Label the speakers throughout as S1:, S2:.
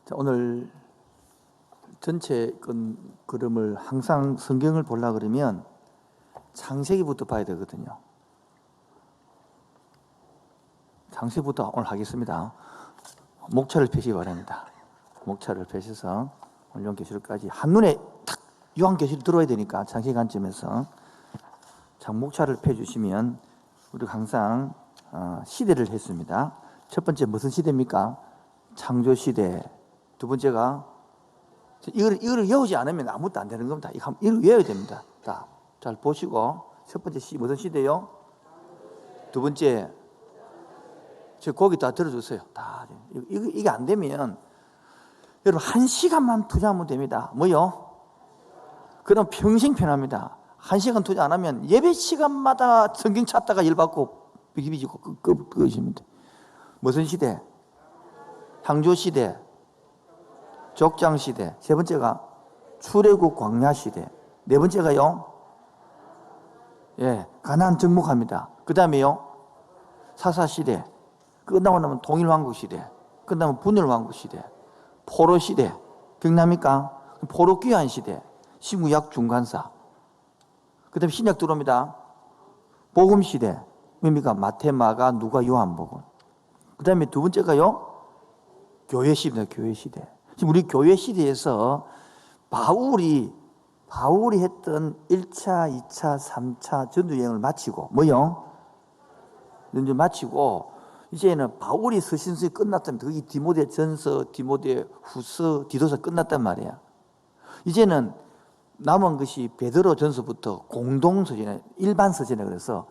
S1: 자, 오늘 전체 그림을 항상 성경을 보려고 그러면 창세기부터 봐야 되거든요. 창세기부터 오늘 하겠습니다. 목차를 펴시기 바랍니다. 목차를 펴셔서 오늘 요한계시록까지 한눈에 탁 요한계시록 들어야 되니까 창세기 관점에서 참 목차를 펴주시면 우리가 항상 시대를 했습니다. 첫 번째 무슨 시대입니까? 창조시대. 두 번째가 이거를 외우지 않으면 아무것도 안 되는 겁니다. 이걸 외워야 됩니다. 잘 보시고 첫 번째 무슨 시대요? 두 번째 저 거기 다 들어주세요. 다 이게 안 되면 여러분 1시간만 투자하면 됩니다. 뭐요? 그럼 평생 편합니다. 1시간 투자 안 하면 예배 시간마다 성경 찾다가 열받고 비기비지고 그것입니다. 무슨 시대? 창조시대, 족장시대. 세 번째가 출애굽 광야시대. 네 번째가요, 가나안 정복합니다. 그 다음에요, 사사시대. 끝나고 나면 통일왕국시대. 끝나면 분열왕국시대. 포로시대. 기억납니까? 포로귀환시대. 신구약 중간사. 그 다음에 신약 들어옵니다. 복음시대. 뭡니까? 마태, 마가, 누가, 요한복음. 그 다음에 두 번째가요, 교회시대입니다. 교회시대. 지금 우리 교회시대에서 바울이 했던 1차, 2차, 3차 전도여행을 마치고 뭐요? 전도 마치고 이제는 바울이 서신서에 끝났다면 거기 디모데 전서, 디모데 후서, 디도서 끝났단 말이야. 이제는 남은 것이 베드로 전서부터 공동서신에 일반 서신에 그래서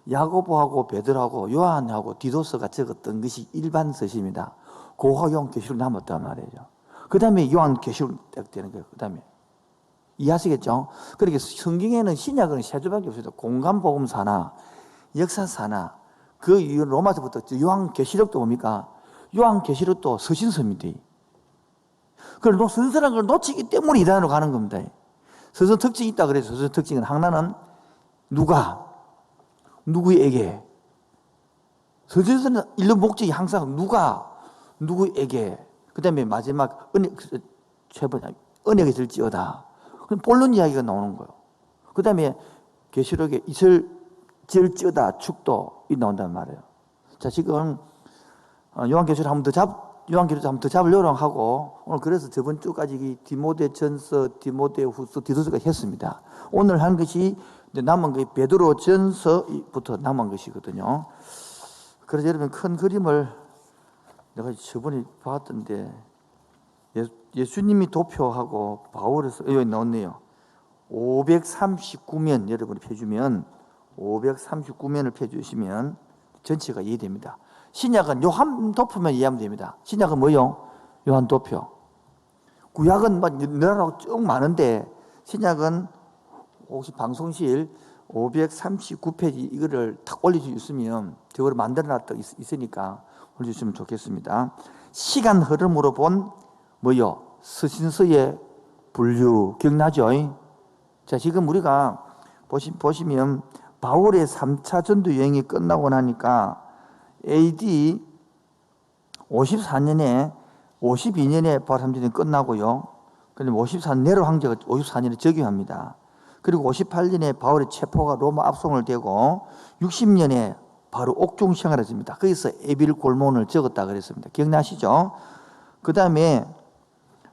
S1: 야고보하고 베드로하고 요한하고 디도서가 적었던 것이 일반 서신입니다. 고가 요한계시록 남았단 말이죠. 그 다음에 요한계시록 딱 되는 거예요. 그 다음에 이해하시겠죠? 그러니까 성경에는 신약은 세 줄밖에 없습니다. 공간복음사나 역사사나 그 이후 로마서부터 요한계시록도 뭡니까? 요한계시록도 서신서입니다. 그걸 서신서라는 걸 놓치기 때문에 이단으로 가는 겁니다. 서신 특징이 있다 그래서 서신 특징은 하나는 누구에게. 서신서는 읽는 목적이 항상 누구에게. 그 다음에 마지막 언약이 될지어다. 그럼 본론 이야기가 나오는 거예요. 그 다음에 계시록에 있을지어다 축도이 나온단 말이에요. 자, 지금 요한계시록 한 번 더 잡으려고 하고 오늘 그래서 저번 주까지 디모데 전서, 디모데 후서, 디도서가 했습니다. 오늘 한 것이 남은 게 베드로 전서부터 남은 것이거든요. 그래서 여러분 큰 그림을 내가 저번에 봤던데 예수님이 도표하고 바울에서 여기 나왔네요. 539면 여러분이 펴주면 539면을 펴주시면 전체가 이해됩니다. 신약은 요한 도표만 이해하면 됩니다. 신약은 뭐요? 요한 도표. 구약은 너라고 쭉 많은데 신약은 혹시 방송실 539페이지 이거를 탁 올려주 있으면 저거를 만들어놨다 있으니까 올려주시면 좋겠습니다. 시간 흐름으로 본 뭐요? 서신서의 분류 기억나죠? 자, 지금 우리가 보시면 바울의 3차 전도 여행이 끝나고 나니까 AD 54년에 52년에 바울 3전이 끝나고요. 그다음에 54년 네로 황제가 54년에 즉위합니다. 그리고 58년에 바울의 체포가 로마 압송을 되고 60년에 바로 옥중 생활을 했습니다. 거기서 에빌 골몬을 적었다 그랬습니다. 기억나시죠? 그 다음에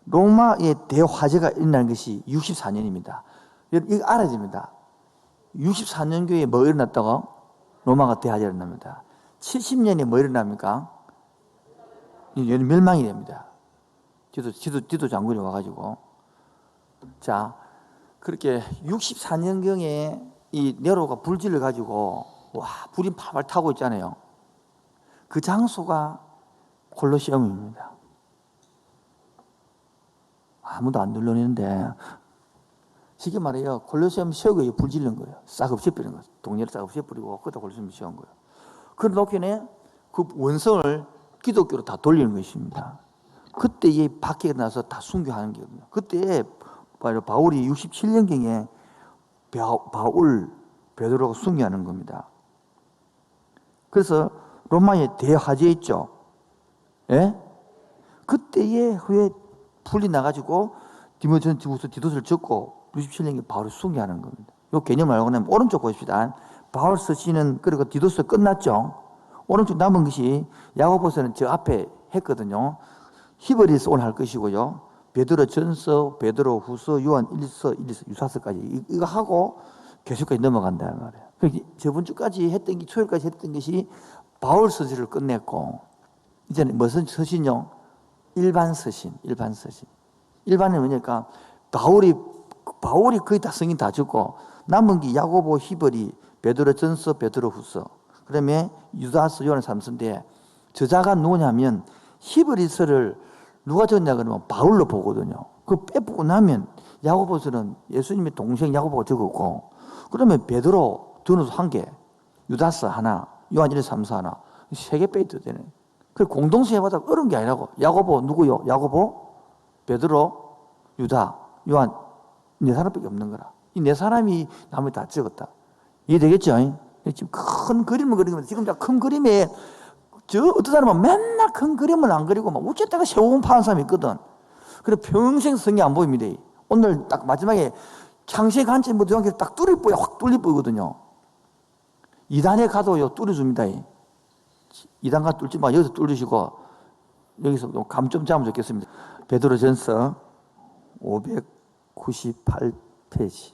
S1: 로마의 대화재가 일어난 것이 64년입니다. 이거 알아야 됩니다. 64년교에 뭐 일어났다고? 로마가 대화재가 일어납니다. 70년에 뭐 일어납니까? 멸망이 됩니다. 지도 장군이 와가지고. 자, 그렇게 64년경에 이 네로가 불질을 가지고 불이 팔팔 타고 있잖아요. 그 장소가 콜로세움입니다. 아무도 안 눌러내는데 쉽게 말해요. 콜로세움 세우고 불 지른 거예요. 싹 없애버리는 거예요. 동네를 싹 없애버리고 그다 콜로세움 세운 거예요. 그런 놓기에 그 원성을 기독교로 다 돌리는 것입니다. 그때 이 밖에 나서 다 순교하는 거거든요. 그때 바울이 67년경에 베드로가 순교하는 겁니다. 그래서 로마의 대화재 있죠. 예? 그때 그때에 후에 풀이 나가지고 디모데전서 디도서를 적고 67년에 바울을 숭배하는 겁니다. 이 개념을 알고 나면 오른쪽 보십시다. 바울 서신은 그리고 디도서 끝났죠. 오른쪽 남은 것이 야고보서는 저 앞에 했거든요. 히브리서 오늘 할 것이고요. 베드로전서, 베드로후서, 요한 1서, 2서, 유사서까지 이거 하고 계속까지 넘어간다는 말이에요. 저번 주까지 했던 게 토요일까지 했던 것이 바울 서신을 끝냈고 이제는 무슨 서신요? 일반 서신. 일반은 뭐냐니까 바울이 거의 다 성인 다 적고 남은 게 야고보, 히브리, 베드로전서, 베드로후서, 그다음에 유다서, 요한 3서인데 저자가 누구냐면 히브리서를 누가 적었냐 그러면 바울로 보거든요. 그거 빼보고 나면 야고보서는 예수님의 동생 야고보가 적었고 그러면 베드로 전후서 1개, 유다서 하나, 요한 1, 3서 하나 3개 빼도 되네. 그 공동체 해봐도 어려운 게 아니라고. 야고보 누구요? 야고보, 베드로, 유다, 요한 네 사람밖에 없는 거라. 이 네 사람이 나머지 다 적었다. 이해되겠죠? 지금 큰 그림을 그리면 지금 큰 그림에 어떤 사람은 맨날 큰 그림을 안 그리고 막 우체다가 세우면 파는 사람이 있거든. 그래 평생 성이 안 보입니다. 오늘 딱 마지막에 창세기 한참 무대왕께 딱 뚫릴 보여 확 뚫릴 보이거든요. 2단에 가도요 뚫어줍니다. 2단 가 뚫지 마. 여기서 뚫으시고 여기서 감 좀 잡으면 좋겠습니다. 베드로전서 598페이지.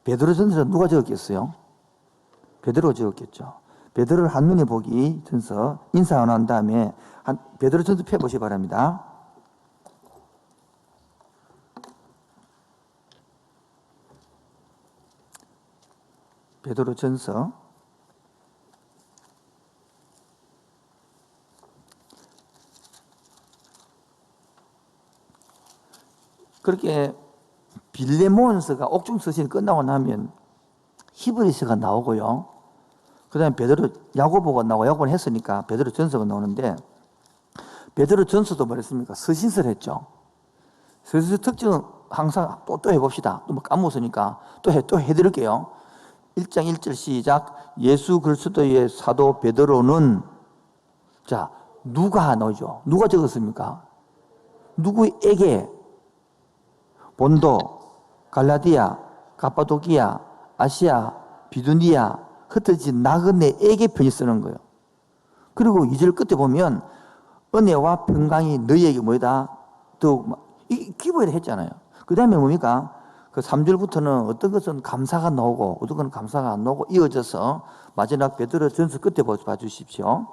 S1: 베드로전서 누가 적었겠어요? 베드로 적었겠죠. 베드로를 한눈에 보기 전서 인사하고 난 다음에 베드로전서 펴보시기 바랍니다. 베드로전서 그렇게 빌레몬서가 옥중 서신이 끝나고 나면 히브리서가 나오고요. 그 다음에 베드로 야고보가 나오고 야고보는 했으니까 베드로 전서가 나오는데 베드로 전서도 뭐랬습니까? 서신서를 했죠. 서신서 특징은 항상 또 해봅시다. 또 뭐 까먹었으니까 또 해드릴게요. 1장 1절 시작. 예수 그리스도의 사도 베드로는 자 누가 나오죠? 누가 적었습니까? 누구에게? 본도, 갈라디아, 가파도기아, 아시아, 비두니아, 흩어진 나그네에게 편지 쓰는 거예요. 그리고 2절 끝에 보면 은혜와 평강이 너희에게 뭐다? 이 기부를 했잖아요. 그 다음에 뭡니까? 그 3절부터는 어떤 것은 감사가 나오고 어떤 것은 감사가 안 나오고 이어져서 마지막 베드로 전서 끝에 봐주십시오.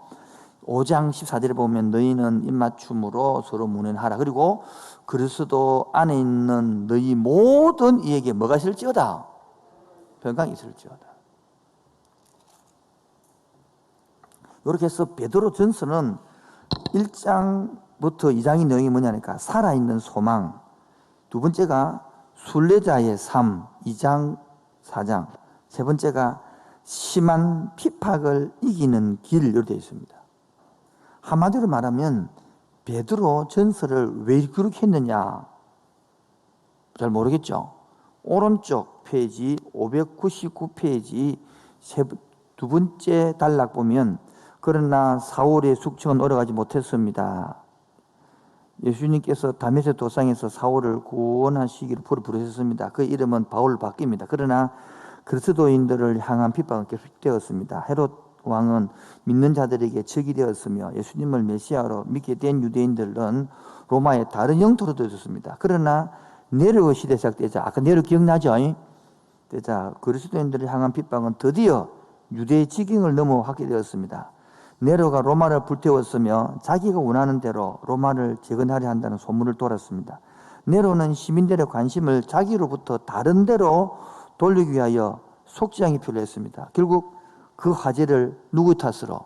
S1: 5장 14절에 보면 너희는 입맞춤으로 서로 문안하라. 그리고 그리스도 안에 있는 너희 모든 이에게 뭐가 있을지어다? 평강이 있을지어다. 이렇게 해서 베드로 전서는 1장부터 2장의 내용이 뭐냐니까 살아있는 소망, 두 번째가 순례자의 삶, 2장, 4장, 세 번째가 심한 핍박을 이기는 길, 이렇게 되어 있습니다. 한마디로 말하면 베드로 전서를 왜 그렇게 했느냐 잘 모르겠죠. 오른쪽 페이지 599페이지 두 번째 단락 보면 그러나 사울의 숙청은 오래가지 못했습니다. 예수님께서 다메섹 도상에서 사울을 구원하시기를 부르셨습니다. 그 이름은 바울로 바뀝니다. 그러나 그리스도인들을 향한 핍박은 계속되었습니다. 헤롯 왕은 믿는 자들에게 적이 되었으며 예수님을 메시아로 믿게 된 유대인들은 로마의 다른 영토로 되었습니다. 그러나 네로 시대 시작되자 아까 네로 기억나죠? 되자 그리스도인들을 향한 핍박은 드디어 유대의 지경을 넘어가게 되었습니다. 네로가 로마를 불태웠으며 자기가 원하는 대로 로마를 재건하려 한다는 소문을 돌았습니다. 네로는 시민들의 관심을 자기로부터 다른 데로 돌리기 위하여 속죄양이 필요했습니다. 결국 그 화제를 누구 탓으로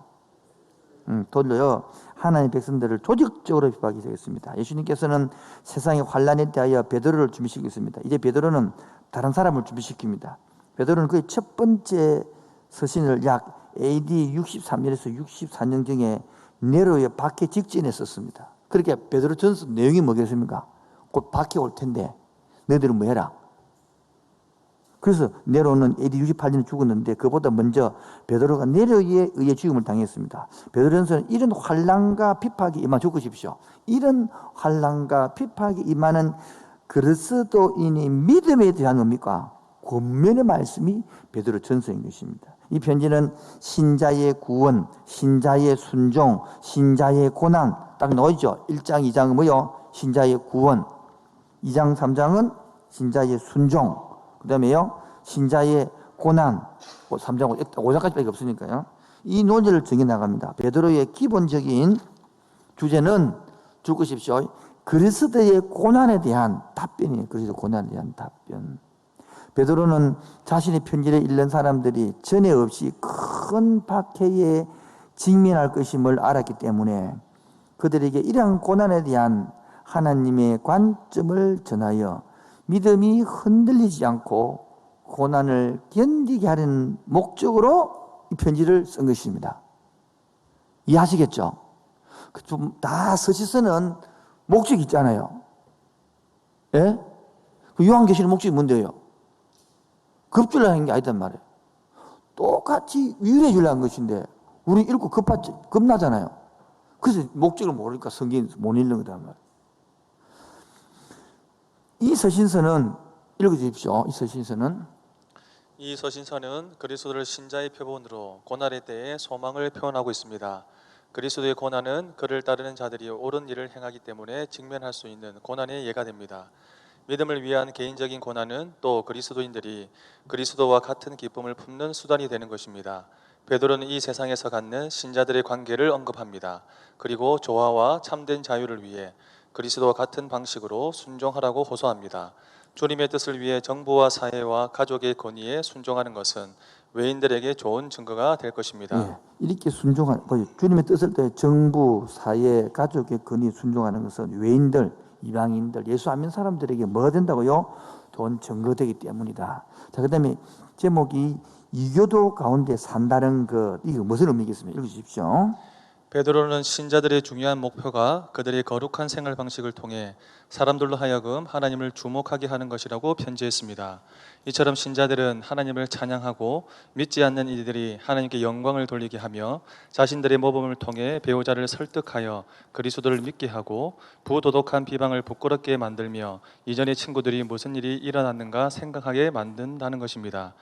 S1: 돌려요? 하나님의 백성들을 조직적으로 핍박하기 시작했습니다. 예수님께서는 세상의 환란에 대하여 베드로를 준비시켰습니다. 이제 베드로는 다른 사람을 준비시킵니다. 베드로는 그의 첫 번째 서신을 약 AD 63년에서 64년 중에 네로의 박해 직전에 썼습니다. 그렇게 베드로 전서 내용이 뭐겠습니까? 곧 박해 올 텐데 너희들은 뭐 해라? 그래서 네로는 AD 68년에 죽었는데 그보다 먼저 베드로가 네로에 의해 죽음을 당했습니다. 베드로전서는 이런 환난과 핍박이 임하 죽으십시오. 이런 환난과 핍박이 임하는 그리스도인의 믿음에 대한 의미가 권면의 말씀이 베드로 전서인 것입니다. 이 편지는 신자의 구원, 신자의 순종, 신자의 고난 딱 나오죠. 1장, 2장은 뭐요? 신자의 구원. 2장, 3장은 신자의 순종. 그 다음에요, 신자의 고난, 3장, 5장까지밖에 없으니까요. 이 논제를 정해 나갑니다. 베드로의 기본적인 주제는 죽으십시오. 그리스도의 고난에 대한 답변이에요. 그리스도 고난에 대한 답변. 베드로는 자신의 편지를 읽는 사람들이 전에 없이 큰 박해에 직면할 것임을 알았기 때문에 그들에게 이러한 고난에 대한 하나님의 관점을 전하여 믿음이 흔들리지 않고 고난을 견디게 하는 목적으로 이 편지를 쓴 것입니다. 이해하시겠죠? 좀 다 서시서는 목적이 있잖아요. 예? 그 요한계시록 목적이 뭔데요? 급주려 하는 게 아니단 말이에요. 똑같이 위로해 주려는 것인데 우리 읽고 겁나잖아요. 그래서 목적을 모르니까 성경 못 읽는 거단 말이에요. 이 서신서는 읽어주십시오.
S2: 이 서신서는 그리스도를 신자의 표본으로 고난의 때에 소망을 표현하고 있습니다. 그리스도의 고난은 그를 따르는 자들이 옳은 일을 행하기 때문에 직면할 수 있는 고난의 예가 됩니다. 믿음을 위한 개인적인 고난은 또 그리스도인들이 그리스도와 같은 기쁨을 품는 수단이 되는 것입니다. 베드로는 이 세상에서 갖는 신자들의 관계를 언급합니다. 그리고 조화와 참된 자유를 위해 그리스도와 같은 방식으로 순종하라고 호소합니다. 주님의 뜻을 위해 정부와 사회와 가족의 권위에 순종하는 것은 외인들에게 좋은 증거가 될 것입니다.
S1: 예, 이렇게 주님의 뜻을 때 정부, 사회, 가족의 권위에 순종하는 것은 외인들, 이방인들, 예수 안 믿는 사람들에게 뭐가 된다고요? 좋은 증거되기 때문이다. 자, 그 다음에 제목이 이교도 가운데 산다는 것, 이게 무슨 의미겠습니까? 읽으십시오.
S2: 베드로는 신자들의 중요한 목표가 그들의 거룩한 생활 방식을 통해 사람들로 하여금 하나님을 주목하게 하는 것이라고 편지했습니다. 이처럼 신자들은 하나님을 찬양하고 믿지 않는 이들이 하나님께 영광을 돌리게 하며 자신들의 모범을 통해 배우자를 설득하여 그리스도를 믿게 하고 부도덕한 비방을 부끄럽게 만들며 이전의 친구들이 무슨 일이 일어났는가 생각하게 만든다는 것입니다.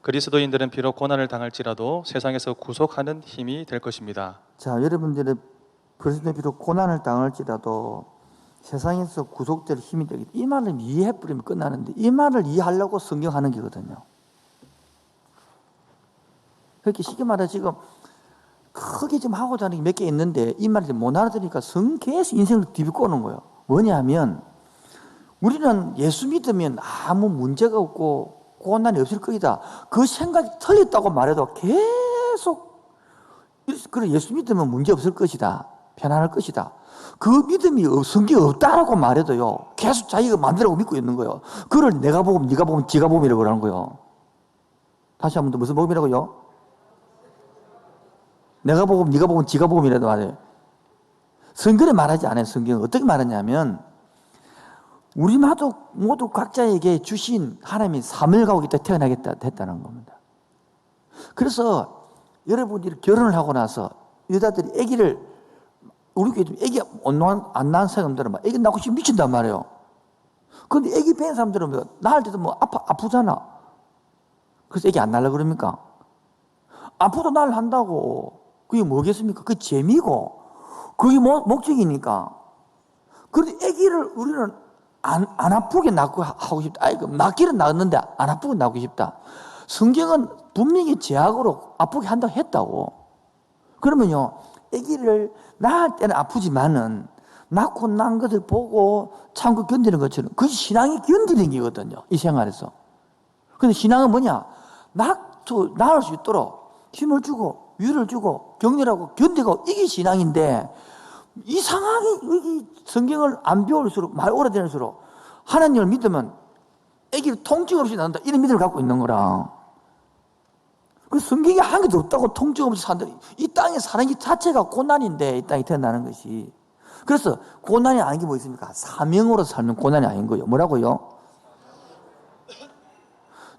S2: 그리스도인들은 비록 고난을 당할지라도 세상에서 구속하는 힘이 될 것입니다.
S1: 자, 여러분들은 그리스도인 비록 고난을 당할지라도 세상에서 구속될 힘이 되기, 이 말을 이해해버리면 끝나는데 이 말을 이해하려고 성경하는 게거든요. 그렇게 쉽게 말해 지금 크게 좀 하고자 하는 게 몇 개 있는데 이 말을 못 알아들으니까 계속 인생을 뒤비꼬는 거예요. 뭐냐면 우리는 예수 믿으면 아무 문제가 없고 고난이 없을 것이다. 그 생각이 틀렸다고 말해도 계속 그래, 예수 믿으면 문제 없을 것이다. 편안할 것이다. 그 믿음이 성경에 없다라고 말해도요, 계속 자기가 마음대로 믿고 있는 거예요. 그걸 내가 보면, 네가 보면, 지가 보면이라고 그러는 거예요. 다시 한 번 더 무슨 복음이라고요? 내가 보고, 네가 보면, 지가 보면이라도 말해요. 성경에 말하지 않아요. 성경은 어떻게 말하냐면 우리 모두 각자에게 주신 하나님이 사명을 갖고 있다 태어나겠다 했다는 겁니다. 그래서 여러분들이 결혼을 하고 나서 여자들이 아기를 우리 교회 아기 안 낳은 사람들은 막 아기 낳고 싶으면 미친단 말이에요. 그런데 아기 뺀 사람들은 낳을 때도 뭐 아프잖아. 그래서 아기 안 낳으려고 그럽니까? 아프도 낳으려 한다고. 그게 뭐겠습니까? 그게 재미고 그게 목적이니까. 그런데 아기를 우리는 안 아프게 낳고 하고 싶다. 아이고, 낳기는 낳았는데 안 아프게 낳고 싶다. 성경은 분명히 제약으로 아프게 한다고 했다고. 그러면요, 아기를 낳을 때는 아프지만은 낳고 난 것을 보고 참고 견디는 것처럼 그것이 신앙이 견디는 게거든요. 이 생활에서. 근데 신앙은 뭐냐? 낳을 수 있도록 힘을 주고 위를 주고 격려하고 견디고 이게 신앙인데 이상하게 성경을 안 배울수록 말 오래될수록 하나님을 믿으면 아기를 통증 없이 낳는다 이런 믿음을 갖고 있는 거라. 그 성경에 한 개도 없다고 통증 없이 산다. 이 땅에 사는 게 자체가 고난인데 이 땅에 태어나는 것이. 그래서 고난이 아닌 게 뭐 있습니까? 사명으로 살면 고난이 아닌 거예요. 뭐라고요?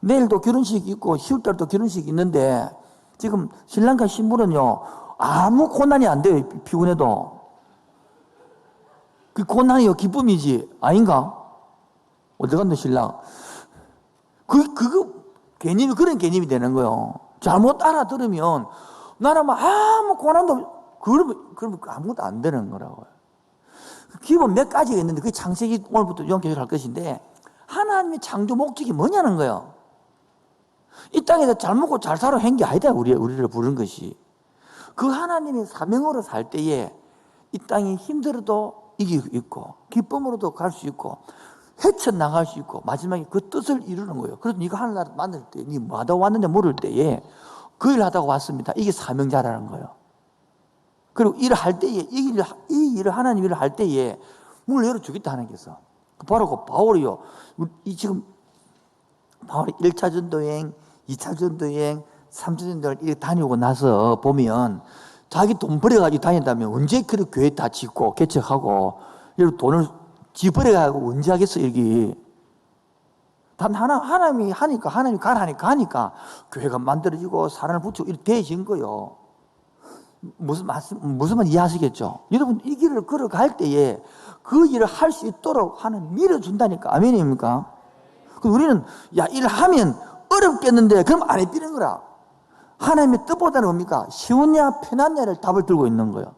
S1: 내일도 결혼식 있고 10월달도 결혼식 있는데 지금 신랑과 신부는요 아무 고난이 안 돼요. 피곤해도. 그 고난이요 기쁨이지 아닌가? 어디 갔노 신랑? 그거 개념이 그런 개념이 되는 거예요. 잘못 알아들으면 나는 뭐 아무 고난도 그러면 아무것도 안 되는 거라고요. 기본 몇 가지가 있는데 그 창세기 오늘부터 연결할 것인데 하나님의 창조 목적이 뭐냐는 거예요. 이 땅에서 잘 먹고 잘 살아 한 게 아니다. 우리를 부른 것이. 그 하나님의 사명으로 살 때에 이 땅이 힘들어도 이기고 있고 기쁨으로도 갈 수 있고 헤쳐나갈 수 있고 마지막에 그 뜻을 이루는 거예요. 그래서 네가 하나님 만날 때 네 뭐하다 왔는데 물을 때에 그 일 하다가 왔습니다. 이게 사명자라는 거예요. 그리고 일을 할 때에 이 일을 하나님 일을 할 때에 문을 열어주겠다 하나님께서. 바로 그 바울이요. 지금 바울이 1차 전도여행, 2차 전도여행, 3차 전도를 이렇게 다니고 나서 보면 자기 돈 벌어가지고 다닌다면 언제 그렇게 교회 다 짓고 개척하고 이렇게 돈을 지 벌어가지고 언제 하겠어 여기. 단 하나님이 하니까 하나님이 가라 하니까 교회가 만들어지고 사람을 붙이고 이렇게 되어진 거예요. 무슨 말 이해하시겠죠? 여러분 이 길을 걸어갈 때에 그 일을 할 수 있도록 하나님 밀어준다니까. 아멘입니까? 우리는 야 일하면 어렵겠는데 그럼 안 해뛰는 거라. 하나님의 뜻보다는 뭡니까? 쉬우냐 편하냐를 답을 들고 있는 거예요.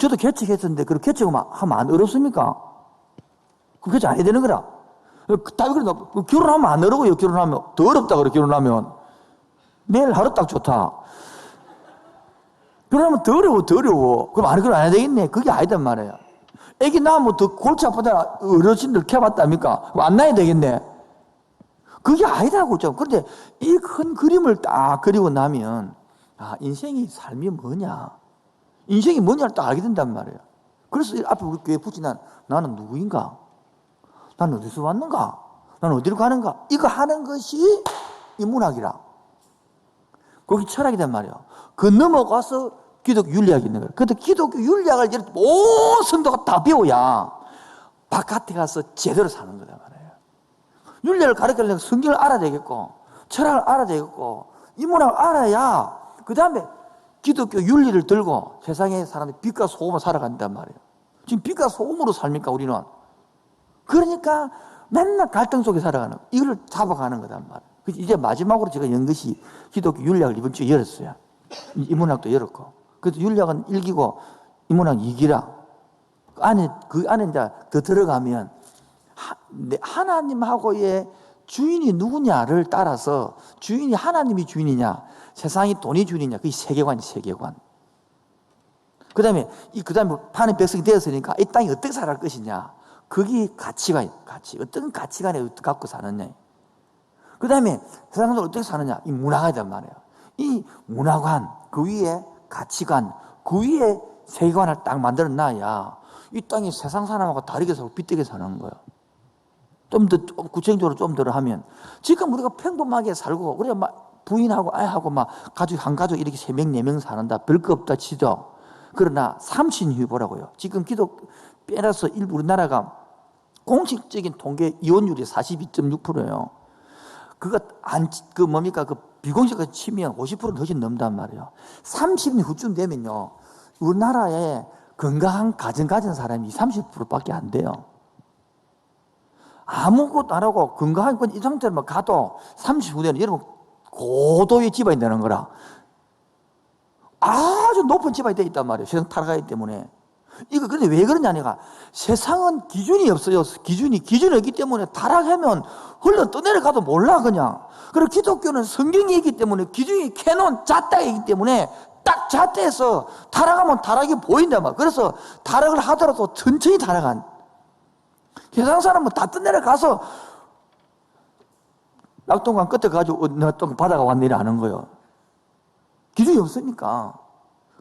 S1: 저도 개척했었는데 그 개척하면 안 어렵습니까? 그 개척 안 해야 되는 거라. 답이 그래. 결혼하면 안 어려워요. 결혼하면 더 어렵다 그래. 결혼하면 내일 하루 딱 좋다. 그러면 더 어려워. 그럼 그럼 안 해야 되겠네. 그게 아니단 말이에요. 애기 낳으면 더 골치 아프다. 어르신들 캐봤답니까? 안 낳아야 되겠네. 그게 아니다고 좀. 그런데 이 큰 그림을 딱 그리고 나면, 인생이 삶이 뭐냐. 인생이 뭐냐를 딱 알게 된단 말이에요. 그래서 앞에 우리 교회 붙인 나는 누구인가? 나는 어디서 왔는가? 나는 어디로 가는가? 이거 하는 것이 인문학이라. 거기 철학이란 말이에요. 그 넘어가서 기독교 윤리학이 있는 거예요. 그런데 기독교 윤리학을 온 성도가 다 배워야 바깥에 가서 제대로 사는 거란 말이에요. 윤리학을 가르치려면 성경을 알아야 되겠고 철학을 알아야 되겠고 인문학을 알아야 그 다음에 기독교 윤리를 들고 세상에 사람들이 빛과 소금으로 살아간단 말이에요. 지금 빛과 소금으로 삽니까 우리는? 그러니까 맨날 갈등 속에 살아가는 거예요. 이걸 잡아가는 거단 말이에요. 이제 마지막으로 제가 연 것이 기독교 윤리학을 이번 주에 열었어요. 인문학도 열었고. 그래서 윤리학은 1기고 인문학 2기라. 그 안에 이제 더 들어가면 하나님하고의 주인이 누구냐를 따라서 주인이 하나님이 주인이냐, 세상이 돈이 주인이냐, 그게 세계관이 세계관. 그 다음에 하나님 백성이 되었으니까 이 땅이 어떻게 살아갈 것이냐. 그게 가치관이에요. 어떤 가치관에 갖고 사느냐. 그 다음에 세상 사람들 어떻게 사느냐. 이 문화가란 말이에요. 이 문화관, 그 위에 가치관, 그 위에 세계관을 딱 만들어 놔야 이 땅이 세상 사람하고 다르게 살고 빛되게 사는 거예요. 좀 더 구체적으로 좀 더 하면 지금 우리가 평범하게 살고 우리가 막 부인하고 아이하고 막 한 가족 이렇게 3명, 4명 사는다. 별거 없다 치죠. 그러나 삼신 후에 보라고요. 지금 빼라서 일부 우리나라가 공식적인 통계 이혼율이 42.6%예요. 비공식까지 치면 50%는 훨씬 넘단 말이에요. 30년 후쯤 되면요. 우리나라에 건강한 가정 가진 사람이 30%밖에 안 돼요. 아무것도 안 하고 건강한 건 이 상태로만 가도 30후 되면 여러분 고도의 집안이 되는 거라. 아주 높은 집안이 되어 있단 말이에요. 세상 타락하기 때문에. 그런데 왜 그러냐니까 세상은 기준이 없어요. 기준이 없기 때문에 타락하면 흘러 떠내려가도 몰라 그냥. 그리고 기독교는 성경이 있기 때문에 기준이 캐논 잣대이기 때문에 딱 잣대에서 타락하면 타락이 보인단 말이야. 그래서 타락을 하더라도 천천히 타락한. 세상 사람은 다 떠내려가서 낙동강 끝에 가지고 내가 또 바다가 왔네 아는 거예요. 기준이 없으니까.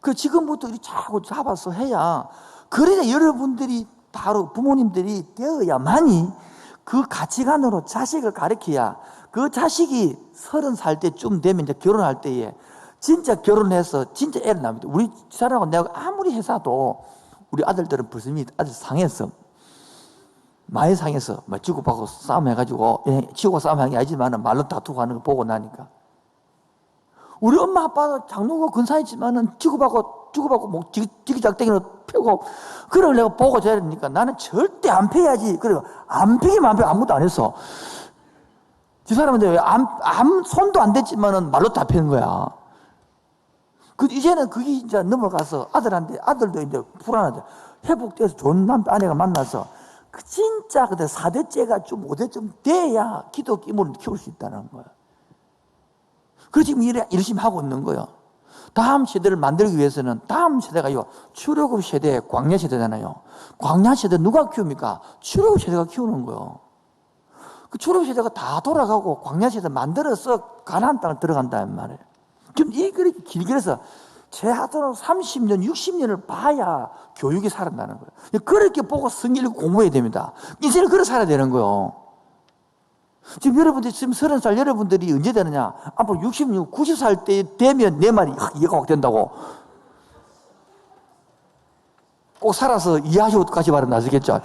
S1: 그 지금부터 이렇게 자꾸 잡아서 해야 그래야 여러분들이 바로 부모님들이 되어야만이 그 가치관으로 자식을 가르쳐야 그 자식이 30살 때쯤 되면 이제 결혼할 때에 진짜 결혼해서 진짜 애를 낳습니다. 우리 사람하고 내가 아무리 해서도 우리 아들들은 벌써 이미 아들 상했어. 마해상에서 뭐 치고받고 싸움해가지고 치고 싸움한 게 아니지만 말로 다투고 하는 거 보고 나니까 우리 엄마 아빠도 장로고 근사했지만은 치고받고 뭐 지기작대기로 펴고 그걸 내가 보고 자라니까 나는 절대 안 패야지. 그래 안 패기만 안 패 아무것도 안 했어. 저 사람한테 왜 손도 안 댔지만은 말로 다 패는 거야. 이제는 그게 이제 넘어가서 아들도 이제 불안하죠. 회복돼서 좋은 아내가 만나서 진짜 그때 4대째가 좀 5대쯤 돼야 기도 기물을 키울 수 있다는 거야. 그래서 지금 열심히 하고 있는 거예요. 다음 세대를 만들기 위해서는 다음 세대가 출애굽 세대, 광야 세대잖아요. 광야 세대 누가 키웁니까? 출애굽 세대가 키우는 거예요. 그 출애굽 세대가 다 돌아가고 광야 세대 만들어서 가나안 땅을 들어간다는 말이에요. 지금 이 그렇게 길게 해서 최하도는 30년, 60년을 봐야 교육이 살아나는 거예요. 그렇게 보고 성경을 공부해야 됩니다. 인생을 그렇게 살아야 되는 거예요. 지금 여러분들이 지금 30살 여러분들이 언제 되느냐? 앞으로 60, 90살 때 되면 내 말이 이해가 확 된다고. 꼭 살아서 이해하시고 같이 말하면 나시겠죠?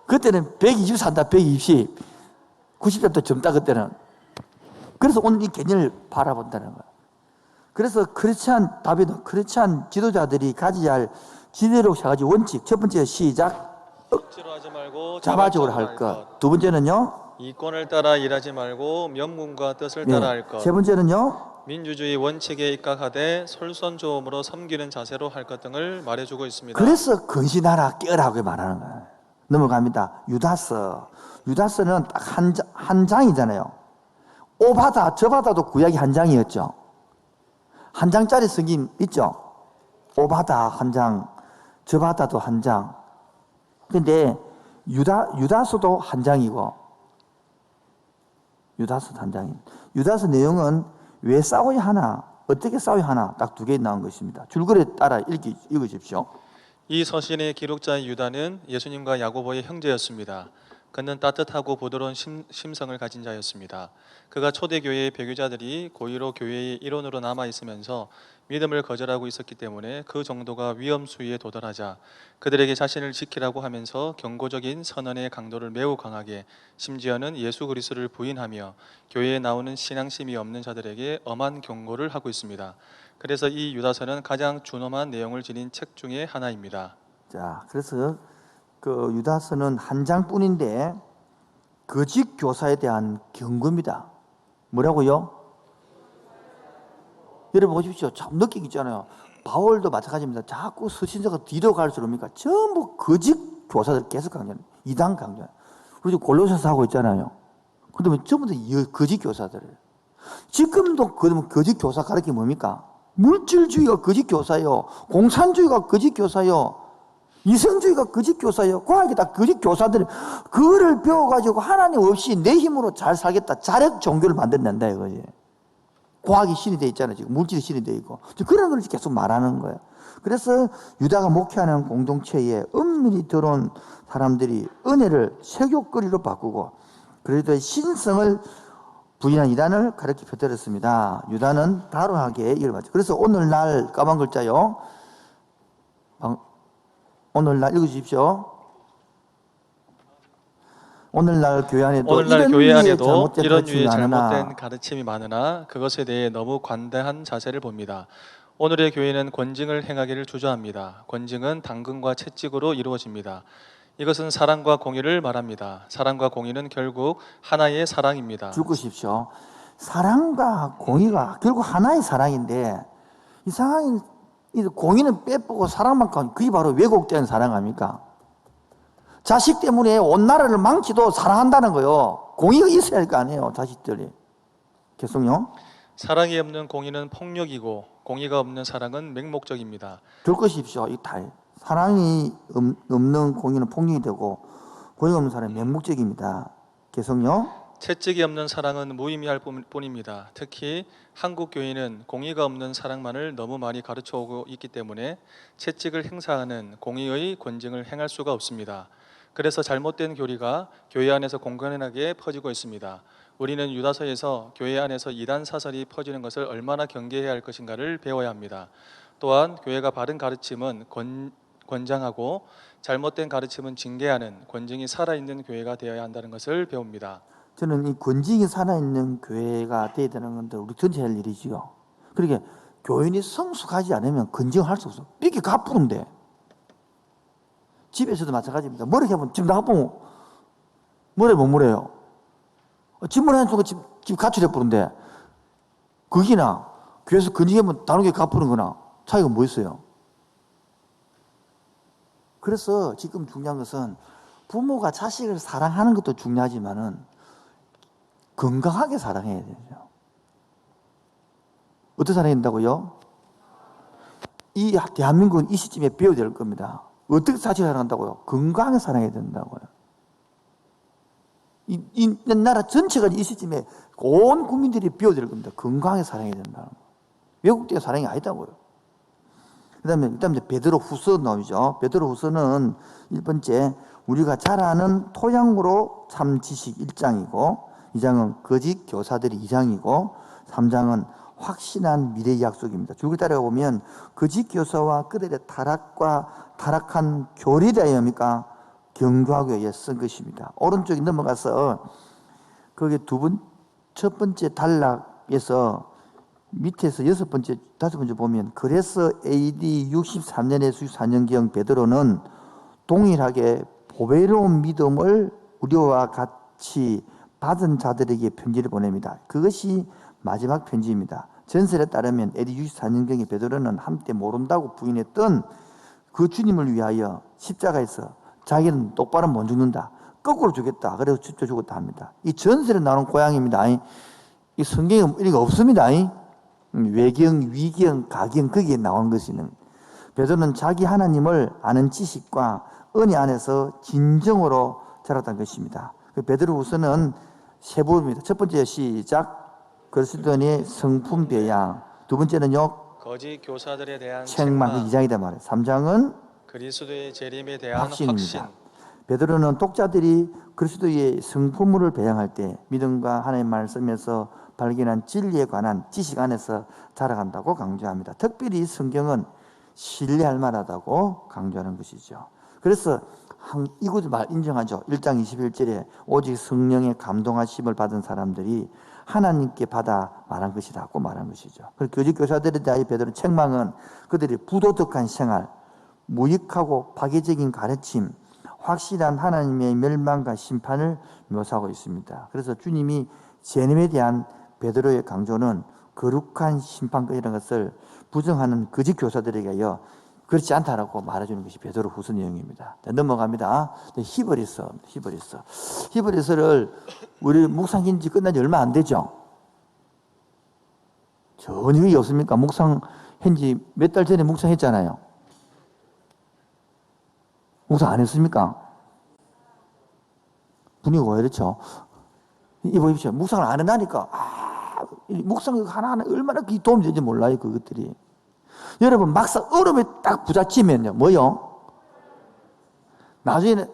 S1: 그때는 120 산다, 120. 90대부터 젊다, 그때는. 그래서 오늘 이 개념을 바라본다는 거예요. 그래서 크리스찬 지도자들이 가져야 할 지도력 세 가지 원칙. 첫 번째 시작.
S2: 억지로 하지 말고
S1: 자발적으로 할 것. 두 번째는요.
S2: 이권을 따라 일하지 말고 명분과 뜻을 따라 할 것.
S1: 세 번째는요.
S2: 민주주의 원칙에 입각하되 솔선조음으로 섬기는 자세로 할 것 등을 말해주고 있습니다.
S1: 그래서 근신하라 깨어라고 말하는 거예요. 넘어갑니다. 유다서는 딱 한 장이잖아요. 오바다 저바다도 구약이 한 장이었죠. 한 장짜리 성경 있죠. 오바다 한 장, 저바다도 한 장. 근데 유다서도 한 장이고 유다서도 한 장입니다. 유다서 내용은 왜 싸워야 하나, 어떻게 싸워야 하나 딱 두 개 나온 것입니다. 줄거리에 따라 읽으십시오.
S2: 이 서신의 기록자인 유다는 예수님과 야고보의 형제였습니다. 그는 따뜻하고 부드러운 심성을 가진 자였습니다. 그가 초대교회의 배교자들이 고의로 교회의 일원으로 남아있으면서 믿음을 거절하고 있었기 때문에 그 정도가 위험 수위에 도달하자 그들에게 자신을 지키라고 하면서 경고적인 선언의 강도를 매우 강하게, 심지어는 예수 그리스도를 부인하며 교회에 나오는 신앙심이 없는 자들에게 엄한 경고를 하고 있습니다. 그래서 이 유다서는 가장 준엄한 내용을 지닌 책 중에 하나입니다.
S1: 자, 그래서 그 유다서는 한 장뿐인데 거짓 교사에 대한 경고입니다. 뭐라고요? 여러분 보십시오. 참 느끼기 있잖아요. 바울도 마찬가지입니다. 자꾸 서신서가 뒤로 갈수록 뭡니까? 전부 거짓 교사들 계속 강조해요. 이단 강조해요. 우리 골로새서 하고 있잖아요. 근데 전부 다 거짓 교사들이에요. 지금도 그러면 거짓 교사 가르치기 뭡니까? 물질주의가 거짓 교사요. 공산주의가 거짓 교사요. 이성주의가 거짓 교사요. 과학이 다 거짓 교사들. 그거를 배워가지고 하나님 없이 내 힘으로 잘 살겠다. 자력 종교를 만들어낸다 이거지. 과학이 신이 돼 있잖아요. 지금 물질이 신이 돼 있고. 그런 걸 계속 말하는 거예요. 그래서 유다가 목회하는 공동체에 은밀히 들어온 사람들이 은혜를 세교거리로 바꾸고 그래도 신성을 부인한 이단을 가르쳐 펴들었습니다. 유다는 다루하게 이걸 맞죠. 그래서 오늘날 까만 글자요. 오늘날 읽으십시오. 오늘날 교회 안에도 이런 류의
S2: 잘못된 가르침이 많으나 그것에 대해 너무 관대한 자세를 봅니다. 오늘의 교회는 권징을 행하기를 주저합니다. 권징은 당근과 채찍으로 이루어집니다. 이것은 사랑과 공의를 말합니다. 사랑과 공의는 결국 하나의 사랑입니다.
S1: 죽으십시오. 사랑과 공의가 결국 하나의 사랑인데 이 상황이 공의는 빼보고 사랑만 가면 그게 바로 왜곡된 사랑 아닙니까? 자식 때문에 온 나라를 망치도 사랑한다는 거요. 공의가 있어야 할 거 아니에요. 자식들이. 계속요.
S2: 사랑이 없는 공의는 폭력이고 공의가 없는 사랑은 맹목적입니다.
S1: 들으십시오. 이 다 사랑이 없는 공의는 폭력이 되고 공의가 없는 사랑은 맹목적입니다. 계속요.
S2: 채찍이 없는 사랑은 무의미할 뿐입니다. 특히 한국 교회는 공의가 없는 사랑만을 너무 많이 가르쳐오고 있기 때문에 채찍을 행사하는 공의의 권징을 행할 수가 없습니다. 그래서 잘못된 교리가 교회 안에서 공공연하게 퍼지고 있습니다. 우리는 유다서에서 교회 안에서 이단 사설이 퍼지는 것을 얼마나 경계해야 할 것인가를 배워야 합니다. 또한 교회가 바른 가르침은 권장하고 잘못된 가르침은 징계하는 권징이 살아있는 교회가 되어야 한다는 것을 배웁니다.
S1: 저는 이 권징이 살아있는 교회가 되어야 되는 건데 우리 전체 할 일이지요. 그러니까 교인이 성숙하지 않으면 권징을 할 수 없어. 삐게 가쁘는데. 집에서도 마찬가지입니다. 머리 해보면 집 나가보면 머리 못 물어요. 집 머리 하는 순간 집 가출해 버는데 거기나 교회에서 권징하면 다른 게 가쁘는 거나 차이가 뭐 있어요? 그래서 지금 중요한 것은 부모가 자식을 사랑하는 것도 중요하지만은 건강하게 사랑해야 되죠. 어떻게 사랑해야 된다고요? 이 대한민국은 이 시점에 배워야 될 겁니다. 어떻게 자식을 사랑한다고요? 건강하게 사랑해야 된다고요. 이 나라 전체가 이 시점에 온 국민들이 배워야 될 겁니다. 건강하게 사랑해야 된다는 거예요. 외국계 사랑이 아니다고요. 그다음에 베드로 후서 나오죠. 베드로 후서는 1번째 우리가 잘 아는 토양으로 참 지식 1장이고 2장은 거짓 교사들이 2장이고 3장은 확신한 미래의 약속입니다. 줄을 따라가 보면 거짓 교사와 그들의 타락한 교리에 대하여입니까? 경고하기 위해 쓴 것입니다. 오른쪽에 넘어가서 거기 첫 번째 단락에서 밑에서 6번째, 5번째 보면 그래서 AD 63년에 64년경 베드로는 동일하게 보배로운 믿음을 우리와 같이 받은 자들에게 편지를 보냅니다. 그것이 마지막 편지입니다. 전설에 따르면 AD 64년경에 베드로는 한때 모른다고 부인했던 그 주님을 위하여 십자가에서 자기는 똑바로 못 죽는다, 거꾸로 죽겠다, 그래서 진짜 죽었다 합니다. 이 전설에 나오는 고향입니다. 이 성경에 이런 거 없습니다. 외경, 위경, 가경 거기에 나오는 것이는 베드로는 자기 하나님을 아는 지식과 은혜 안에서 진정으로 자랐다는 것입니다. 베드로후서는 세 부분입니다. 첫 번째 시작 그리스도인의 성품 배양, 두 번째는요
S2: 거짓 교사들에 대한
S1: 책망, 그 2장이다 말이에요. 3장은
S2: 그리스도의 재림에 대한
S1: 확신입니다.
S2: 확신.
S1: 베드로는 독자들이 그리스도의 성품을 배양할 때 믿음과 하나님의 말을 쓰면서 발견한 진리에 관한 지식 안에서 자라간다고 강조합니다. 특별히 성경은 신뢰할 만하다고 강조하는 것이죠. 그래서 이곳 말 인정하죠. 1장 21절에 오직 성령의 감동하심을 받은 사람들이 하나님께 받아 말한 것이라고 말한 것이죠. 그리고 교직 교사들에 대하여 베드로 책망은 그들이 부도덕한 생활, 무익하고 파괴적인 가르침, 확실한 하나님의 멸망과 심판을 묘사하고 있습니다. 그래서 주님이 재림에 대한 베드로의 강조는 거룩한 심판까지라는 것을 부정하는 거짓 교사들에게요 그렇지 않다라고 말해주는 것이 베드로 후서 내용입니다. 자, 넘어갑니다. 히브리서를 우리 묵상한 지 끝난 지 얼마 안 되죠? 전혀 의미 없습니까? 묵상한 지 몇 달 전에 묵상했잖아요. 묵상 안 했습니까? 분위기가 왜 이렇죠? 이 보십시오. 묵상을 안 한다니까. 묵상 하나하나 얼마나 도움이 되는지 몰라요, 그것들이. 여러분, 막상 얼음에 딱 부딪히면요, 뭐요? 나중에는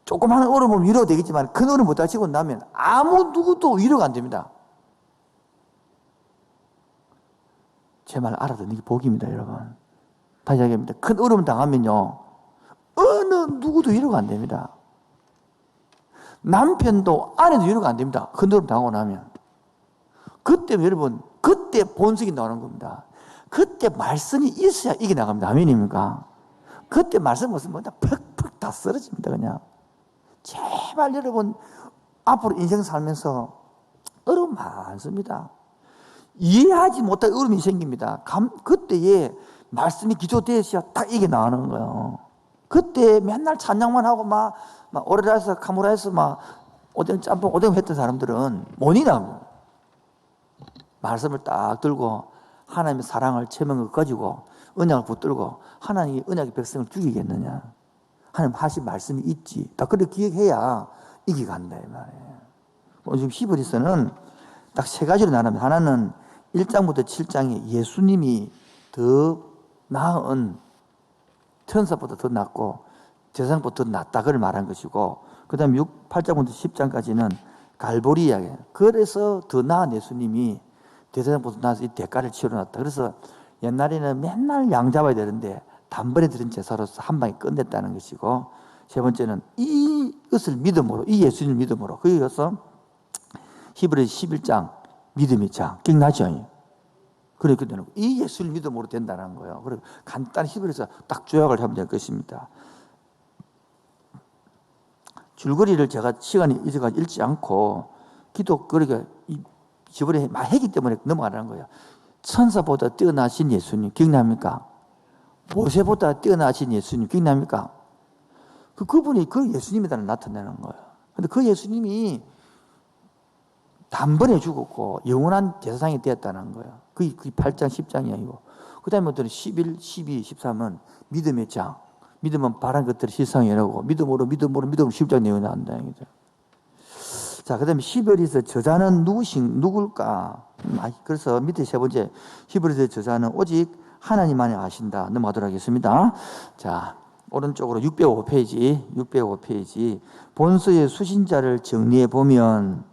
S1: 조그마한 얼음은 위로가 되겠지만 큰 얼음 부딪히고 나면 아무 누구도 위로가 안 됩니다. 제 말 알아듣는 게 복입니다, 여러분. 다시 이야기합니다. 큰 얼음 당하면요, 어느 누구도 위로가 안 됩니다. 남편도 아내도 위로가 안 됩니다. 큰 얼음 당하고 나면. 그때 여러분, 그때 본성이 나오는 겁니다. 그때 말씀이 있어야 이게 나갑니다. 아멘입니까? 그때 말씀 없으면 퍽퍽 다 쓰러집니다. 그냥 제발 여러분 앞으로 인생 살면서 어려움 많습니다. 이해하지 못할 어려움이 생깁니다. 그때에 말씀이 기초되어야 딱 이게 나오는 거예요. 그때 맨날 찬양만 하고 막 오레라에서 카모라에서 막 오뎅 짬뽕 오뎅 했던 사람들은 못 일하고 말씀을 딱 들고 하나님의 사랑을 체험을 가지고 언약을 붙들고 하나님이 언약의 백성을 죽이겠느냐. 하나님 하신 말씀이 있지. 딱 그렇게 기억해야 이기간다 이 말이에요. 지금 히브리서는 딱 세 가지로 나누면 하나는 1장부터 7장에 예수님이 더 나은 천사보다 더 낫고 제사장보다 더 낫다 그걸 말한 것이고 그 다음에 8장부터 10장까지는 갈보리 이야기예요. 그래서 더 나은 예수님이 대사장보다 나서 이 대가를 치러놨다. 그래서 옛날에는 맨날 양 잡아야 되는데 단번에 드린 제사로서 한 방에 끝냈다는 것이고, 세 번째는 이것을 믿음으로, 이 예수님을 믿음으로. 그래서 히브리서 11장 믿음의 장 기억나죠? 그렇게 되는 거. 이 예수를 믿음으로 된다는 거예요. 그리고 간단히 히브리서 딱 조약을 하면 될 것입니다. 줄거리를 제가 시간이 이제가 읽지 않고 그러니까 저번에 막 했기 때문에 넘어가라는 거예요. 천사보다 뛰어나신 예수님 기억납니까? 모세보다 뛰어나신 예수님 기억납니까? 그분이 그 예수님이다 나타내는 거예요. 근데 그 예수님이 단번에 죽었고 영원한 제사장이 되었다는 거예요. 그게 8장 10장이 아니고. 그 다음에 11, 12, 13은 믿음의 장. 믿음은 바란 것들을 실상이 라고 믿음으로 10장 내용이 나온다. 자, 그 다음에 히브리서 저자는 누굴까? 그래서 밑에 세 번째 히브리서 저자는 오직 하나님만이 아신다. 넘어가도록 하겠습니다. 자, 오른쪽으로 605페이지 본서의 수신자를 정리해 보면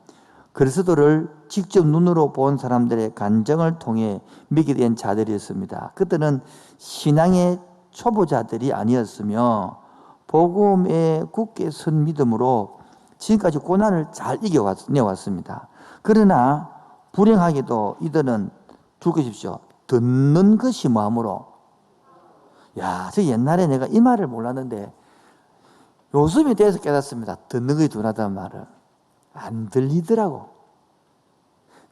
S1: 그리스도를 직접 눈으로 본 사람들의 간증을 통해 믿게 된 자들이었습니다. 그들은 신앙의 초보자들이 아니었으며 복음에 굳게 선 믿음으로 지금까지 고난을 잘 이겨내왔습니다. 그러나 불행하게도 이들은 들으십시오. 듣는 것이 뭐하므로? 야, 저 옛날에 내가 이 말을 몰랐는데 요즘에 대해서 깨닫습니다. 듣는 것이 둔하다는 말을. 안 들리더라고.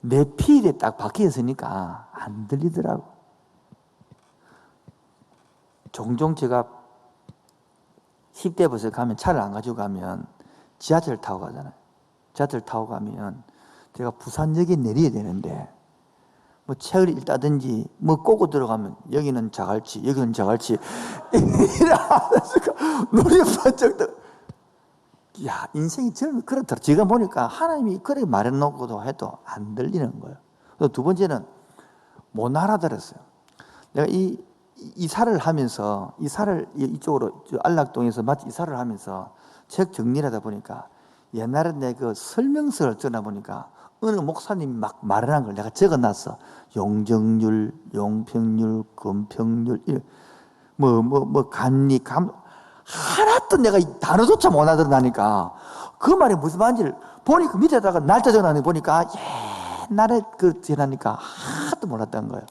S1: 내 피에 딱 박혀 있으니까 안 들리더라고. 종종 제가 10대 버스 가면 차를 안 가지고 가면 지하철 타고 가잖아요. 지하철 타고 가면 제가 부산역에 내려야 되는데 뭐 책을 읽다든지 뭐 꼬고 들어가면 여기는 자갈치 여기는 자갈치 이러면서 눈이 번쩍 떠. 야, 인생이 젊으면 그렇더라. 제가 보니까 하나님이 그렇게 말해놓고도 해도 안 들리는 거예요. 두 번째는 못 알아들었어요. 내가 이사를 하면서 이쪽으로 안락동에서 마치 이사를 하면서 책 정리를 하다 보니까 옛날에 내 그 설명서를 적나 보니까 어느 목사님이 막 말하는 걸 내가 적어놨어. 용적률, 용평률, 금평률, 간리, 하나도 내가 이 단어조차 못 알아들으니까 그 말이 무슨 말인지를 보니까 밑에다가 날짜 적어놨는데 보니까 옛날에 지나니까 하나도 몰랐던 거예요.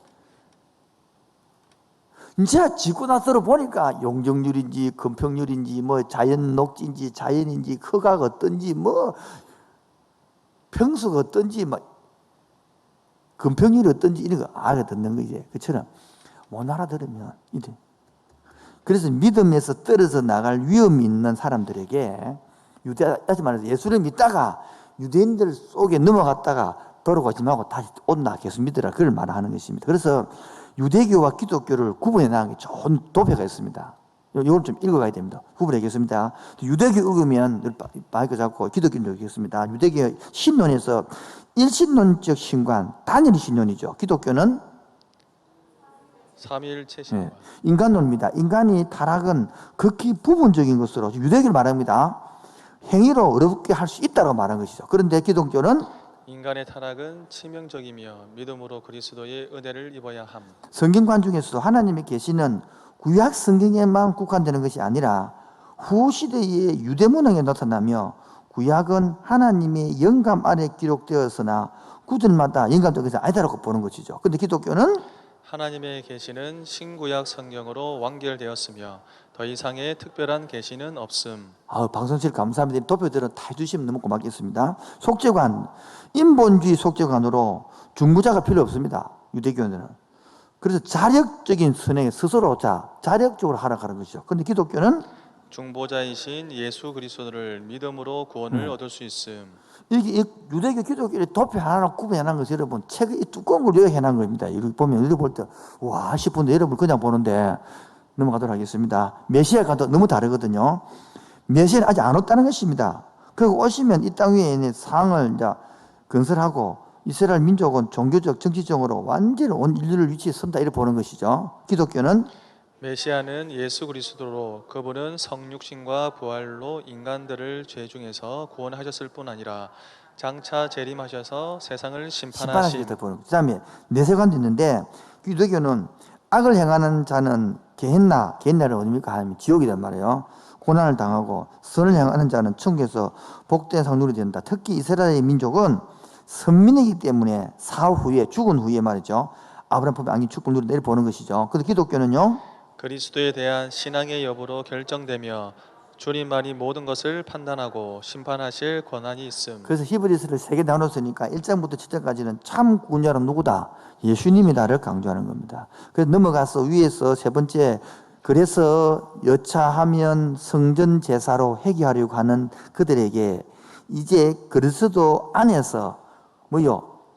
S1: 이제 짓고 나서 보니까 용적률인지 금평률인지 뭐 자연 녹지인지 자연인지 허가가 어떤지 뭐 평수가 어떤지 막 금평률이 어떤지 이런 거 알아듣는 거지. 그처럼 못 알아들으면 이래. 그래서 믿음에서 떨어져 나갈 위험이 있는 사람들에게 다시 말해서 예수를 믿다가 유대인들 속에 넘어갔다가 돌아가지 말고 다시 온나 계속 믿으라 그걸 말하는 것입니다. 그래서 유대교와 기독교를 구분해 나가는 게 좋은 도표가 있습니다. 이걸 좀 읽어가야 됩니다. 구분하겠습니다. 유대교 읽으면 마이크 잡고 기독교를 읽겠습니다. 유대교 신론에서 일신론적 신관, 단일 신론이죠. 기독교는
S2: 삼위일체 신관.
S1: 네, 인간론입니다. 인간이 타락은 극히 부분적인 것으로 유대교를 말합니다. 행위로 어렵게 할 수 있다고 말한 것이죠. 그런데 기독교는
S2: 인간의 타락은 치명적이며 믿음으로 그리스도의 은혜를 입어야 함.
S1: 성경관 중에서도 하나님의 계시는 구약 성경에만 국한되는 것이 아니라 후 시대의 유대 문헌에 나타나며 구약은 하나님의 영감 아래 기록되었으나 구절마다 영감된 것이 아니다라고 보는 것이죠. 그런데 기독교는
S2: 하나님의 계시는 신구약 성경으로 완결되었으며 더 이상의 특별한 계시는 없음.
S1: 방송실 감사합니다. 도표들은 다 해주시면 너무 고맙겠습니다. 속죄관, 인본주의 속죄관으로 중부자가 필요 없습니다. 유대교는. 그래서 자력적인 선행 스스로 자력적으로 하락하는 것이죠. 그런데 기독교는
S2: 중보자이신 예수 그리스도를 믿음으로 구원을 얻을 수 있음.
S1: 이게 유대교, 기독교 도표 하나 구분해놓은 것이 여러분 책에 이 두꺼운 걸 요약해놓은 겁니다. 이렇게 보면 이렇게 볼 때 와 싶은데 여러분 그냥 보는데 넘어가도록 하겠습니다. 메시아가 너무 다르거든요. 메시아는 아직 안 왔다는 것입니다. 그리고 오시면 이 땅 위에 있는 상을 이제 건설하고 이스라엘 민족은 종교적, 정치적으로 완전히 온 인류를 위치에 선다 이렇게 보는 것이죠. 기독교는
S2: 메시아는 예수 그리스도로 그분은 성육신과 부활로 인간들을 죄 중에서 구원하셨을 뿐 아니라 장차 재림하셔서 세상을 심판하신.
S1: 그 다음에 내세관도 있는데 기독교는 악을 행하는 자는 게헨나는 어딥니까? 하나님 지옥이란 말이에요. 고난을 당하고 선을 향하는 자는 천국에서 복된 상 누리게 된다. 특히 이스라엘 민족은 선민이기 때문에 사후 후에 죽은 후에 말이죠. 아브라함 품에 안긴 축복을 누리 내려보는 것이죠. 그런데 기독교는요.
S2: 그리스도에 대한 신앙의 여부로 결정되며 주님만이 모든 것을 판단하고 심판하실 권한이 있음.
S1: 그래서 히브리서를 3개 나눴으니까 1장부터 7장까지는 참 구원자는 누구다? 예수님이다를 강조하는 겁니다. 그래서 넘어가서 위에서 세 번째, 그래서 여차하면 성전 제사로 회개하려고 하는 그들에게 이제 그리스도 안에서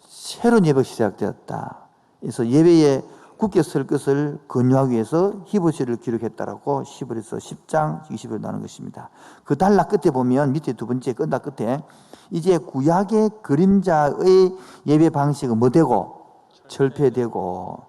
S1: 새로운 예배가 시작되었다. 그래서 예배에 굳게 설 것을 권유하기 위해서 히브리서를 기록했다라고 히브리서 10장 20절 나오는 것입니다. 그 단락 끝에 보면 밑에 두 번째 끝날 끝에 이제 구약의 그림자의 예배 방식은 뭐 되고 철폐되고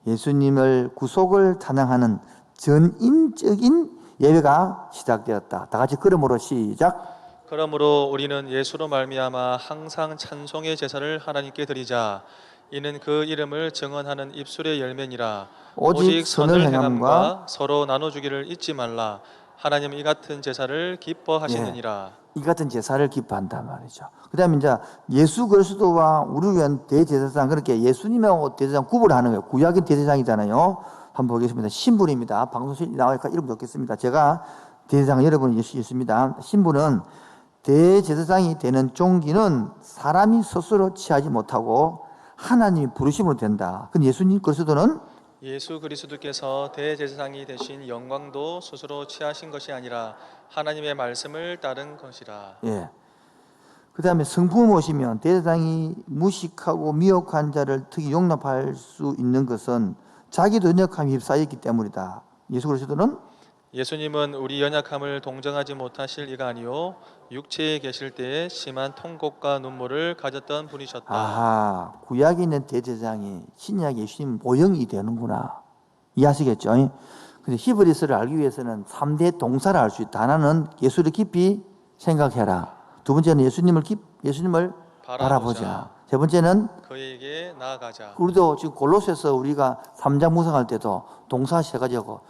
S1: 예수님을 구속을 찬양하는 전인적인 예배가 시작되었다. 다 같이 그러므로 시작.
S2: 그러므로 우리는 예수로 말미암아 항상 찬송의 제사를 하나님께 드리자. 이는 그 이름을 증언하는 입술의 열매니라. 오직 선을 행함과 서로 나눠주기를 잊지 말라. 하나님 이 같은 제사를 기뻐하시느니라.
S1: 이 같은 제사를 기뻐한단 말이죠. 그 다음에 이제 예수 그리스도와 우리를 위한 대제사장, 그렇게 예수님하고 대제사장 구분하는 거예요. 구약의 대제사장이잖아요. 한번 보겠습니다. 신분입니다. 방송실 나와니까 이름 적겠습니다. 제가 대제사장 여러분 예수입니다. 신분은 대제사장이 되는 종기는 사람이 스스로 취하지 못하고 하나님이 부르심으로 된다. 근데 예수님 그리스도는
S2: 예수 그리스도께서 대제사장이 되신 영광도 스스로 취하신 것이 아니라 하나님의 말씀을 따른 것이라.
S1: 예. 그 다음에 성품을 보시면 대제사장이 무식하고 미혹한 자를 특히 용납할 수 있는 것은 자기도 연약함에 휩싸였기 때문이다. 예수 그리스도는
S2: 예수님은 우리 연약함을 동정하지 못하실 이가 아니요 육체에 계실 때에 심한 통곡과 눈물을 가졌던 분이셨다.
S1: 아하, 구약에 있는 대제사장이 신약 예수님 모형이 되는구나. 이해하시겠죠? 근데 히브리서를 알기 위해서는 3대 동사를 알 수 있다. 하나는 예수를 깊이 생각해라. 두 번째는 예수님을 바라보자. 세 번째는
S2: 그에게 나아가자.
S1: 우리도 지금 골로새서 우리가 3장 묵상할 때도 동사 세 가지하고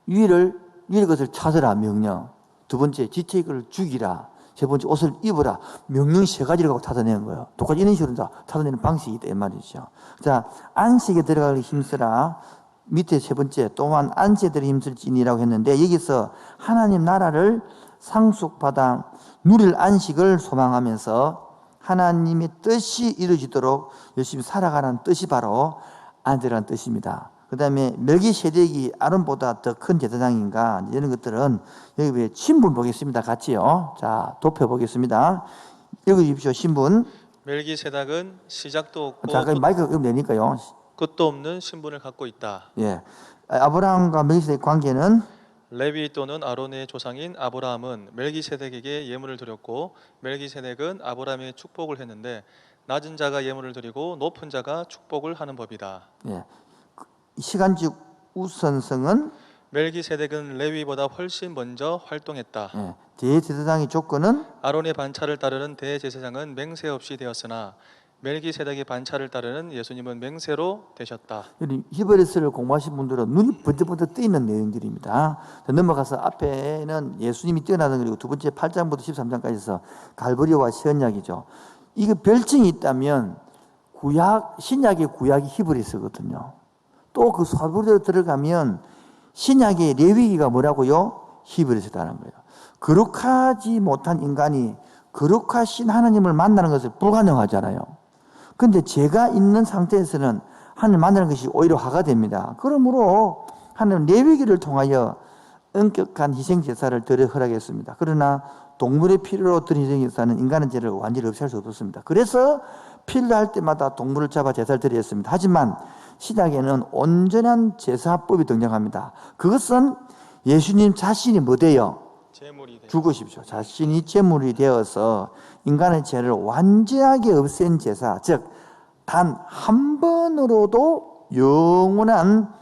S1: 위를 것을 찾으라 명령. 두 번째 지체를 죽이라. 세 번째 옷을 입으라. 명령 세 가지를 갖고 찾아내는 거예요. 똑같이 이런 식으로 찾아내는 방식이 있다 이 말이죠. 자, 안식에 들어가기 힘쓰라. 밑에 세 번째 또한 안식에 들어가기 힘쓸지니라고 했는데 여기서 하나님 나라를 상속받아 누릴 안식을 소망하면서 하나님의 뜻이 이루어지도록 열심히 살아가는 뜻이 바로 안식이라는 뜻입니다. 그 다음에 멜기세덱이 아론보다 더 큰 제사장인가 이런 것들은 여기 신분 보겠습니다. 같이요. 자, 돕혀 보겠습니다. 읽어주십시오. 신분.
S2: 멜기세덱은 시작도 없고
S1: 자, 마이크 읽으면 되니까요.
S2: 끝도 없는 신분을 갖고 있다.
S1: 예. 아브라함과 멜기세덱 관계는
S2: 레위 또는 아론의 조상인 아브라함은 멜기세덱에게 예물을 드렸고 멜기세덱은 아브라함의 축복을 했는데 낮은 자가 예물을 드리고 높은 자가 축복을 하는 법이다.
S1: 예. 시간적 우선성은
S2: 멜기세덱은 레위보다 훨씬 먼저 활동했다.
S1: 예. 대제사장의 조건은
S2: 아론의 반차를 따르는 대제사장은 맹세 없이 되었으나 멜기세덱의 반차를 따르는 예수님은 맹세로 되셨다.
S1: 히브리서를 공부하신 분들은 눈이 번쩍번쩍 뜨이는 내용들입니다. 넘어가서 앞에는 예수님이 뛰어나던 그리고 두 번째 8장부터 13장까지서 갈보리와 신약이죠. 이거 별칭이 있다면 신약의 구약이 히브리서거든요. 또 그 사부로 들어가면 신약의 레위기가 뭐라고요? 히브리서라는 거예요. 거룩하지 못한 인간이 거룩하신 하나님을 만나는 것을 불가능하잖아요. 그런데 제가 있는 상태에서는 하나님을 만나는 것이 오히려 화가 됩니다. 그러므로 하나님은 레위기를 통하여 엄격한 희생제사를 드려 허락했습니다. 그러나 동물의 피로 드린 희생제사는 인간의 죄를 완전히 없앨 수 없었습니다. 그래서 필요할 때마다 동물을 잡아 제사를 드렸습니다. 하지만 신약에는 온전한 제사법이 등장합니다. 그것은 예수님 자신이 뭐 돼요? 죽으십시오. 자신이 제물이 되어서 인간의 죄를 완전하게 없앤 제사, 즉 단 한 번으로도 영원한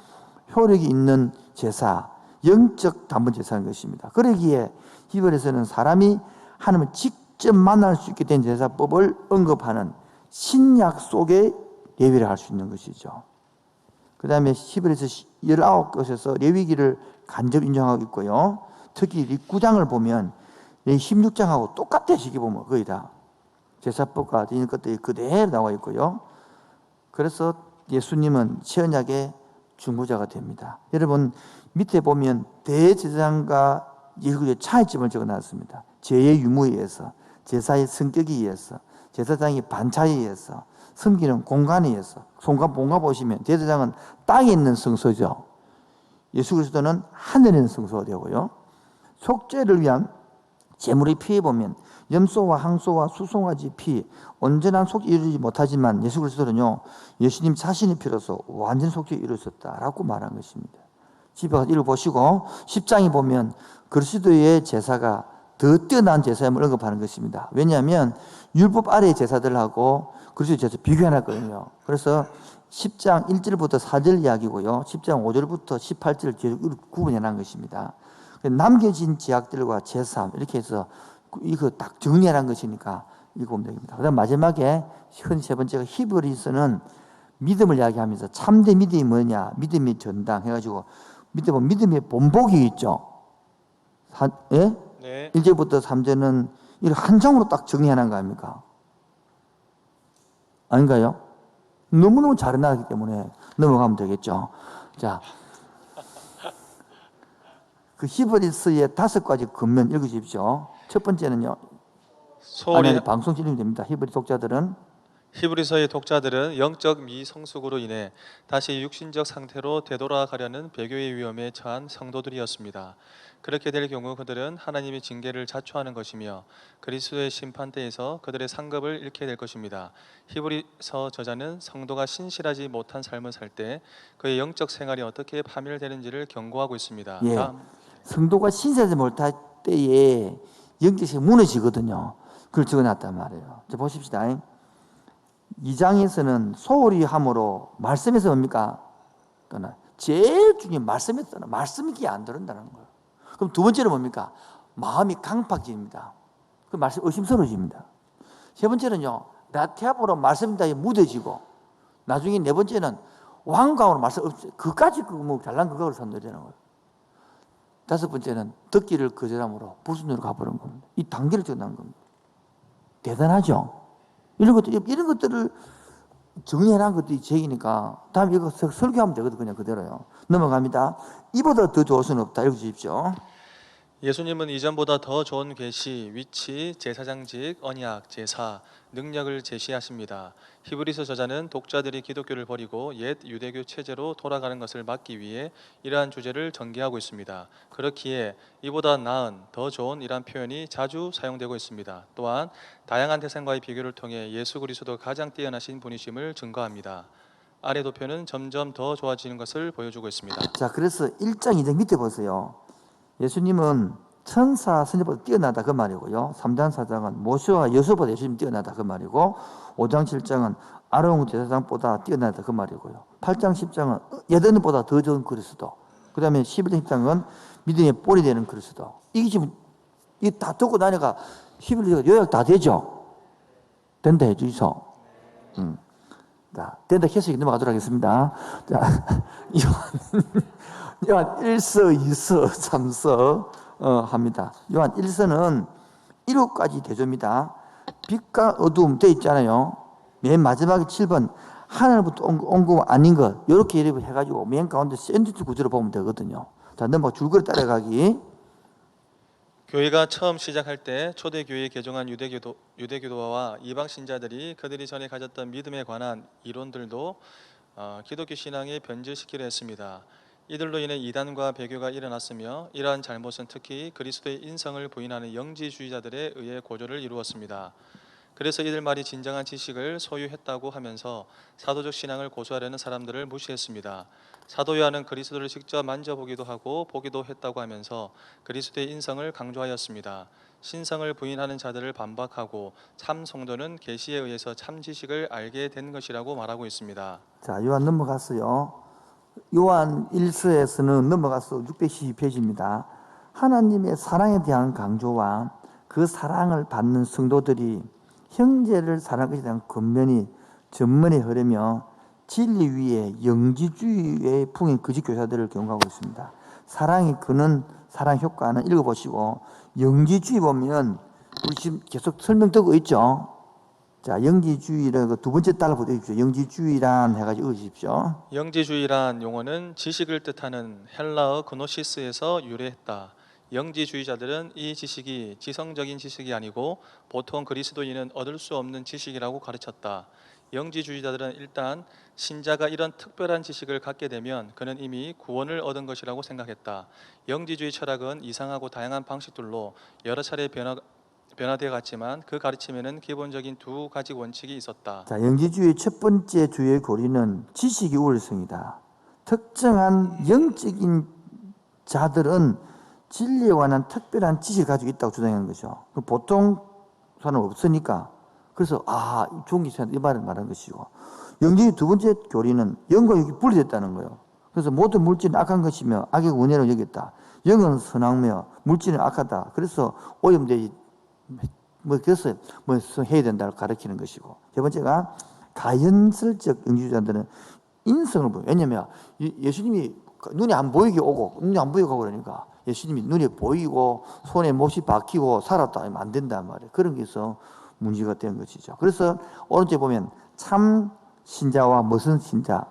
S1: 효력이 있는 제사, 영적 단번 제사인 것입니다. 그러기에 히브리서는 사람이 하나님을 직접 만날 수 있게 된 제사법을 언급하는 신약 속의 예배를 할 수 있는 것이죠. 그 다음에 히브리서 19곳에서 레위기를 간접 인정하고 있고요. 특히 이 9장을 보면 16장하고 똑같아. 시기 보면 거의 다 제사법과 이런 것들이 그대로 나와 있고요. 그래서 예수님은 최언약의 중보자가 됩니다. 여러분 밑에 보면 대제사장과 예수의 차이점을 적어놨습니다. 죄의 유무에 의해서, 제사의 성격에 의해서, 제사장의 반차에 의해서, 섬기는 공간에 의해서. 본가 보시면 대제사장은 땅에 있는 성소죠. 예수 그리스도는 하늘에 있는 성소가 되고요. 속죄를 위한 제물의 피에 보면 염소와 항소와 수송아지 피, 온전한 속죄 이루지 못하지만 예수 그리스도는요, 예수님 자신의 피로서 완전 속죄 이루셨다라고 말한 것입니다. 집에 가서 읽어보시고 10장에 보면 그리스도의 제사가 더 뛰어난 제사임을 언급하는 것입니다. 왜냐하면 율법 아래의 제사들하고 그리스도의 제사 비교해놨거든요. 그래서 10장 1절부터 4절 이야기고요. 10장 5절부터 18절 구분해놓은 것입니다. 남겨진 제약들과 제사 이렇게 해서 이거 딱 정리해놓은 것이니까 읽어보면 됩니다. 그 다음 마지막에 현 세 번째가 히브리서는 믿음을 이야기하면서 참된 믿음이 뭐냐, 믿음의 전당 해가지고 밑에 보면 믿음의 본보기 있죠. 예?
S2: 네.
S1: 1절부터 3절은 이렇게 한 장으로 딱 정리해놓은 거 아닙니까? 아닌가요? 너무너무 잘 해놨기 때문에 넘어가면 되겠죠. 자, 그 히브리서의 5가지 근면 읽으십시오. 첫 번째는요. 아니, 방송 진행이 됩니다. 히브리 독자들은
S2: 히브리서의 독자들은 영적 미성숙으로 인해 다시 육신적 상태로 되돌아가려는 배교의 위험에 처한 성도들이었습니다. 그렇게 될 경우 그들은 하나님의 징계를 자초하는 것이며 그리스도의 심판대에서 그들의 상급을 잃게 될 것입니다. 히브리서 저자는 성도가 신실하지 못한 삶을 살 때 그의 영적 생활이 어떻게 파멸되는지를 경고하고 있습니다.
S1: 예,
S2: 다음.
S1: 성도가 신실하지 못할 때에 영적 생활이 무너지거든요. 그걸 적어놨단 말이에요. 자, 보십시다. 2장에서는 소홀히 함으로 말씀에서 뭡니까? 떠나. 제일 중요한 말씀에서 떠나. 말씀이 귀에 안 들어온다는 거예요. 그럼 두 번째는 뭡니까? 마음이 강팍해집니다. 그 말씀 의심스러워집니다. 세 번째는요, 나태함으로 말씀이 무뎌지고, 나중에 네 번째는 완강으로 말씀 없이, 그까지 뭐 잘난 그거를 선도되는 거예요. 다섯 번째는 듣기를 거절함으로 불순으로 가버린 겁니다. 이 단계를 적어놓은 겁니다. 대단하죠? 이런 것들을 정리해놓은 것들이 제기니까 다음에 이거 설교하면 되거든. 그냥 그대로요. 넘어갑니다. 이보다 더 좋을 수는 없다. 읽어주십시오.
S2: 예수님은 이전보다 더 좋은 계시, 위치, 제사장직, 언약, 제사, 능력을 제시하십니다. 히브리서 저자는 독자들이 기독교를 버리고 옛 유대교 체제로 돌아가는 것을 막기 위해 이러한 주제를 전개하고 있습니다. 그렇기에 이보다 나은, 더 좋은 이란 표현이 자주 사용되고 있습니다. 또한 다양한 대상과의 비교를 통해 예수 그리스도가 가장 뛰어나신 분이심을 증거합니다. 아래 도표는 점점 더 좋아지는 것을 보여주고 있습니다.
S1: 자, 그래서 1장, 2장 밑에 보세요. 예수님은 천사, 선지보다 뛰어나다 그 말이고요. 3장, 4장은 모세와 여수보다 예수님 뛰어나다 그 말이고, 5장, 7장은 아론 제사장보다 뛰어나다 그 말이고요. 8장, 10장은 예전보다 더 좋은 그리스도. 그 다음에 11장, 13장은 믿음의 본이 되는 그리스도. 이게 지금 이 다 듣고 나니까 히브리서가 요약 다 되죠? 된다 해주이소. 자, 된다 해서 넘어가도록 하겠습니다. 자, 요한 1서, 2서, 3서 합니다. 요한 1서는 1호까지 대조입니다. 빛과 어두움 되어 있잖아요. 맨 마지막에 7번 하늘부터 온 거 아닌 것 이렇게 이렇게 해가지고 맨 가운데 샌드위치 구조로 보면 되거든요. 자, 넘어가 줄거리 따라가기.
S2: 교회가 처음 시작할 때 초대교회에 개종한 유대교도와 이방 신자들이 그들이 전에 가졌던 믿음에 관한 이론들도 기독교 신앙에 변질시키려 했습니다. 이들로 인해 이단과 배교가 일어났으며 이러한 잘못은 특히 그리스도의 인성을 부인하는 영지주의자들에 의해 고조를 이루었습니다. 그래서 이들 말이 진정한 지식을 소유했다고 하면서 사도적 신앙을 고수하려는 사람들을 무시했습니다. 사도 요한은 그리스도를 직접 만져보기도 하고 보기도 했다고 하면서 그리스도의 인성을 강조하였습니다. 신성을 부인하는 자들을 반박하고 참 성도는 계시에 의해서 참 지식을 알게 된 것이라고 말하고 있습니다.
S1: 자, 요한 넘어갔어요. 요한 1서에서는 넘어가서 612페이지입니다. 하나님의 사랑에 대한 강조와 그 사랑을 받는 성도들이 형제를 사랑하는 것에 대한 근면이 전면에 흐르며 진리 위에 영지주의의 풍인 거짓 교사들을 경고하고 있습니다. 사랑이 그는 사랑 효과는 읽어보시고 영지주의 보면 우리 지금 계속 설명되고 있죠. 자, 영지주의를 두 번째 따라 보십시오. 영지주의란 해가지고 읽으십시오.
S2: 영지주의란 용어는 지식을 뜻하는 헬라어 그노시스에서 유래했다. 영지주의자들은 이 지식이 지성적인 지식이 아니고 보통 그리스도인은 얻을 수 없는 지식이라고 가르쳤다. 영지주의자들은 일단 신자가 이런 특별한 지식을 갖게 되면 그는 이미 구원을 얻은 것이라고 생각했다. 영지주의 철학은 이상하고 다양한 방식들로 여러 차례 변화되어 갔지만 그 가르침에는 기본적인 두 가지 원칙이 있었다.
S1: 자, 영지주의 첫 번째 주요의 고리는 지식이 우월성이다. 특정한 영적인 자들은 진리에 관한 특별한 지식을 가지고 있다고 주장하는 거죠. 보통 사람은 없으니까. 그래서 좋은 기사한테 이 말을 말한 것이고, 영지주의 두 번째 교리는 영과 육이 분리됐다는 거예요. 그래서 모든 물질은 악한 것이며 악의 원인으로 여겼다. 영은 선악며 물질은 악하다. 그래서 오염되지 그래서 해야 된다고 가르치는 것이고, 세 번째가 가연설적 영지주의자들은 인성을 보여요. 왜냐하면 예수님이 눈이 안 보이게 오고 눈이 안 보이고 그러니까 예수님이 눈에 보이고 손에 못이 박히고 살았다 하면 안 된단 말이에요. 그런 게 있어 문제가 된 것이죠. 그래서 오른쪽에 보면 참 신자와 무슨 신자,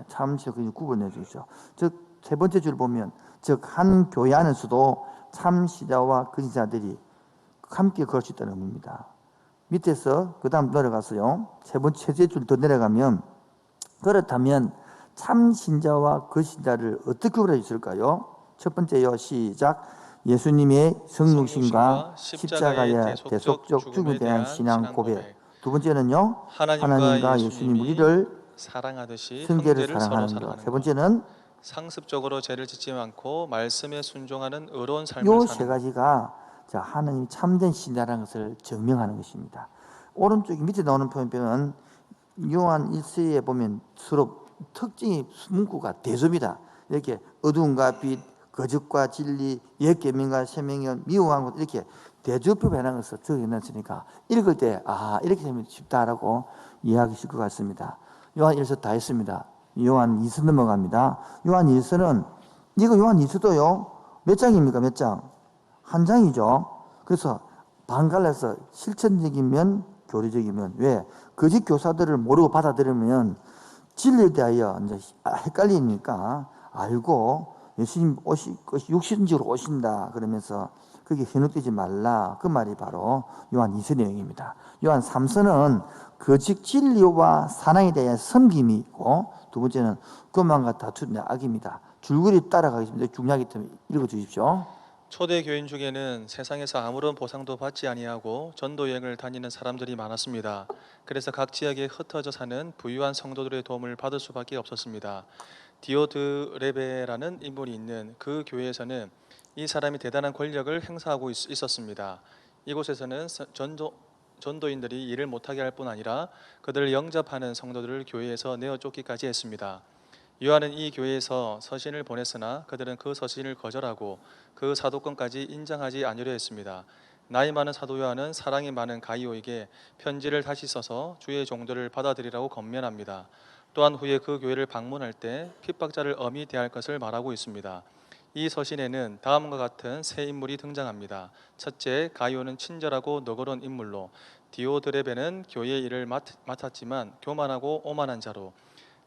S1: 참 신자 구분해 주죠. 즉 세 번째 줄 보면 즉 한 교회 안에서도 참 신자와 그 신자들이 함께 걸을 수 있다는 의미입니다. 밑에서 그 다음 내려가서요. 세 줄 더 내려가면 그렇다면 참 신자와 그 신자를 어떻게 구분해 있을까요? 첫 번째요. 시작. 예수님의 성육신과 십자가의 대속적 죽음에 대한 신앙 고백. 두 번째는요. 하나님과 예수님 우리를
S2: 사랑하듯이
S1: 형제를
S2: 형제를 서로
S1: 사랑하는
S2: 사랑하는
S1: 것. 세
S2: 것.
S1: 번째는
S2: 상습적으로 죄를 짓지 않고 말씀에 순종하는 의로운 삶을
S1: 요
S2: 사는
S1: 세
S2: 것.
S1: 가지가 자, 하나님이 참된 신자라는 것을 증명하는 것입니다. 오른쪽 밑에 나오는 표현은 요한 1서에 보면 서로 특징이 문구가 대조입니다. 이렇게 어두움과 빛, 거짓과 진리, 옛 계명과 새 명령, 미워한 것 이렇게 대조표 해놓은 것을 적어놨으니까 읽을 때 이렇게 되면 쉽다라고 이해하실 것 같습니다. 요한 1서 다 했습니다. 요한 2서 넘어갑니다. 요한 1서는 이거 요한 2서도요. 몇 장입니까? 몇 장? 한 장이죠. 그래서 반갈라서 실천적이면 교리적이면 왜? 거짓 교사들을 모르고 받아들이면 진리에 대하여 이제 헷갈리니까 알고 예수님 육신적으로 오신다 그러면서 그게 현혹되지 말라. 그 말이 바로 요한 2서 내용입니다. 요한 3서는 거짓 진리와 사랑에 대한 섬김이 있고 두 번째는 그만과 다투는 악입니다. 줄거리 따라가겠습니다. 중요하기 때문에 읽어주십시오.
S2: 초대 교인 중에는 세상에서 아무런 보상도 받지 아니하고 전도 여행을 다니는 사람들이 많았습니다. 그래서 각 지역에 흩어져 사는 부유한 성도들의 도움을 받을 수밖에 없었습니다. 디오드레베라는 인물이 있는 그 교회에서는 이 사람이 대단한 권력을 행사하고 있었습니다. 이곳에서는 전도인들이 일을 못하게 할 뿐 아니라 그들을 영접하는 성도들을 교회에서 내어 쫓기까지 했습니다. 요한은 이 교회에서 서신을 보냈으나 그들은 그 서신을 거절하고 그 사도권까지 인정하지 않으려 했습니다. 나이 많은 사도 요한은 사랑이 많은 가이오에게 편지를 다시 써서 주의 종들을 받아들이라고 권면합니다. 또한 후에 그 교회를 방문할 때 핍박자를 엄히 대할 것을 말하고 있습니다. 이 서신에는 다음과 같은 세 인물이 등장합니다. 첫째, 가이오는 친절하고 너그러운 인물로, 디오드레베는 교회의 일을 맡았지만 교만하고 오만한 자로,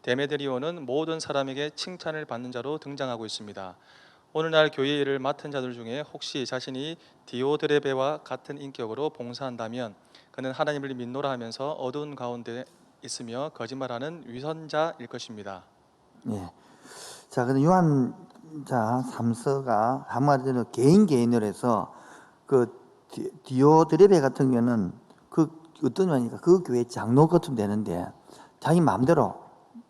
S2: 데메드리오는 모든 사람에게 칭찬을 받는 자로 등장하고 있습니다. 오늘날 교회 일을 맡은 자들 중에 혹시 자신이 디오드레베와 같은 인격으로 봉사한다면 그는 하나님을 믿노라 하면서 어두운 가운데 있으며 거짓말하는 위선자일 것입니다.
S1: 예. 자, 근데 요한 3서가 한마디로 개인으로 해서 그 디오드레베 같은 경우는 그 어떤 면이니까 그 교회 장로 같으면 되는데 자기 마음대로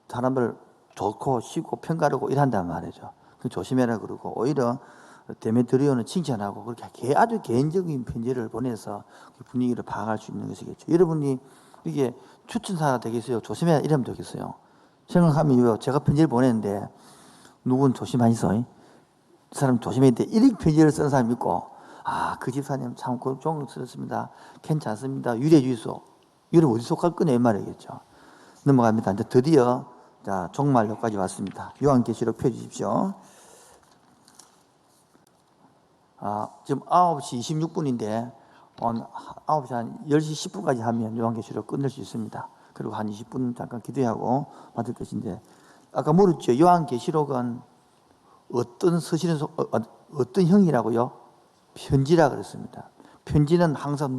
S1: 사람을 좋고 싫고 평가하고 이런단 말이죠. 조심해라 그러고 오히려 데메드리오는 칭찬하고 그렇게 아주 개인적인 편지를 보내서 분위기를 파악할 수 있는 것이겠죠. 여러분이 이게 추천사가 되겠어요? 조심해라 이러면 되겠어요? 생각하면 제가 편지를 보냈는데 누군 조심하시소. 이 사람 조심해야 돼. 이렇게 편지를 쓰는 사람이 있고 그 집사님 참 고통스럽습니다. 괜찮습니다. 유래 주소. 이런 어디 속할 거냐 이 말이겠죠. 넘어갑니다. 이제 드디어 자, 종말로까지 왔습니다. 요한계시록 펴주십시오. 지금 9시 26분인데 9시 한 10시 10분까지 하면 요한계시록 끝낼 수 있습니다. 그리고 한 20분 잠깐 기도하고 받을 것인데, 아까 물었죠. 요한계시록은 어떤 서신의 어떤 형이라고요? 편지라 그랬습니다. 편지는 항상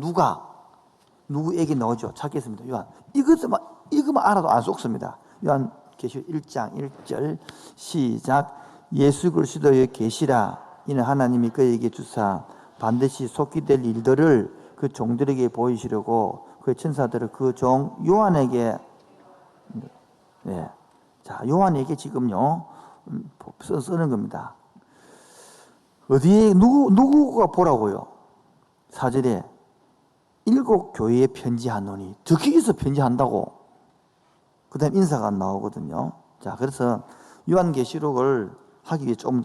S1: 누구에게 나오죠? 찾겠습니다. 요한. 이것만 알아도 안 속습니다. 요한계시록 1장 1절 시작. 예수 그리스도의 계시라. 이는 하나님이 그에게 주사 반드시 속히 될 일들을 그 종들에게 보이시려고 그 천사들을 그 종 요한에게, 네. 자, 요한에게 지금요 쓰는 겁니다. 어디에 누구가 보라고요? 4절에 7 교회에 편지하노니. 듣기 위해서 편지한다고. 그 다음 인사가 나오거든요. 자, 그래서 요한계시록을 하기 위해 좀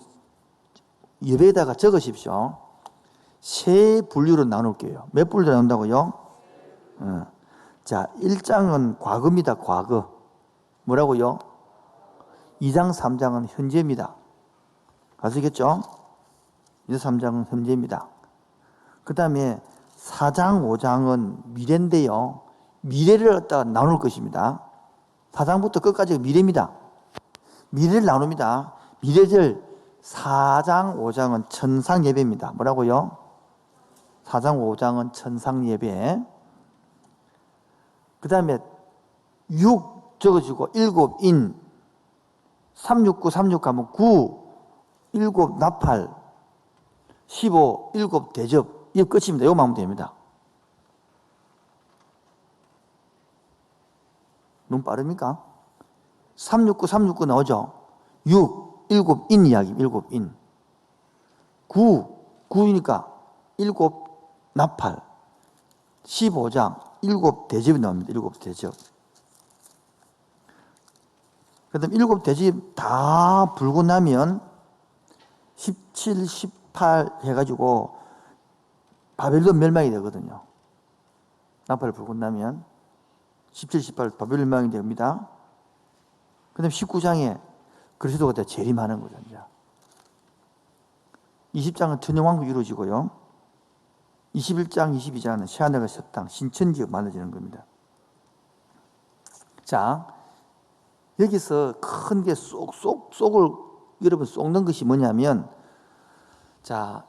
S1: 옆에다가 적으십시오. 세 분류로 나눌게요. 몇 분류로 나눈다고요? 자, 1장은 과거입니다. 과거. 뭐라고요? 2장, 3장은 현재입니다. 아시겠죠? 2장, 3장은 현재입니다. 그 다음에 4장, 5장은 미래인데요. 미래를 갖다가 나눌 것입니다. 4장부터 끝까지 미래입니다. 미래를 나눕니다. 미래를 4장, 5장은 천상 예배입니다. 뭐라고요? 4장, 5장은 천상 예배. 그 다음에 6 적어주고 7인 369, 36 하면 9, 7 나팔, 15, 7 대접. 이거 끝입니다. 이거만 하면 됩니다. 너무 빠릅니까? 369, 369 나오죠? 6, 7인 이야기, 7인. 9이니까 7 나팔. 15장, 7 대접이 나옵니다. 7 대접. 그 다음 7 대접 다 불고 나면 17, 18 해가지고 바벨론 멸망이 되거든요. 나팔을 불고 나면 17, 18 바벨론 멸망이 됩니다. 그 다음 19장에 그리스도가 다 재림하는 거죠. 이제. 20장은 천년왕국이 이루어지고요. 21장, 22장은 새하늘과 새 땅, 신천지가 만들어지는 겁니다. 자, 여기서 큰 게 속을 여러분 쏙는 것이 뭐냐면, 자,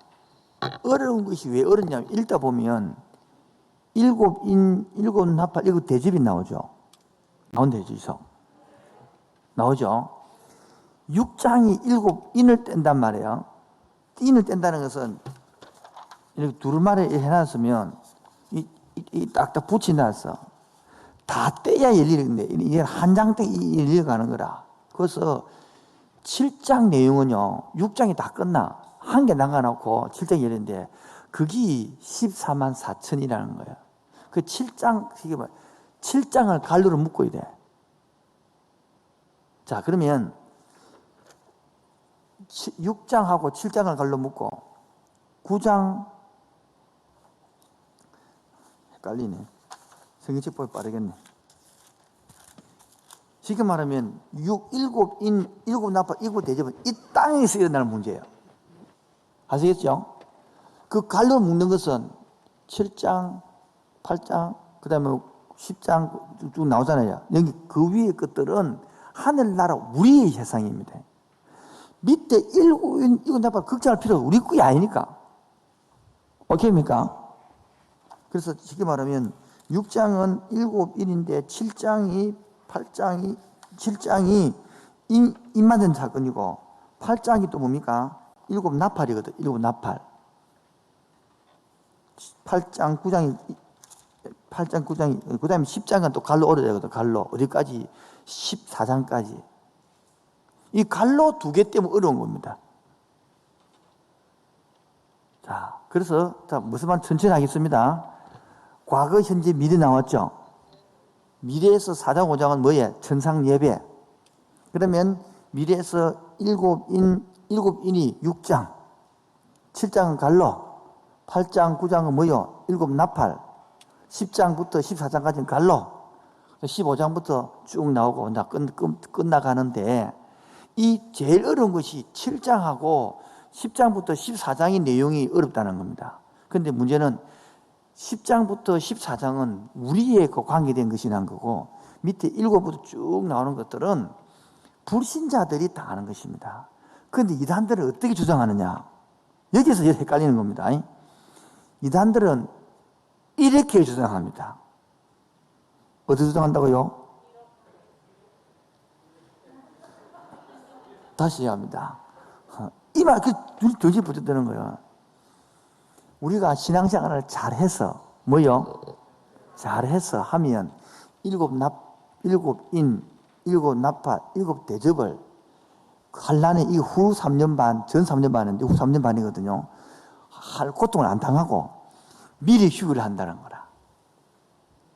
S1: 어려운 것이 왜 어렵냐면, 읽다 보면 7인, 7 나팔, 7 대접이 나오죠. 나온대죠. 나오죠. 6장이 7인을 뗀단 말이에요. 인을 뗀다는 것은 이렇게 두루마리 해놨으면 이 딱딱 붙여놨어. 다 떼야 열리는데 이게 한 장 떼 열려가는 거라. 그래서 7장 내용은요, 6장이 다 끝나. 한 개 남겨놓고 7장이 열리는데 그게 14만 4천이라는 거예요. 그 7장을 갈로로 묶어야 돼. 자, 그러면 6장하고 7장을 갈로 묶고 9장 헷갈리네. 성경책 보기 빠르겠네. 쉽게 말하면 7인, 7 나팔, 7 대접은 이 땅에서 일어나는 문제예요. 아시겠죠? 그 갈로 묶는 것은 7장, 8장, 그 다음에 10장 쭉 나오잖아요. 여기 그 위의 것들은 하늘나라 우리의 세상입니다. 밑에 7 나팔 걱정할 필요가 우리 거이 아니니까. 오케이입니까? 그래서 쉽게 말하면 6장은 7인인데 7장이 입만 된 사건이고 8장이 또 뭡니까? 7 나팔이거든. 7 나팔. 8장 9장이 그 다음에 10장은 또 갈로 오래 되거든. 갈로 어디까지? 14장까지. 이 갈로 2개 때문에 어려운 겁니다. 자, 그래서 무슨 말 천천히 하겠습니다. 과거, 현재, 미래 나왔죠. 미래에서 4장, 5장은 뭐예요? 천상 예배. 그러면 미래에서 7인이 6장, 7장은 갈로, 8장, 9장은 뭐요? 7 나팔, 10장부터 14장까지는 갈로, 15장부터 쭉 나오고 끝나가는데 이 제일 어려운 것이 7장하고 10장부터 14장의 내용이 어렵다는 겁니다. 그런데 문제는 10장부터 14장은 우리에 관계된 것이 난 거고 밑에 7부터 쭉 나오는 것들은 불신자들이 당하는 것입니다. 그런데 이단들은 어떻게 주장하느냐? 여기서 헷갈리는 겁니다. 이단들은 이렇게 주장합니다. 어떻게 주장한다고요? 다시 합니다. 이 말, 둘이 붙어드는 거예요. 우리가 신앙생활을 잘해서, 뭐요? 잘해서 하면 일곱 인, 일곱 나파, 일곱 대접을 환란의 이 후 3년 반, 전 3년 반인데 후 3년 반이거든요. 할 고통을 안 당하고 미리 휴교를 한다는 거라.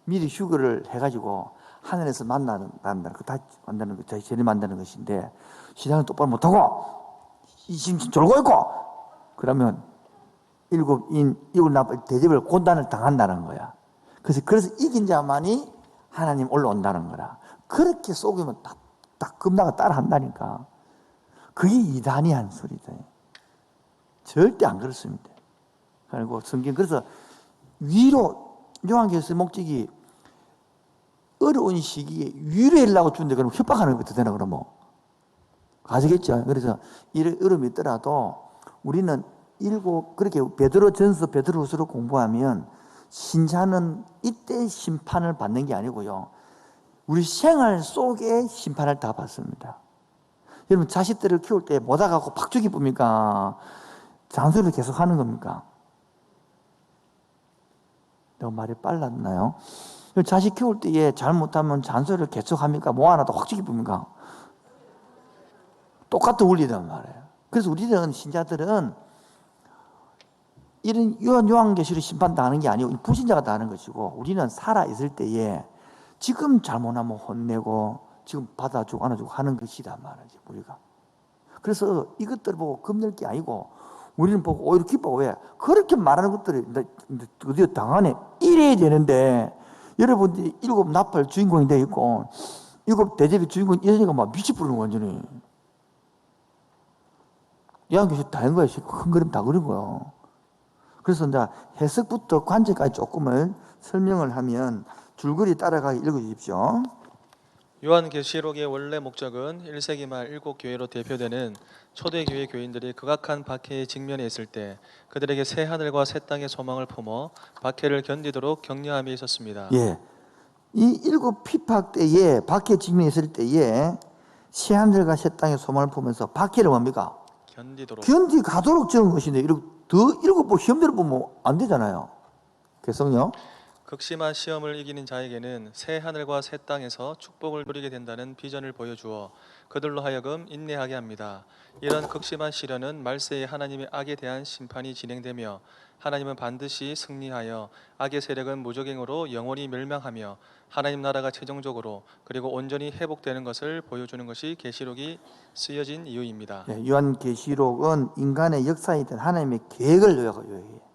S1: 미리 휴교를 해가지고 하늘에서 만나는 다 만나는 거, 재림 만나는 것인데 신앙을 똑바로 못하고 이심심 졸고 있고 그러면 일곱 인, 일곱 나파 대접을 고난을 당한다는 거야. 그래서 이긴 자만이 하나님 올라온다는 거라. 그렇게 속이면 딱 금나가 따라 한다니까. 그게 이단이 한 소리다. 절대 안 그렇습니다. 그리고 성경 그래서 위로 요한계시의 목적이 어려운 시기에 위로하려고 주는데 그럼 협박하는 것부터 되나 그러면 아시겠죠? 그래서 이런 어려움이 있더라도 우리는 그렇게 베드로전서 베드로후서를 공부하면 신자는 이때 심판을 받는 게 아니고요. 우리 생활 속에 심판을 다 받습니다. 여러분 자식들을 키울 때 뭐다 갖고 팍죽이 쁩니까? 잔소리를 계속 하는 겁니까? 내가 말이 빨랐나요? 자식 키울 때에 잘못하면 잔소리를 계속합니까? 뭐 하나 더 확 죽이 쁩니까? 똑같은 원리란 말이에요. 그래서 우리는 신자들은 이런 요한계시를 심판당하는 게 아니고 불신자가 당하는 것이고 우리는 살아있을 때에 지금 잘못하면 혼내고 지금 받아주고 안아주고 하는 것이란 말이지 우리가. 그래서 이것들을 보고 겁낼 게 아니고 우리는 보고 오히려 기뻐. 왜? 그렇게 말하는 것들이 드디어 당하네. 이래야 되는데 여러분들이 일곱 나팔 주인공이 되어 있고 일곱 대접의 주인공이 이러니까 막 미치 부르는 거 완전히. 요한계시 다 한 거야. 큰 그림 다 그린 거야. 그래서 이제 해석부터 관제까지 조금을 설명을 하면 줄거리 따라가게 읽어주십시오.
S2: 요한계시록의 원래 목적은 1세기 말 일곱 교회로 대표되는 초대교회 교인들이 극악한 박해에 직면해 있을 때 그들에게 새 하늘과 새 땅의 소망을 품어 박해를 견디도록 격려함이 있었습니다.
S1: 예, 이 일곱 피팍 때에 박해에 직면해 있을 때에 새 하늘과 새 땅의 소망을 품으면서 박해를 뭡니까? 견디가도록 적은 것인데 더 일곱 번 시험대로 보면 안 되잖아요. 개성요?
S2: 극심한 시험을 이기는 자에게는 새 하늘과 새 땅에서 축복을 누리게 된다는 비전을 보여주어 그들로 하여금 인내하게 합니다. 이런 극심한 시련은 말세에 하나님의 악에 대한 심판이 진행되며 하나님은 반드시 승리하여 악의 세력은 무적행으로 영원히 멸망하며 하나님 나라가 최종적으로 그리고 온전히 회복되는 것을 보여주는 것이 계시록이 쓰여진 이유입니다.
S1: 네, 요한계시록은 인간의 역사에 대한 하나님의 계획을 요약해요.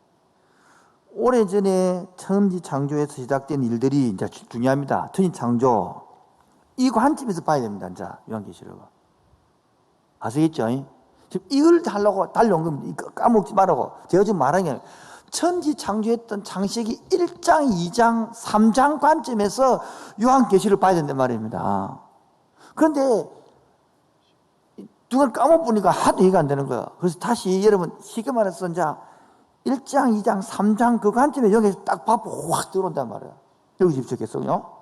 S1: 오래전에 천지 창조에서 시작된 일들이 이제 중요합니다. 천지 창조. 이 관점에서 봐야 됩니다. 이제 요한계시록은. 아시겠죠? 지금 이걸 하려고 달려온 겁니다. 까먹지 말라고. 제가 지금 말한 게 아니라 천지 창조했던 창세기 1장, 2장, 3장 관점에서 요한계시록을 봐야 된단 말입니다. 그런데 누가 까먹으니까 하도 이해가 안 되는 거예요. 그래서 다시 여러분 쉽게 말해서 이제 1장, 2장, 3장 그 관점에 여기서 딱 봐보고 확 들어온단 말이에요. 여기 집중했어요.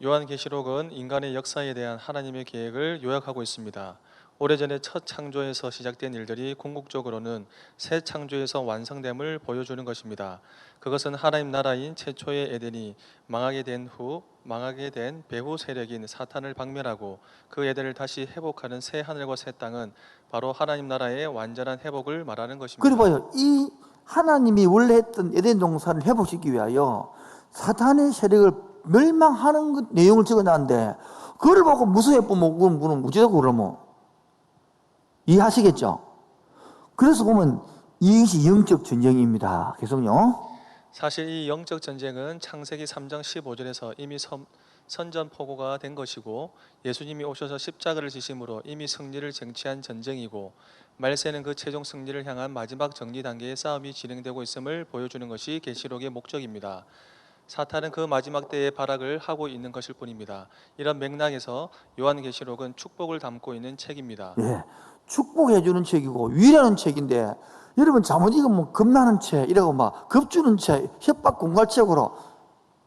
S2: 요한계시록은 인간의 역사에 대한 하나님의 계획을 요약하고 있습니다. 오래전에 첫 창조에서 시작된 일들이 궁극적으로는 새 창조에서 완성됨을 보여주는 것입니다. 그것은 하나님 나라인 최초의 에덴이 망하게 된 배후 세력인 사탄을 박멸하고 그 에덴을 다시 회복하는 새 하늘과 새 땅은 바로 하나님 나라의 완전한 회복을 말하는 것입니다.
S1: 그리고 봐요. 이 하나님이 원래 했던 에덴 동산을 회복시키기 위하여 사탄의 세력을 멸망하는 그 내용을 적어놨는데 그걸 보고 무서워해 보면 그건 무지하고 그러면 이해하시겠죠? 그래서 보면 이것이 영적 전쟁입니다. 계속요.
S2: 사실 이 영적 전쟁은 창세기 3장 15절에서 이미 선전포고가 된 것이고 예수님이 오셔서 십자가를 지심으로 이미 승리를 쟁취한 전쟁이고 말세는 그 최종 승리를 향한 마지막 정리 단계의 싸움이 진행되고 있음을 보여주는 것이 계시록의 목적입니다. 사탄은 그 마지막 때의 발악을 하고 있는 것일 뿐입니다. 이런 맥락에서 요한계시록은 축복을 담고 있는 책입니다.
S1: 예, 축복해주는 책이고 위라는 책인데 여러분 잘못 읽으면 겁나는 책 이라고 막 겁주는 책, 협박 공갈책으로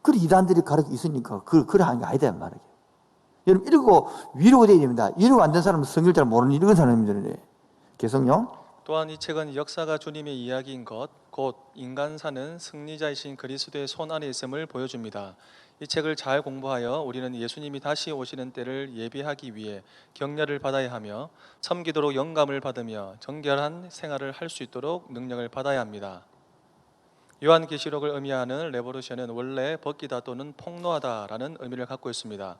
S1: 그래 이단들이 가르치고 있으니까 그래 하는 게 아니다 말이에요. 여러분 읽고 위로가 돼야 됩니다. 위로가 안 된 사람은 성경 잘 모르는 이런 사람들이래. 계속요.
S2: 또한 이 책은 역사가 주님의 이야기인 것, 곧 인간사는 승리자이신 그리스도의 손 안에 있음을 보여줍니다. 이 책을 잘 공부하여 우리는 예수님이 다시 오시는 때를 예비하기 위해 격려를 받아야 하며 섬기도록 영감을 받으며 정결한 생활을 할 수 있도록 능력을 받아야 합니다. 요한계시록을 의미하는 레보루션은 원래 벗기다 또는 폭로하다라는 의미를 갖고 있습니다.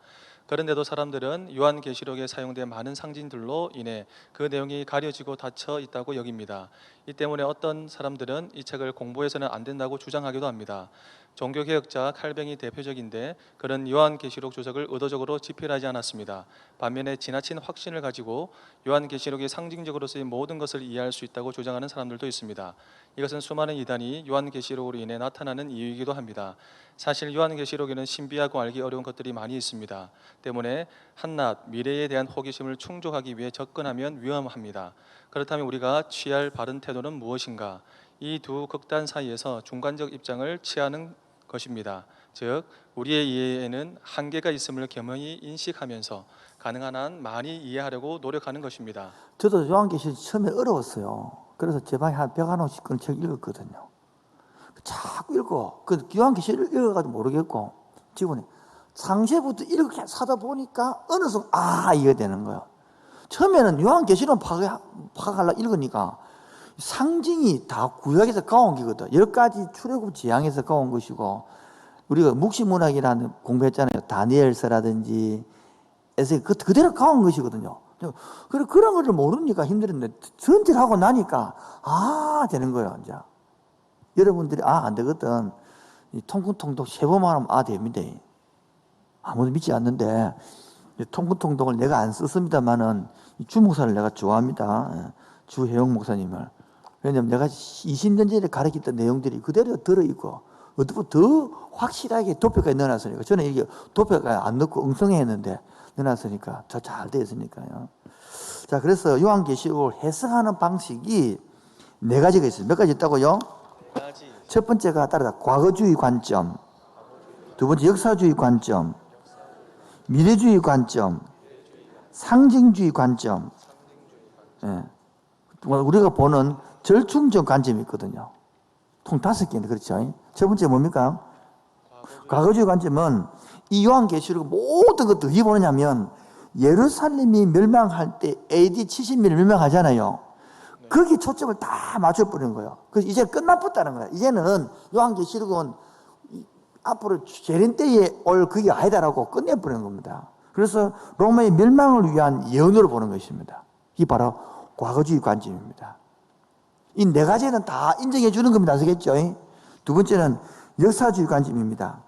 S2: 그런데도 사람들은 요한계시록에 사용된 많은 상징들로 인해 그 내용이 가려지고 닫혀 있다고 여깁니다. 이 때문에 어떤 사람들은 이 책을 공부해서는 안 된다고 주장하기도 합니다. 종교개혁자 칼뱅이 대표적인데 그런 요한계시록 주석을 의도적으로 집필하지 않았습니다. 반면에 지나친 확신을 가지고 요한계시록이 상징적으로 쓰인 모든 것을 이해할 수 있다고 주장하는 사람들도 있습니다. 이것은 수많은 이단이 요한계시록으로 인해 나타나는 이유이기도 합니다. 사실 요한계시록에는 신비하고 알기 어려운 것들이 많이 있습니다. 때문에 한낱 미래에 대한 호기심을 충족하기 위해 접근하면 위험합니다. 그렇다면 우리가 취할 바른 태도는 무엇인가? 이 두 극단 사이에서 중간적 입장을 취하는 것입니다. 즉 우리의 이해에는 한계가 있음을 겸허히 인식하면서 가능한 한 많이 이해하려고 노력하는 것입니다.
S1: 저도 요한계시록 처음에 어려웠어요. 그래서 제 방에 한 150권 책 읽었거든요. 자꾸 읽고 그 요한계시록 읽어가지고 모르겠고 지금은 창세부터 이렇게 사다 보니까 어느 순간 이해가 되는 거예요. 처음에는 요한계시록 파악하려고 읽으니까 상징이 다 구약에서 가온 거거든. 10가지 출애굽 지향에서 가온 것이고 우리가 묵시문학이라는 공부했잖아요. 다니엘서라든지 에서 그대로 가온 것이거든요. 그런 것을 모르니까 힘들었는데 전체를 하고 나니까 되는 거예요. 이제 여러분들이 안 되거든. 통근통독 3번만 하면 됩니다. 아무도 믿지 않는데 통근통독을 내가 안 썼습니다만은 주 목사를 내가 좋아합니다. 주혜영 목사님을. 왜냐하면 내가 20년 전에 가르쳤던 내용들이 그대로 들어있고 어떻게 더 확실하게 도표까지 넣어놨으니까 저는 이게 도표까지 안 넣고 엉성해 했는데 넣어놨으니까 더 잘 되어 있으니까요. 자, 그래서 요한계시록을 해석하는 방식이 4가지가 있어요. 몇 가지 있다고요? 첫 번째가 따르다 과거주의 관점, 두 번째 역사주의 관점, 미래주의 관점, 상징주의 관점. 예. 우리가 보는 절충적 관점이 있거든요. 총 5개인데 그렇죠? 첫 번째 뭡니까? 과거주의 관점은 이 요한계시록 모든 것들 어떻게 보느냐면 예루살렘이 멸망할 때 AD 70년에 멸망하잖아요. 거기에 초점을 다 맞춰버리는 거예요. 그래서 이제 끝나버렸다는 거예요. 이제는 요한계시록은 앞으로 재림 때에 올 그게 아니다라고 끝내버리는 겁니다. 그래서 로마의 멸망을 위한 예언으로 보는 것입니다. 이게 바로 과거주의 관점입니다. 이 4가지는 다 인정해 주는 겁니다. 아시겠죠? 두 번째는 역사주의 관점입니다.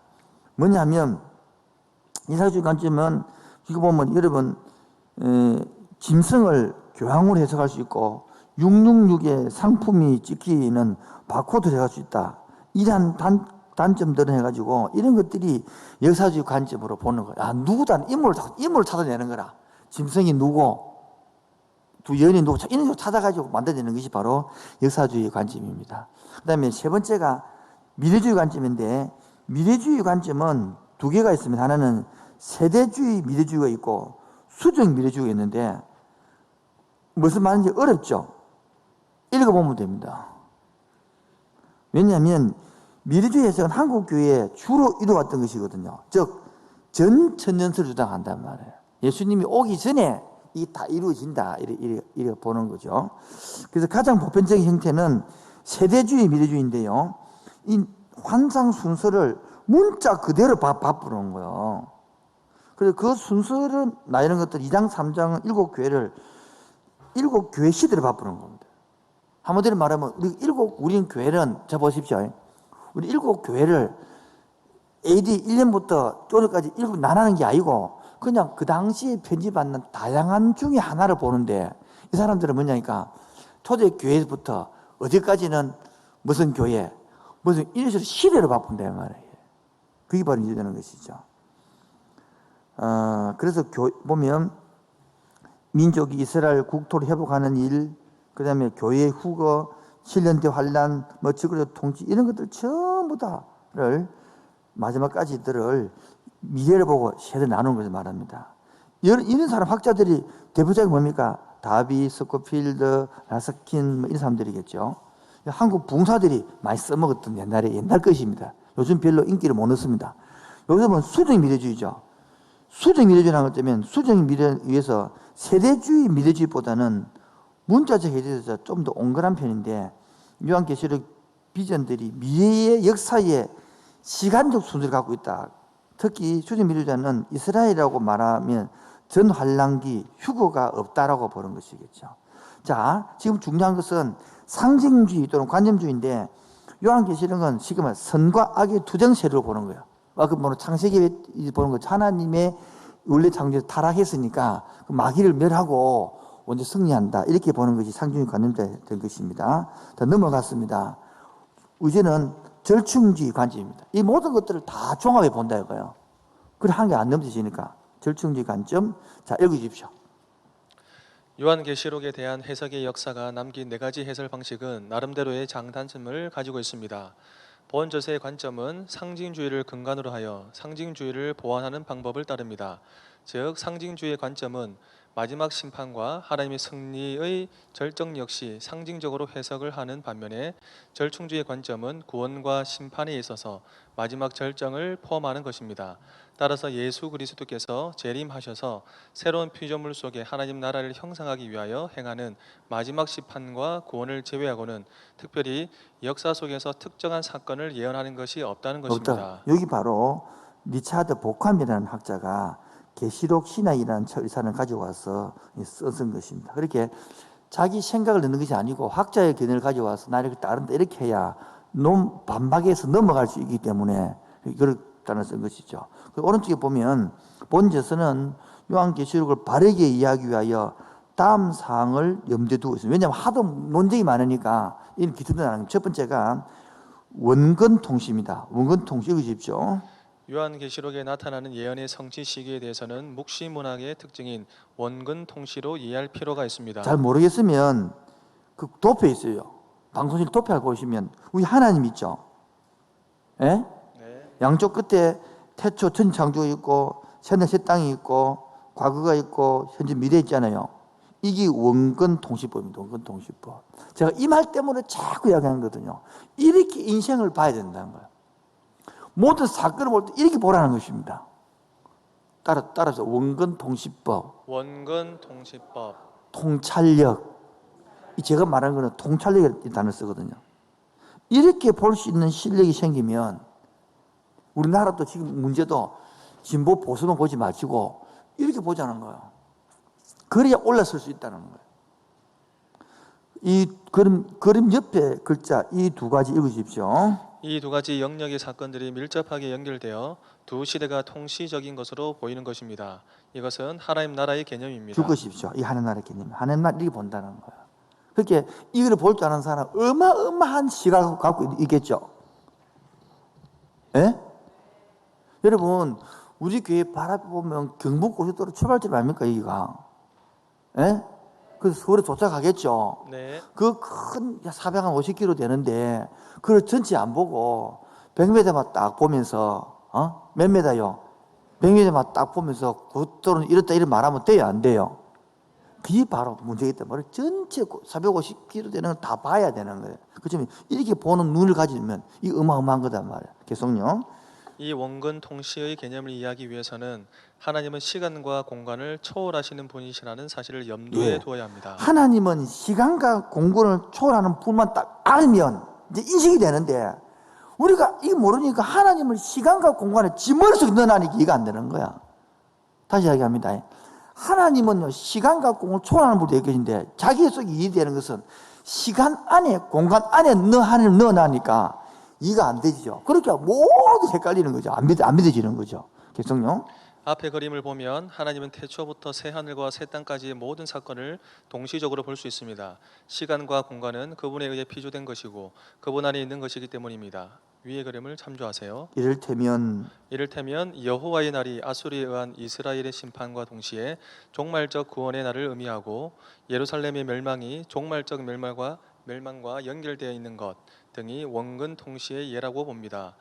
S1: 뭐냐면 역사주의 관점은 이거 보면 여러분 짐승을 교황으로 해석할 수 있고 666의 상품이 찍히는 바코드를 해갈 수 있다. 이런 단점들을 해가지고 이런 것들이 역사주의 관점으로 보는 거야. 누구다 인물을 찾아내는 거라. 짐승이 누구, 두 여인이 누구, 이런 걸 찾아가지고 만들어내는 것이 바로 역사주의 관점입니다. 그 다음에 세 번째가 미래주의 관점인데 미래주의 관점은 2개가 있습니다. 하나는 세대주의 미래주의가 있고 수적 미래주의가 있는데 무슨 말인지 어렵죠? 읽어보면 됩니다. 왜냐하면 미래주의 해석은 한국교회에 주로 이루어왔던 것이거든요. 즉 전천년설을 주장한단 말이에요. 예수님이 오기 전에 이게 다 이루어진다 이렇게 보는 거죠. 그래서 가장 보편적인 형태는 세대주의 미래주의인데요. 이 환상 순서를 문자 그대로 바꾸는 거예요. 그래서 그 순서를 나이는 것들 2장 3장은 7교회를 7교회 시대로 바꾸는 겁니다. 한마디로 말하면 우리는 교회는 자 보십시오. 우리 일곱 교회를 AD 1년부터 쪼르까지 일곱 나누는 게 아니고 그냥 그 당시에 편집받는 다양한 중에 하나를 보는데 이 사람들은 뭐냐니까 초대교회부터 어디까지는 무슨 교회, 무슨 이런 식으로 시대를 바꾼다 말이에요. 그게 바로 이제 되는 것이죠. 그래서 보면 민족이 이스라엘 국토를 회복하는 일, 그 다음에 교회의 후거, 7년대 환란, 뭐 지구적 통치 이런 것들 전부 다를 마지막까지들을 미래를 보고 세대 나누는 것을 말합니다. 이런 사람 학자들이 대표적인 뭡니까? 다비, 스코필드, 라스킨 뭐 이런 사람들이겠죠. 한국 붕사들이 많이 써먹었던 옛날 것입니다. 요즘 별로 인기를 못 얻습니다. 요즘은 수정 미래주의죠. 수정 미래주의라는 것 때문에 수정 미래를 위해서 세대주의 미래주의보다는 문자적 해제에서 좀 더 온건한 편인데 요한계시록 비전들이 미래의 역사의 시간적 순서를 갖고 있다. 특히 수정 미래주의자는 이스라엘이라고 말하면 전 환란기 휴거가 없다라고 보는 것이겠죠. 자, 지금 중요한 것은 상징주의 또는 관념주의인데 요한계시록은 지금 선과 악의 투쟁세로 보는 거예요. 그 뭐는 창세기 보는 거 하나님의 원래 창조에서 타락했으니까 마귀를 멸하고 먼저 승리한다 이렇게 보는 것이 상징주의 관념자 된 것입니다. 자, 넘어갔습니다. 이제는 절충주의 관점입니다. 이 모든 것들을 다 종합해 본다 이거예요. 그래 한 개 안 넘어지니까 절충주의 관점. 자, 읽어주십시오.
S2: 요한계시록에 대한 해석의 역사가 남긴 네 가지 해설 방식은 나름대로의 장단점을 가지고 있습니다. 본저서의 관점은 상징주의를 근간으로 하여 상징주의를 보완하는 방법을 따릅니다. 즉 상징주의의 관점은 마지막 심판과 하나님의 승리의 절정 역시 상징적으로 해석을 하는 반면에 절충주의의 관점은 구원과 심판에 있어서 마지막 절정을 포함하는 것입니다. 따라서 예수 그리스도께서 재림하셔서 새로운 피조물 속에 하나님 나라를 형성하기 위하여 행하는 마지막 심판과 구원을 제외하고는 특별히 역사 속에서 특정한 사건을 예언하는 것이 없다는 것입니다.
S1: 여기 바로 리차드 보캄이라는 학자가 계시록 신학이라는 철사를 가지고 와서 쓴 것입니다. 그렇게 자기 생각을 넣는 것이 아니고 학자의 견해를 가지고 와서 나 이렇게 따른다 이렇게 해야 반박에서 넘어갈 수 있기 때문에 그렇다는 쓴 것이죠. 오른쪽에 보면 본저서는 요한계시록을 바르게 이해하기 위하여 다음 사항을 염두에 두고 있습니다. 왜냐하면 하도 논쟁이 많으니까 이런 기준도 나는 첫 번째가 원근통시입니다. 원근통시 읽으십시오.
S2: 요한계시록에 나타나는 예언의 성취 시기에 대해서는 묵시문학의 특징인 원근통시로 이해할 필요가 있습니다.
S1: 잘 모르겠으면 그 도표 있어요. 방송실 도표를 보시면 우리 하나님 있죠. 예?
S2: 네.
S1: 양쪽 끝에 태초 천창조가 있고 새날 새 땅이 있고 과거가 있고 현재 미래 있잖아요. 이게 원근통시법입니다. 원근통시법. 제가 이 말 때문에 자꾸 이야기하는 거거든요. 이렇게 인생을 봐야 된다는 거예요. 모든 사건을 볼 때 이렇게 보라는 것입니다. 따라서 원근통시법,
S2: 원근통시법,
S1: 통찰력. 제가 말하는 거는 통찰력이라는 단어를 쓰거든요. 이렇게 볼 수 있는 실력이 생기면 우리나라도 지금 문제도 진보 보수만 보지 마시고 이렇게 보자는 거예요. 그래야 올라설 수 있다는 거예요. 이 그림 옆에 글자 이 두 가지 읽으십시오.
S2: 이 두 가지 영역의 사건들이 밀접하게 연결되어 두 시대가 통시적인 것으로 보이는 것입니다. 이것은 하나님 나라의 개념입니다.
S1: 죽으십시오. 이 하나님 나라의 개념. 하나님 나라 이렇게 본다는 거예요. 그렇게 이걸 볼 줄 아는 사람 어마어마한 시각을 갖고 있겠죠. 예? 여러분 우리 교회 바라보면 경북고속도로 출발점 아닙니까 여기가? 예? 그래서 서울에 도착하겠죠.
S2: 네.
S1: 그 큰 450km 되는데 그걸 전체 안 보고 100m만 딱 보면서 몇 메다요? 100m만 딱 보면서 고속도로는 이렇다 이런 말하면 돼요 안 돼요? 그게 바로 문제겠단 말이에요. 전체 450km 되는 걸 다 봐야 되는 거예요. 그렇지만 이렇게 보는 눈을 가지면 이 어마어마한 거단 말이에요. 계속요.
S2: 이 원근통시의 개념을 이해하기 위해서는 하나님은 시간과 공간을 초월하시는 분이시라는 사실을 염두에 두어야 합니다.
S1: 하나님은 시간과 공간을 초월하는 분만 딱 알면 이제 인식이 되는데 우리가 이거 모르니까 하나님을 시간과 공간에 지 머릿속에 넣어놔니까 이해가 안 되는 거야. 다시 이야기합니다. 하나님은 시간과 공간을 초월하는 분이 계신데 자기 속에 이해되는 것은 시간 안에 공간 안에 하나님을 넣어놔니까 이해가 안 되죠. 그러니까 모두 헷갈리는 거죠. 안 믿어지는 거죠. 계속요.
S2: 앞의 그림을 보면 하나님은 태초부터 새 하늘과 새 땅까지의 모든 사건을 동시적으로 볼 수 있습니다. 시간과 공간은 그분에 의해 피조된 것이고 그분 안에 있는 것이기 때문입니다. 위의 그림을 참조하세요. 이를테면 여호와의 날이 아수리에 의한 이스라엘의 심판과 동시에 종말적 구원의 날을 의미하고 예루살렘의 멸망이 종말적 멸망과 연결되어 있는 것 등이 원근 통시의 예라고 봅니다.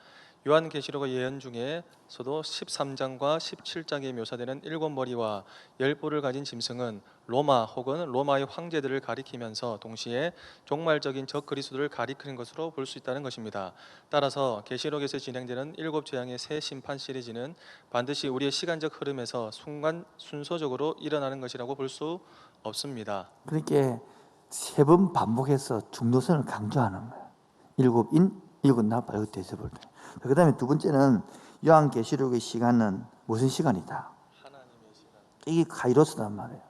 S2: 요한계시록의 예언 중에서도 13장과 17장에 묘사되는 7머리와 10뿔을 가진 짐승은 로마 혹은 로마의 황제들을 가리키면서 동시에 종말적인 적 그리스도를 가리키는 것으로 볼 수 있다는 것입니다. 따라서 계시록에서 진행되는 7재앙의 새 심판 시리즈는 반드시 우리의 시간적 흐름에서 순서적으로 일어나는 것이라고 볼 수 없습니다.
S1: 그렇게 3번 반복해서 중도선을 강조하는 거예요. 7인, 7나팔, 7대접을. 그 다음에 두 번째는 요한계시록의 시간은 무슨 시간이다?
S2: 하나님의 시간.
S1: 이게 카이로스란 말이에요.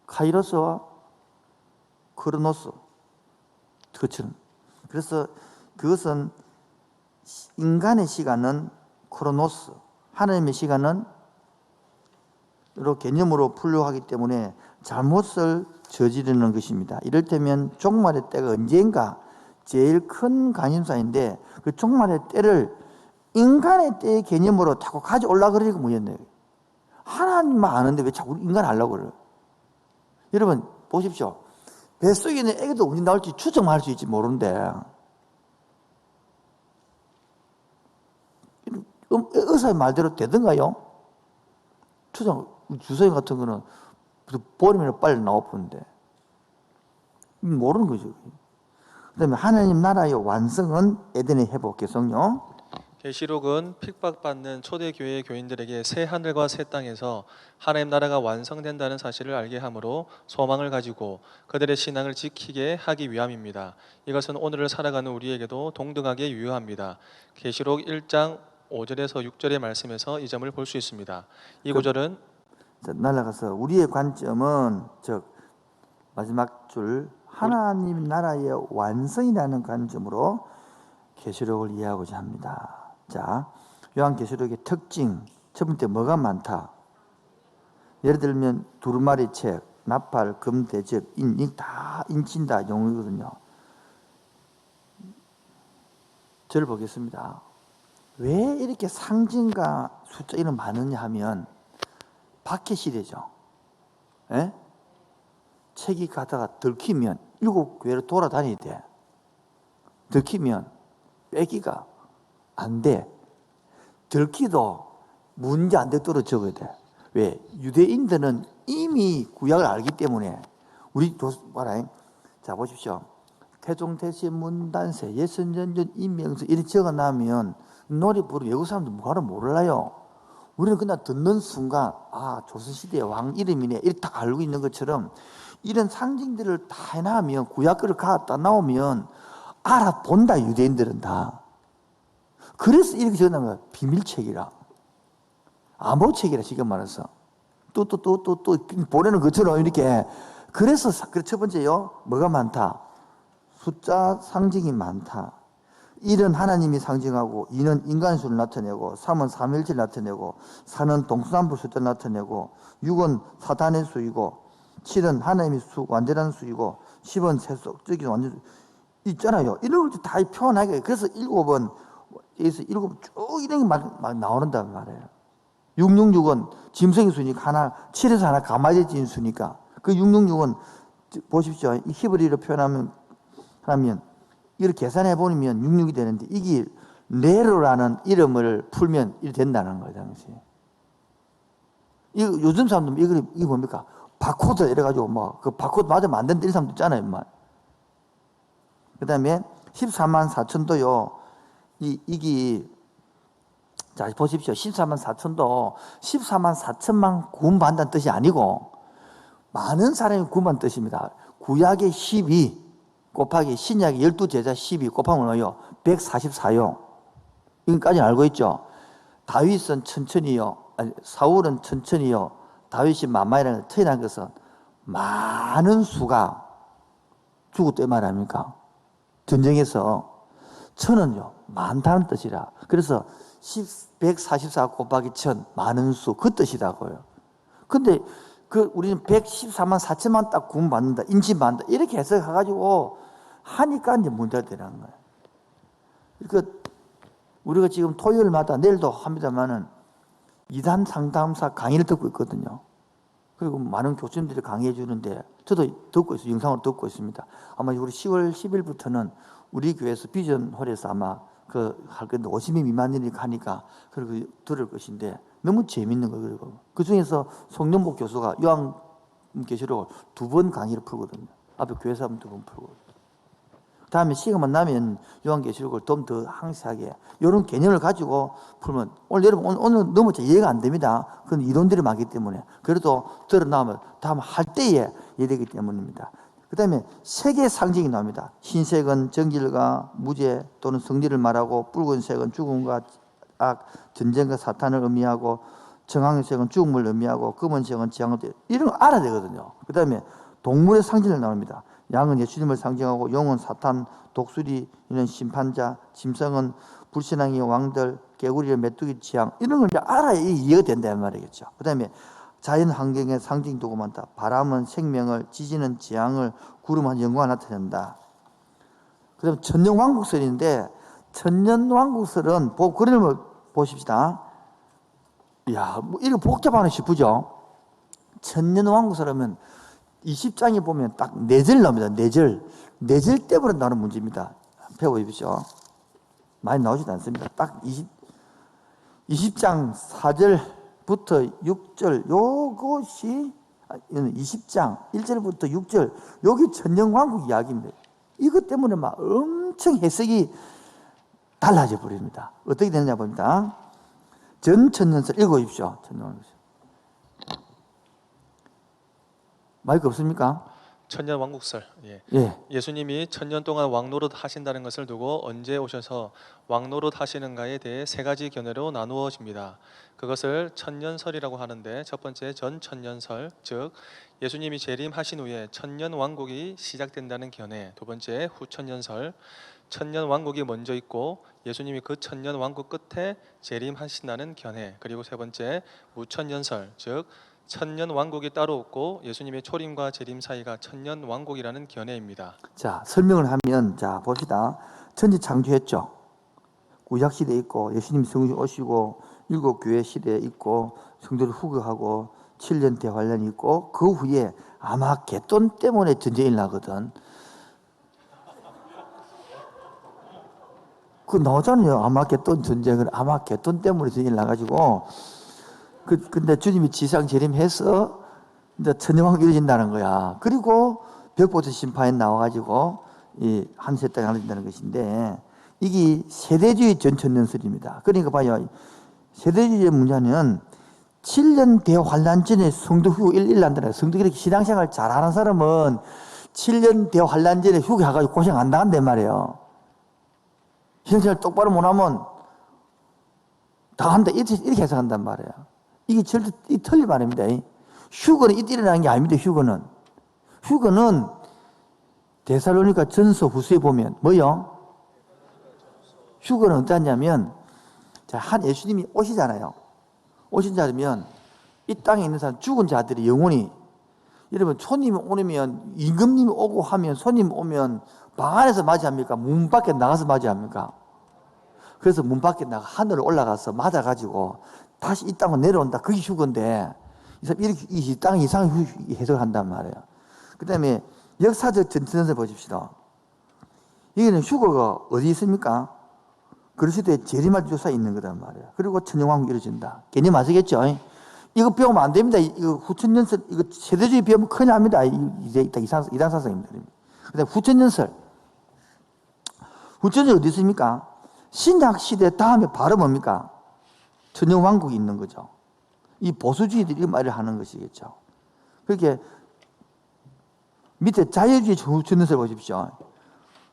S1: 카이로스와 크로노스. 그래서 그것은 인간의 시간은 크로노스, 하나님의 시간은 로 개념으로 분류하기 때문에 잘못을 저지르는 것입니다. 이를테면 종말의 때가 언젠가 제일 큰 관심사인데 그 종말의 때를 인간의 때의 개념으로 자꾸 가져오려고 그러니까 뭐였네요. 하나님만 아는데 왜 자꾸 인간 하려고 그래요? 여러분 보십시오. 뱃속에 있는 애기도 언제 나올지 추정할 수 있지 모르는데 의사의 말대로 되던가요? 추정, 주사위 같은 거는 버리면 빨리 나와보는데 모르는 거죠. 그 다음에 하나님 나라의 완성은 에덴의 회복 계속요.
S2: 계시록은 핍박받는 초대교회 교인들에게 새 하늘과 새 땅에서 하나님 나라가 완성된다는 사실을 알게 하므로 소망을 가지고 그들의 신앙을 지키게 하기 위함입니다. 이것은 오늘을 살아가는 우리에게도 동등하게 유효합니다. 계시록 1장 5절에서 6절의 말씀에서 이 점을 볼 수 있습니다. 이 구절은
S1: 날아가서 우리의 관점은 즉 마지막 줄 하나님 나라의 완성이라는 관점으로 계시록을 이해하고자 합니다. 자, 요한계시록의 특징 첫 번째 뭐가 많다? 예를 들면 두루마리 책, 나팔, 금, 대접, 다 인친다 용어거든요. 저를 보겠습니다. 왜 이렇게 상징과 숫자 이런 많으냐 하면 박해 시대죠. 예? 책이 가다가 들키면 7교회를 돌아다녀야 돼. 들키면 빼기가 안 돼. 들키도 문제 안 되도록 적어야 돼. 왜? 유대인들은 이미 구약을 알기 때문에 우리 봐라. 자 보십시오. 태종 대신 문단세 예선전전 임명서 이렇게 적어놔면 노래 부르고 외국 사람들 뭐하러 몰라요. 우리는 그냥 듣는 순간 아 조선시대의 왕 이름이네 이렇게 다 알고 있는 것처럼 이런 상징들을 다 해놔면 구약글을 갖다 나오면 알아본다. 유대인들은 다. 그래서 이렇게 적어놓은 거야. 비밀책이라 암호책이라 지금 말해서 또 보내는 것처럼 이렇게. 그래서 첫 번째요 뭐가 많다? 숫자 상징이 많다. 1은 하나님이 상징하고 2는 인간의 수를 나타내고 3은 삼일체를 나타내고 4는 동서남북 숫자를 나타내고 6은 사탄의 수이고 7은 하나님의 수 완전한 수이고 10은 세속적인 완전 있잖아요. 이런 걸 다 표현하게. 그래서 7은 여기서 7쭉 이런 게 막 나오는단 말이에요. 666은 짐승의 수니까 하나 7에서 하나 가마제진 수니까 그 666은 보십시오. 이 히브리어로 표현하면 이렇게 계산해 보면 66이 되는데 이게 네로라는 이름을 풀면 이렇게 된다는 거예요, 당시. 요즘 사람들 이거 뭡니까? 바코드 이래가지고 그 바코드 맞으면 안 된다 이런 사람도 있잖아요, 말. 그 다음에 14만 4천도요. 이게 자 보십시오. 14만 4천도 14만 4천만 구원받는다는 뜻이 아니고 많은 사람이 구원받는 뜻입니다. 구약의 12 곱하기 신약의 12제자 12 곱하면 뭐요? 144요. 이것까지는 알고 있죠. 다윗은 천천히요. 사울은 천천히요. 다윗이 만만이라는 터이라는 것은 많은 수가 죽었단 말 아닙니까? 전쟁에서 천은요, 많다는 뜻이라. 그래서 144 곱하기 천, 많은 수, 그 뜻이라고요. 근데 우리는 114만 4천만 딱 구원받는다, 인침받는다, 이렇게 해석해가지고 하니까 이제 문제가 되는 거예요. 그러니까 우리가 지금 토요일마다 내일도 합니다만은 이단 상담사 강의를 듣고 있거든요. 그리고 많은 교수님들이 강의해 주는데 저도 듣고 있어요. 영상으로 듣고 있습니다. 아마 우리 10월 10일부터는 우리 교회에서 비전홀에서 아마 할 건데 50인 미만이니 하니까 그리고 들을 것인데 너무 재밌는 거예요. 그리고 그 중에서 송영복 교수가 요한계시록을 2번 강의를 풀거든요. 앞에 교회에서 하면 2번 풀고. 다음에 시간만 나면 요한계시록을 좀 더 항세하게 이런 개념을 가지고 풀면 오늘 여러분 오늘 너무 이해가 안 됩니다. 그건 이론들이 많기 때문에 그래도 들어나오면 다음 할 때에 이해되기 때문입니다. 그 다음에 색의 상징이 나옵니다. 흰색은 정질과 무죄 또는 승리를 말하고 붉은색은 죽음과 악, 전쟁과 사탄을 의미하고 정황색은 죽음을 의미하고 검은색은 재앙을 이런 거 알아야 되거든요. 그 다음에 동물의 상징을 나옵니다. 양은 예수님을 상징하고 용은 사탄, 독수리는 심판자, 짐승은 불신앙의 왕들, 개구리는 메뚜기 지향 이런 걸 이제 알아야 이해가 된다는 말이겠죠. 그 다음에 자연 환경의 상징 두고 많다. 바람은 생명을, 지진은 재앙을, 구름은 영광을 나타낸다. 그 다음에 천년왕국설인데 천년왕국설은 그런 걸 보십시다. 이야, 뭐 이거 복잡하네 싶으죠? 천년왕국설하면 20장에 보면 딱 4절 나옵니다. 4절. 4절 때부터 나오는 문제입니다. 배워보십시오. 많이 나오지도 않습니다. 딱 20장 4절부터 6절, 요것이 20장 1절부터 6절, 여기 천년왕국 이야기입니다. 이것 때문에 막 엄청 해석이 달라져 버립니다. 어떻게 되느냐 봅니다. 전천년설 읽어보십시오. 천년왕국설. 마이크 없습니까?
S2: 천년 왕국설. 예.
S1: 예.
S2: 예수님이 천년 동안 왕노릇 하신다는 것을 두고 언제 오셔서 왕노릇 하시는가에 대해 3가지 견해로 나누어집니다. 그것을 천년설이라고 하는데 첫 번째 전천년설, 즉 예수님이 재림하신 후에 천년 왕국이 시작된다는 견해. 두 번째 후천년설, 천년 왕국이 먼저 있고 예수님이 그 천년 왕국 끝에 재림하신다는 견해. 그리고 세 번째 무천년설, 즉 천년 왕국이 따로 없고 예수님의 초림과 재림 사이가 천년 왕국이라는 견해입니다.
S1: 자, 설명을 하면 자 봅시다. 천지 창조했죠. 구약 시대 있고 예수님이 성신 오시고 7교회 시대 있고 성도를 후거하고 7년 대환란이 있고 그 후에 아마겟돈 때문에 전쟁이 나거든. 그 나오잖아요. 아마겟돈 전쟁을 아마겟돈 때문에 전쟁이 나가지고 근데 주님이 지상 재림해서 이제 천년왕국이 이루어진다는 거야. 그리고 벽보트 심판에 나와가지고 이 한세 땅에 나눠진다는 것인데 이게 세대주의 전천년설입니다. 그러니까 봐요. 세대주의의 문제는 7년 대환란 전에 성도 휴가 1일 난다는 성도 이렇게 신앙생활 잘하는 사람은 7년 대환란 전에 휴가가지고 고생 안 나간단 말이에요. 신앙생활 똑바로 못하면 다 한다 이렇게 해석한단 말이에요. 이게 절대 틀린 말입니다. 휴거는 이때 일어나는 게 아닙니다. 휴거는 데살로니가 전서 후서에 보면 뭐요? 휴거는 어떠냐면 한 예수님이 오시잖아요. 오신 자면 이 땅에 있는 사람 죽은 자들이 영혼이 여러분 손님이 오면 임금님이 오고 하면 손님 오면 방 안에서 맞이합니까? 문 밖에 나가서 맞이합니까? 그래서 문 밖에 나가 하늘을 올라가서 맞아가지고 다시 이 땅으로 내려온다. 그게 휴거인데 이렇게 이 땅에 이상한 해석을 한단 말이에요. 그 다음에 역사적 전천년설 보십시다. 여기는 휴거가 어디 있습니까? 그리스도의 재림할 조사에 있는 거란 말이에요. 그리고 천년왕국이 이루어진다. 개념 아시겠죠? 이거 배우면 안 됩니다. 이거 후천년설, 이거 세대주의 배우면 큰일 납니다. 이제 이단사상입니다. 그 다음에 후천년설. 후천년설 어디 있습니까? 신약시대 다음에 바로 뭡니까? 천년왕국이 있는 거죠. 이 보수주의들이 이 말을 하는 것이겠죠. 그렇게 밑에 자유주의 후천년설 보십시오.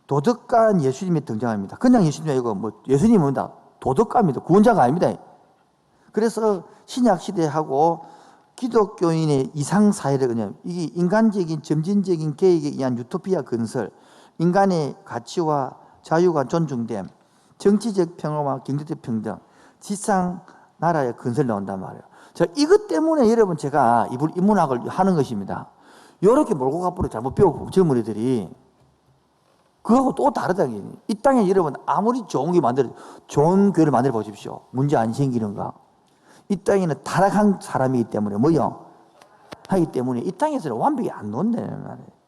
S1: 도덕가는 예수님이 등장합니다. 그냥 예수님이 아니고 예수님은 뭐다? 도덕가입니다. 구원자가 아닙니다. 그래서 신약시대하고 기독교인의 이상사회를 그냥 이게 인간적인 점진적인 계획에 의한 유토피아 건설, 인간의 가치와 자유가 존중됨, 정치적 평화와 경제적 평등, 지상 나라의 건설 나온단 말이에요. 자, 이것 때문에 여러분 제가 인문학을 하는 것입니다. 이렇게 몰고 가버려 잘못 배우고 젊은이들이 그거하고 또 다르다. 이 땅에 여러분 아무리 좋은 교회를 만들어 보십시오. 문제 안 생기는가? 이 땅에는 타락한 사람이기 때문에 뭐요? 하기 때문에 이 땅에서는 완벽히 안 논다는 말이에요.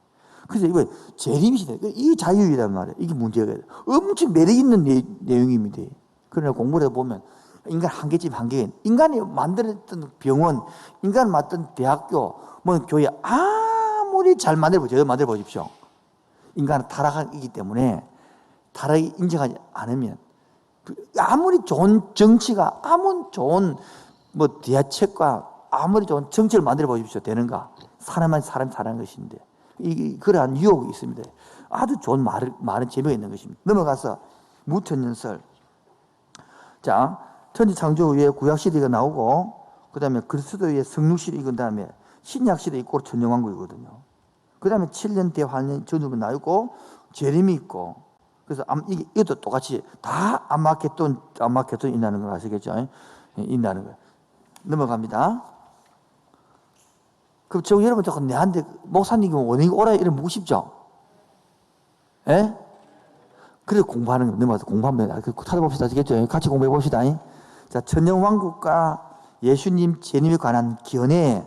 S1: 그래서 이거 재림시대, 이 자유이란 말이에요. 이게 문제가 엄청 매력 있는 내용입니다. 그러나 공부를 해보면 인간 한계집 한계, 인간이 만들었던 병원, 인간 만든 대학교, 뭐 교회 아무리 잘 만들어 보십시오. 인간은 타락이기 때문에 타락이 인정하지 않으면 아무리 좋은 정치가 아무리 좋은 뭐 대책과 아무리 좋은 정치를 만들어 보십시오. 되는가? 사람만 사람 사는 것인데 그러한 유혹이 있습니다. 아주 좋은 말은 재미가 있는 것입니다. 넘어가서 무천년설. 자, 천지창조 후에 구약시대가 나오고 그 다음에 그리스도의 성육시대 그 다음에 신약시대 있고 천년왕국이거든요. 그 다음에 7년 대환년 전후가 나오고 재림이 있고 그래서 이것도 똑같이 다 아마겟돈 있다는 거 아시겠죠? 있다는 거. 넘어갑니다. 그럼 여러분 조금 내한테 목사님이 원인이 오라 이러면 묻고 싶죠? 예? 그래서 공부하는 거 넘어가서 공부하면 찾아봅시다. 아시겠죠? 같이 공부해 봅시다. 자, 천년왕국과 예수님 재림에 관한 견해.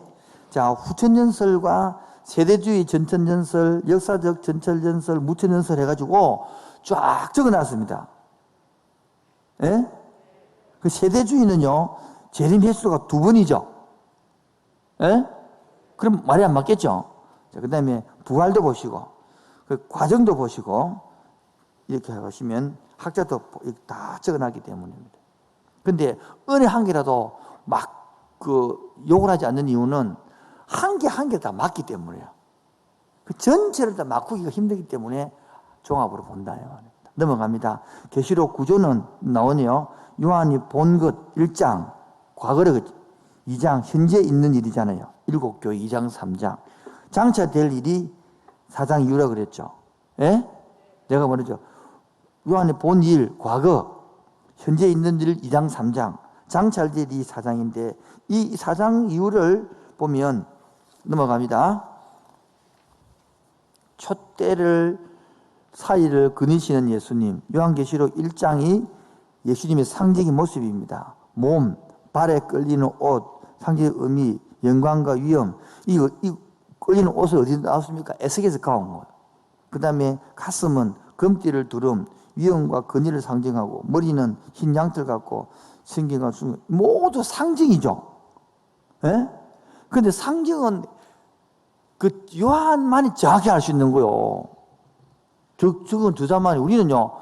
S1: 자, 후천년설과 세대주의 전천년설, 역사적 전천년설, 무천년설 해가지고 쫙 적어놨습니다. 예? 그 세대주의는요, 재림 횟수가 2번이죠. 예? 그럼 말이 안 맞겠죠? 자, 그 다음에 부활도 보시고, 그 과정도 보시고, 이렇게 하시면 학자도 다 적어놨기 때문입니다. 근데 은혜 한 개라도 막 욕을 하지 않는 이유는 한 개 다 맞기 때문이에요. 그 전체를 다 바꾸기가 힘들기 때문에 종합으로 본다. 넘어갑니다. 계시록 구조는 나오네요. 요한이 본 것 1장, 과거를 2장, 현재 있는 일이잖아요. 7교회 2장, 3장. 장차 될 일이 4장 이후라 그랬죠. 예? 내가 말이죠. 요한이 본 일, 과거, 현재 있는 일 2장, 3장. 장차 될 일이 4장인데 이 4장 이후를 보면 넘어갑니다. 촛대를 사이를 거니시는 예수님. 요한계시록 1장이 예수님의 상징의 모습입니다. 몸, 발에 끌리는 옷, 상징의 의미, 영광과 위엄. 이 끌리는 옷을 어디서 나왔습니까? 에스겔에서 가온 것. 그 다음에 가슴은 금띠를 두름, 위엄과 권위를 상징하고, 머리는 흰 양털 같고, 성경과 순 모두 상징이죠. 예? 근데 상징은 그 요한만이 정확히 알 수 있는 거요. 적은 저자만이 우리는요,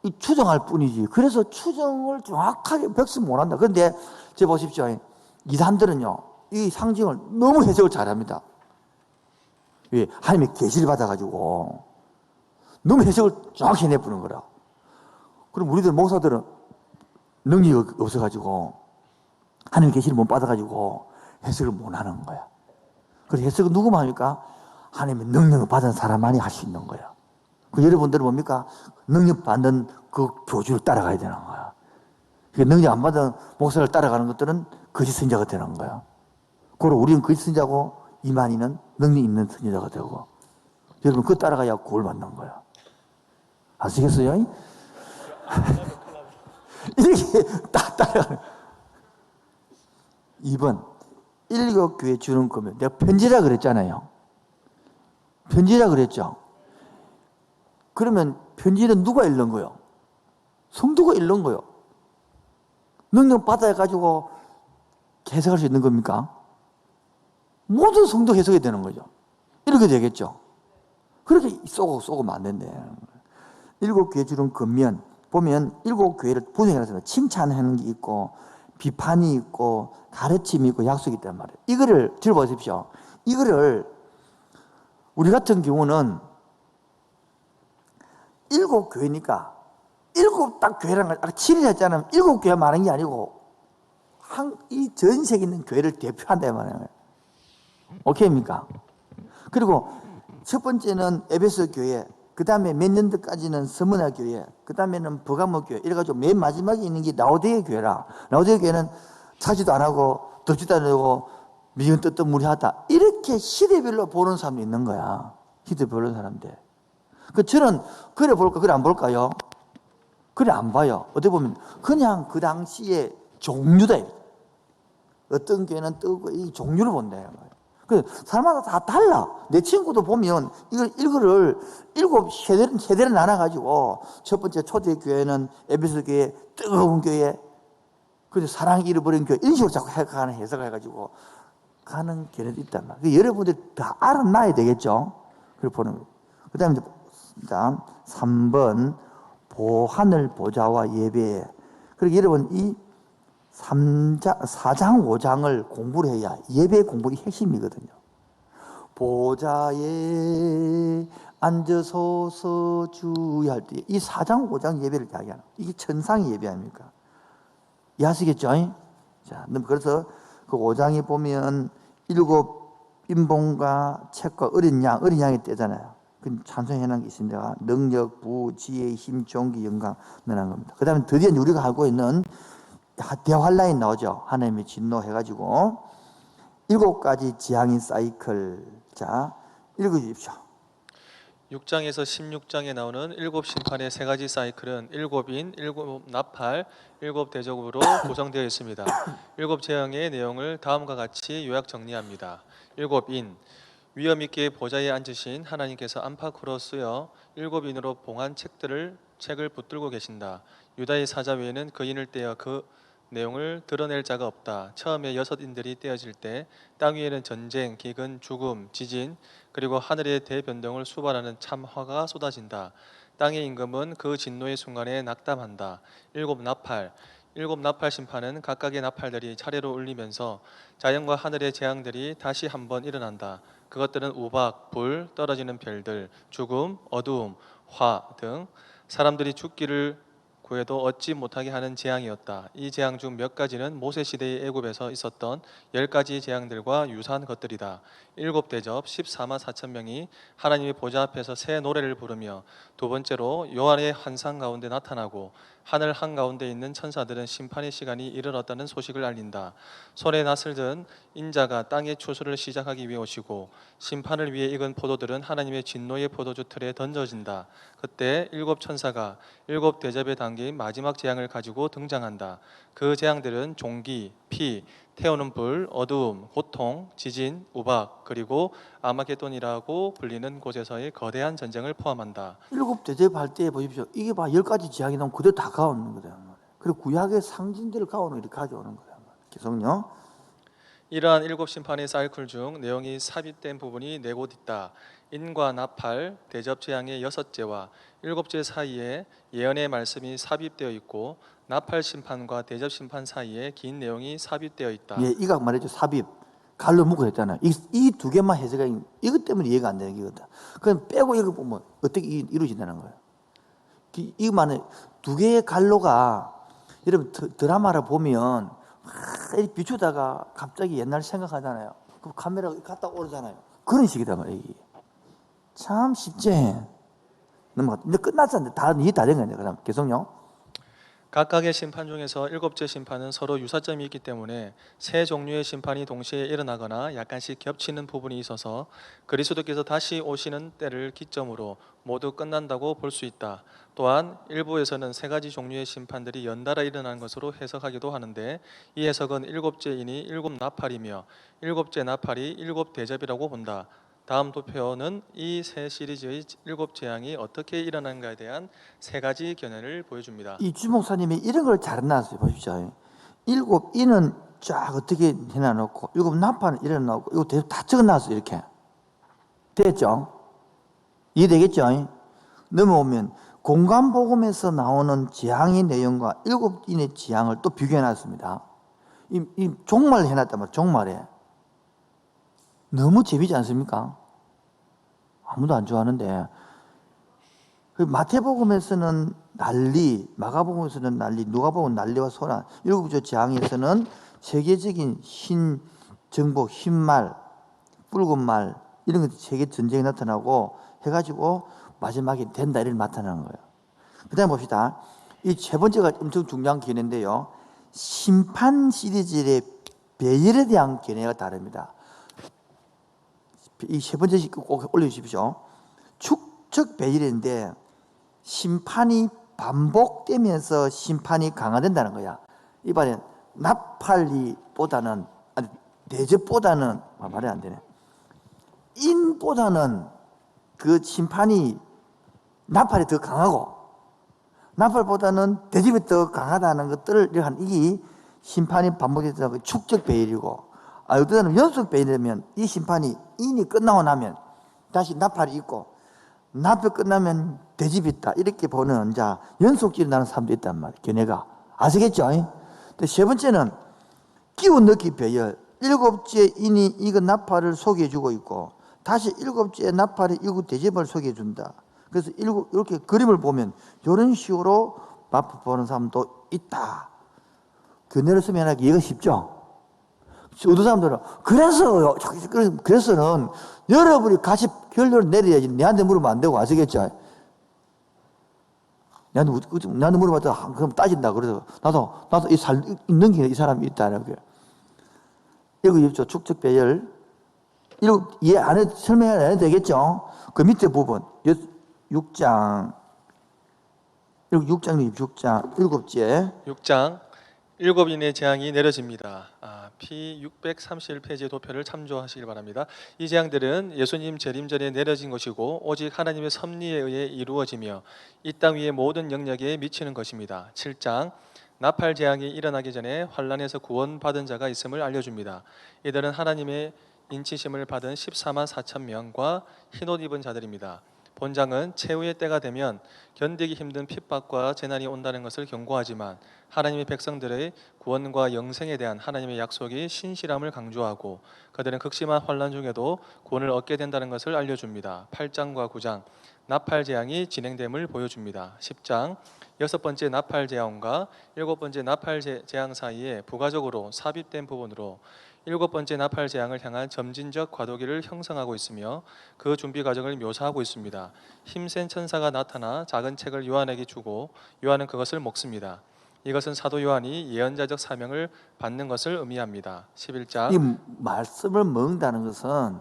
S1: 이 추정할 뿐이지. 그래서 추정을 정확하게 백수 못한다. 그런데 제 보십시오. 이단들은요, 이 상징을 너무 해석을 잘합니다. 왜? 하나님의 계시를 받아가지고 너무 해석을 정확히 해내보는 거라. 그럼 우리들 목사들은 능력이 없어가지고 하나님의 계시를 못 받아가지고 해석을 못하는 거야. 그래서 해석은 누구만 합니까? 하나님의 능력을 받은 사람만이 할 수 있는 거야. 그 여러분들은 뭡니까? 능력 받는 그 교주를 따라가야 되는 거야. 그러니까 능력 안 받은 목사를 따라가는 것들은 거짓 선지자가 되는 거야. 그리고 우리는 거짓 선지자고 이만희는 능력 있는 선지자가 되고 여러분 그거 따라가야 구원 받는 거야. 아시겠어요? 이렇게 딱 따라가는 2번 7교회 주는 거면 내가 편지라 그랬잖아요. 편지라 그랬죠. 그러면 편지는 누가 읽는 거요? 성도가 읽는 거요. 능력 받아가지고 해석할 수 있는 겁니까? 모든 성도 해석이 되는 거죠. 이렇게 되겠죠. 그렇게 쏘고만 안 된대. 7교회 주는 겉면 보면 7교회를 분석해서 칭찬하는 게 있고 비판이 있고 가르침이 있고 약속이 있단 말이에요. 이거를 들어보십시오. 이거를 우리 같은 경우는 7교회니까 7 딱 교회라는 걸 아까 7일 했잖아요. 7교회 말하는 게 아니고 이 전 세계에 있는 교회를 대표한다 말이에요. 오케이입니까? 그리고 첫 번째는 에베소 교회, 그 다음에 몇 년도까지는 서문화 교회, 그 다음에는 버가모 교회, 이래가지고 맨 마지막에 있는 게 라오디게 교회라. 라오디게 교회는 차지도 안 하고, 덥지도 않고, 미운 뜨뜻무리하다. 이렇게 시대별로 보는 사람도 있는 거야. 시대별로 보는 사람들. 저는 그래 볼까, 그래 안 볼까요? 그래 안 봐요. 어떻게 보면 그냥 그 당시에 종류다. 어떤 교회는 뜨고 이 종류를 본다. 사람마다 다 달라. 내 친구도 보면 이거를 7세대를 나눠가지고 첫 번째 초대교회는 에베소 교회, 뜨거운 교회, 그래서 사랑 잃어버린 교회, 이런 식으로 자꾸 해석을 해가지고 가는 교회도 있단 말이에요. 여러분들이 다 알아놔야 되겠죠? 그걸 보는 거예요. 그 다음에 3번, 하늘 보좌와 예배. 그리고 여러분, 이 4장, 5장을 공부를 해야 예배 공부의 핵심이거든요. 보좌에 앉으소서 주야 할 때 이 4장, 5장 예배를 이야기하는 이게 천상의 예배 아닙니까? 이해하시겠죠? 자, 그래서 그 5장에 보면 7 인봉과 책과 어린 양이 떼잖아요. 그 찬송해놓은 게 있습니다. 능력, 부, 지혜, 힘, 존귀, 영광 넣어놓은 겁니다. 그 다음에 드디어 우리가 알고 있는 대환란이 나오죠. 하나님의 진노 해가지고 7가지 지향인 사이클. 자, 읽어주십시오.
S2: 6장에서 16장에 나오는 7 심판의 3가지 사이클은 7인, 7 나팔, 7 대적으로 구성되어 있습니다. 7 재앙의 내용을 다음과 같이 요약 정리합니다. 7인, 위엄 있게 보좌에 앉으신 하나님께서 안팎으로 쓰여 7인으로 봉한 책을 붙들고 계신다. 유다의 사자 외에는 그 인을 떼어 그 내용을 드러낼 자가 없다. 처음에 6인들이 떼어질 때 땅 위에는 전쟁, 기근, 죽음, 지진, 그리고 하늘의 대변동을 수반하는 참화가 쏟아진다. 땅의 임금은 그 진노의 순간에 낙담한다. 7 나팔, 7 나팔 심판은 각각의 나팔들이 차례로 울리면서 자연과 하늘의 재앙들이 다시 한번 일어난다. 그것들은 우박, 불, 떨어지는 별들, 죽음, 어두움, 화 등 사람들이 죽기를 구해도 얻지 못하게 하는 재앙이었다. 이 재앙 중 몇 가지는 모세 시대의 애굽에서 있었던 10가지 재앙들과 유사한 것들이다. 7 대접 14만 4천 명이 하나님의 보좌 앞에서 새 노래를 부르며, 두 번째로 요한의 환상 가운데 나타나고 하늘 한가운데 있는 천사들은 심판의 시간이 이르렀다는 소식을 알린다. 손에 낫을 든 인자가 땅의 추수를 시작하기 위해 오시고 심판을 위해 익은 포도들은 하나님의 진노의 포도주 틀에 던져진다. 그때 7 천사가 7 대접의 단계인 마지막 재앙을 가지고 등장한다. 그 재앙들은 종기, 피, 태우는 불, 어두움, 고통, 지진, 우박, 그리고 아마겟돈이라고 불리는 곳에서의 거대한 전쟁을 포함한다.
S1: 7 대접할 때 보십시오. 이게 10가지 지향이 나오면 그대로 다 가오는 거다. 그리고 구약의 상징들을 가오는 이렇게 가져오는 거다. 계속요.
S2: 이러한 7 심판의 사이클 중 내용이 삽입된 부분이 4곳 있다. 인과 나팔, 대접 재앙의 6제와 7제 사이에 예언의 말씀이 삽입되어 있고, 나팔 심판과 대접 심판 사이에 긴 내용이 삽입되어 있다.
S1: 예, 이각 말했죠. 삽입. 갈로 묶어 했잖아요. 이 2개만 해석가 이것 때문에 이해가 안 되는 거거든. 그럼 빼고 이거 보면 어떻게 이루어진다는 거예요. 이거만은 2개의 갈로가, 여러분 드라마를 보면 비추다가 갑자기 옛날 생각하잖아요. 그 카메라 갔다 오르잖아요. 그런 식이다 말이에요. 참 쉽지. 넘어갔다. 근데 끝났었는데 다 이해 다 된 거예요. 그다음 계속요.
S2: 각각의 심판 중에서 7째 심판은 서로 유사점이 있기 때문에 세 종류의 심판이 동시에 일어나거나 약간씩 겹치는 부분이 있어서 그리스도께서 다시 오시는 때를 기점으로 모두 끝난다고 볼 수 있다. 또한 일부에서는 3가지 종류의 심판들이 연달아 일어나는 것으로 해석하기도 하는데, 이 해석은 7째 인이 7 나팔이며 7째 나팔이 7 대접이라고 본다. 다음 도표는 이 세 시리즈의 7 재앙이 어떻게 일어나는가에 대한 3가지 견해를 보여줍니다.
S1: 이 주목사님이 이런 걸 잘 해놨어요. 보십시오. 7 인은 쫙 어떻게 해놔놓고 7 나팔은 일어나고 이거 다 적어놨어요. 이렇게 됐죠? 이해되겠죠? 넘어오면 공간복음에서 나오는 재앙의 내용과 7 인의 재앙을 또 비교해놨습니다. 이 종말 해놨단 말이에요. 종말에 너무 재미지 않습니까? 아무도 안 좋아하는데, 마태복음에서는 난리, 마가복음에서는 난리, 누가복음은 난리와 소란, 7조 재앙에서는 세계적인 흰 정복, 흰 말, 붉은 말, 이런 것 세계 전쟁이 나타나고 해가지고 마지막에 된다 이를 나타나는 거예요. 그 다음에 봅시다. 이 세 번째가 엄청 중요한 견해인데요. 심판 시리즈의 배열에 대한 견해가 다릅니다. 이 세 번째 꼭 올려주십시오. 축적 배열인데 심판이 반복되면서 심판이 강화된다는 거야. 이번엔 나팔리보다는, 아니, 대접보다는, 말이 안 되네. 인보다는 그 심판이 나팔이 더 강하고, 나팔보다는 대접이 더 강하다는 것들을 한 이게 심판이 반복되는 축적 배열이고, 어떤 연속 배열이면 이 심판이 인이 끝나고 나면 다시 나팔이 있고, 나팔 끝나면 대집이 있다. 이렇게 보는 자 연속질이 나는 사람도 있단 말이에요. 견해가. 아시겠죠? 근데 세 번째는 끼워 넣기 배열. 일곱째 인이 이거 나팔을 소개해주고 있고, 다시 일곱째 나팔이 이거 대접을 소개해준다. 그래서 이렇게 그림을 보면 이런 식으로 나팔 보는 사람도 있다. 견해를 쓰면 하기 이해가 쉽죠? 어떤 사람들은 그래서는 여러분이 같이 결론을 내려야지 내한테 물으면 안 되고. 아시겠죠? 내한테 물어봤다 그럼 따진다. 그래서 나도 있는 게 이 사람이 있다는 거예요. 이거 있죠. 축적 배열. 이거 이해 안 해도 설명 안 해도 되겠죠? 그 밑에 부분 6장 7째
S2: 6장 7인의 재앙이 내려집니다. P631페이지 도표를 참조하시길 바랍니다. 이 재앙들은 예수님 재림전에 내려진 것이고 오직 하나님의 섭리에 의해 이루어지며 이 땅 위의 모든 영역에 미치는 것입니다. 7장 나팔 재앙이 일어나기 전에 환난에서 구원받은 자가 있음을 알려줍니다. 이들은 하나님의 인치심을 받은 14만 4천 명과 흰옷 입은 자들입니다. 본장은 최후의 때가 되면 견디기 힘든 핍박과 재난이 온다는 것을 경고하지만 하나님의 백성들의 구원과 영생에 대한 하나님의 약속이 신실함을 강조하고 그들은 극심한 환난 중에도 구원을 얻게 된다는 것을 알려줍니다. 8장과 9장 나팔 재앙이 진행됨을 보여줍니다. 10장 6번째 나팔 재앙과 7번째 나팔 재앙 사이에 부가적으로 삽입된 부분으로 7번째 나팔 재앙을 향한 점진적 과도기를 형성하고 있으며 그 준비 과정을 묘사하고 있습니다. 힘센 천사가 나타나 작은 책을 요한에게 주고 요한은 그것을 먹습니다. 이것은 사도 요한이 예언자적 사명을 받는 것을 의미합니다. 11장
S1: 이 말씀을 먹는다는 것은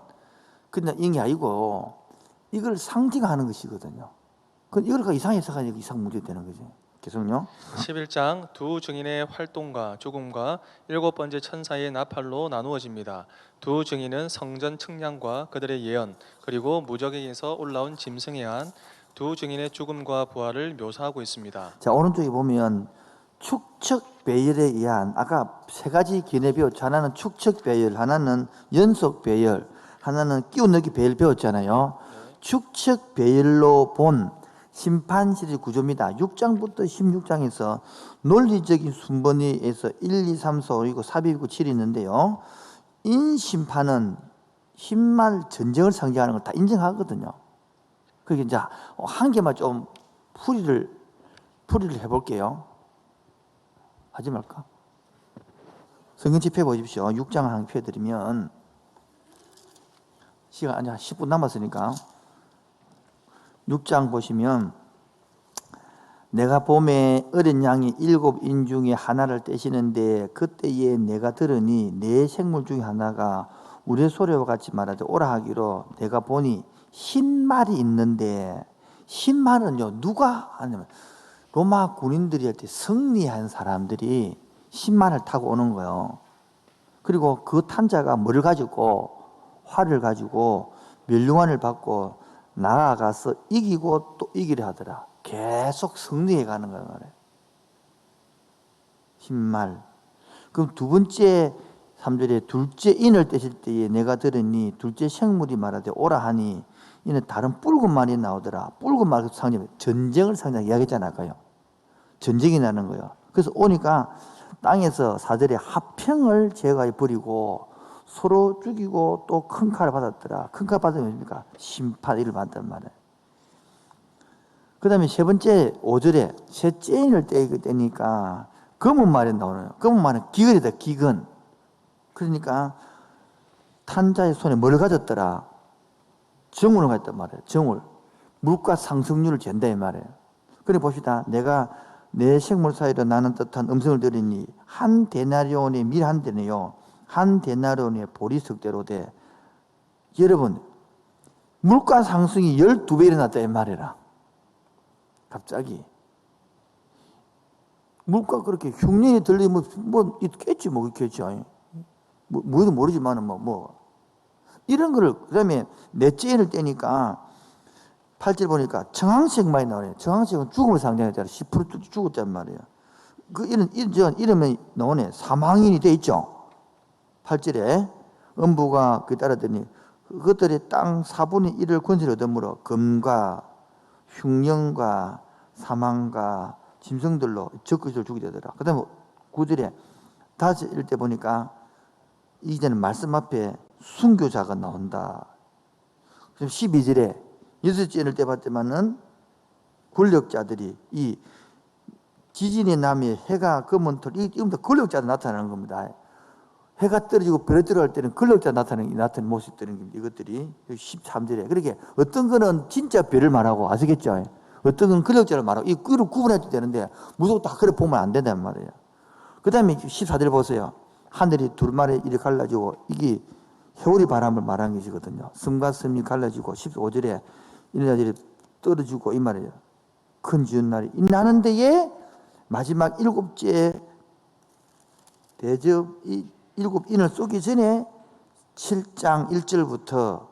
S1: 그냥 이게 아니고 이걸 상징하는 것이거든요. 이걸 이상 해석하니까 이상 문제 되는 거지. 계속요.
S2: 11장 두 증인의 활동과 죽음과 7번째 천사의 나팔로 나누어집니다. 두 증인은 성전 측량과 그들의 예언 그리고 무적에게서 올라온 짐승에 의한 두 증인의 죽음과 부활을 묘사하고 있습니다.
S1: 자, 오른쪽에 보면 축적 배열에 의한 아까 세 가지 견해 배웠죠. 하나는 축적 배열, 하나는 연속 배열, 하나는 끼워 넣기 배열 배웠잖아요. 축적 배열로 본 심판 시리즈 구조입니다. 6장부터 16장에서 논리적인 순번위에서 1, 2, 3, 4, 5, 6, 4비고 7이 있는데요. 인심판은 힘말 전쟁을 상징하는 걸 다 인정하거든요. 그게 이제 한 개만 좀 풀이를 해볼게요. 하지 말까? 성경 집회 보십시오. 6장 한 펴드리면 시간 아니 10분 남았으니까 6장 보시면 내가 봄에 어린 양이 7인 중에 하나를 떼시는데 그때에 내가 들으니 네 생물 중에 하나가 우리의 소리와 같이 말하되 오라 하기로 내가 보니 흰 말이 있는데 흰 말은요 누가 하냐면 로마 군인들이 할 때 승리한 사람들이 흰 말을 타고 오는 거예요. 그리고 그 탄자가 뭐를 가지고 활을 가지고 멸류관을 받고 나아가서 이기고 또 이기려 하더라. 계속 승리해 가는 거예요. 흰말. 그럼 두 번째 3절에 둘째 인을 떼실 때에 내가 들으니 둘째 생물이 말하되 오라 하니 이는 다른 붉은 말이 나오더라. 붉은 말 상징 전쟁을 상징하게 이야기했잖아요. 전쟁이 나는 거예요. 그래서 오니까 땅에서 4절에 화평을 제거해 버리고 서로 죽이고 또 큰 칼을 받았더라. 큰 칼 받으면 뭡니까? 심판 일을 받단 말이에요. 그 다음에 세 번째 5절에 셋째 인을 떼니까 검은 말이 나오네요. 검은 말은 기근이다. 기근. 그러니까 탄자의 손에 뭘 가졌더라? 정울을 가졌단 말이에요. 정울. 물가 상승률을 잰다 이 말이에요. 그래 봅시다. 내가 내 생물 사이로 나는 뜻한 음성을 들으니 한 데나리온의 밀 한 대는요. 한 데나리온의 보리석대로 돼. 여러분 물가 상승이 12배 일어났다 이 말이라. 갑자기 물가 그렇게 흉년이 들리면 뭐 있겠지 뭐 있겠죠. 뭐도 모르지만은 뭐 이런 거를 그다음에 넷째 인을 떼니까 8절 보니까 청황색 많이 나오네요. 청황색은 죽음을 상징하잖아요. 10% 죽었단 말이에요. 그 이름이 나오네. 사망인이 돼 있죠. 8절에 음부가 그 따르더니 그것들이 땅 4분의 1을 권세를 얻으므로 금과 흉령과 사망과 짐승들로 적그리스도를 죽이게 되더라. 그 다음에 9절에 다시 읽을 때 보니까 이제는 말씀 앞에 순교자가 나온다. 12절에 여섯째 읽을 때 봤지만은 권력자들이 이 지진이 나면 해가 검은 털, 이름도 권력자들 나타나는 겁니다. 해가 떨어지고 별이 들어갈 때는 권력자 나타나는 모습들인 겁니다. 이것들이 13절에. 그렇게 어떤 거는 진짜 별을 말하고 아시겠죠? 어떤 건 권력자를 말하고 이거를 구분해도 되는데 무조건 다 그래 보면 안 된단 말이에요. 그 다음에 14절 보세요. 하늘이 둘말에 이리 갈라지고 이게 해오리 바람을 말하는 것이거든요. 섬과 섬이 갈라지고 15절에 이리저리 떨어지고 이 말이에요. 큰 지은 날이 나는 데에 마지막 일곱째 대접 일곱 인을 쏘기 전에 7장 1절부터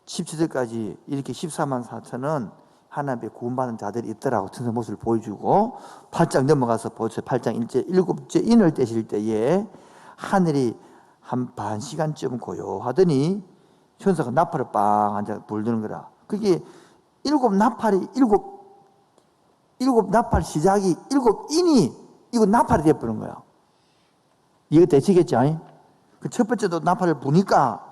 S1: 17절까지 이렇게 14만 4천은 하나님의 구원받은 자들이 있더라고 천사 모습을 보여주고 8장 넘어가서 보세요. 8장 1절 일곱째 인을 떼실 때에 하늘이 한 반 시간쯤 고요하더니 천사가 나팔을 빵 앉아 불드는 거라. 그게 일곱 나팔 시작이 일곱 인이 이거 나팔이 되어버린 거야. 이거 되시겠죠? 그 첫 번째도 나팔을 부니까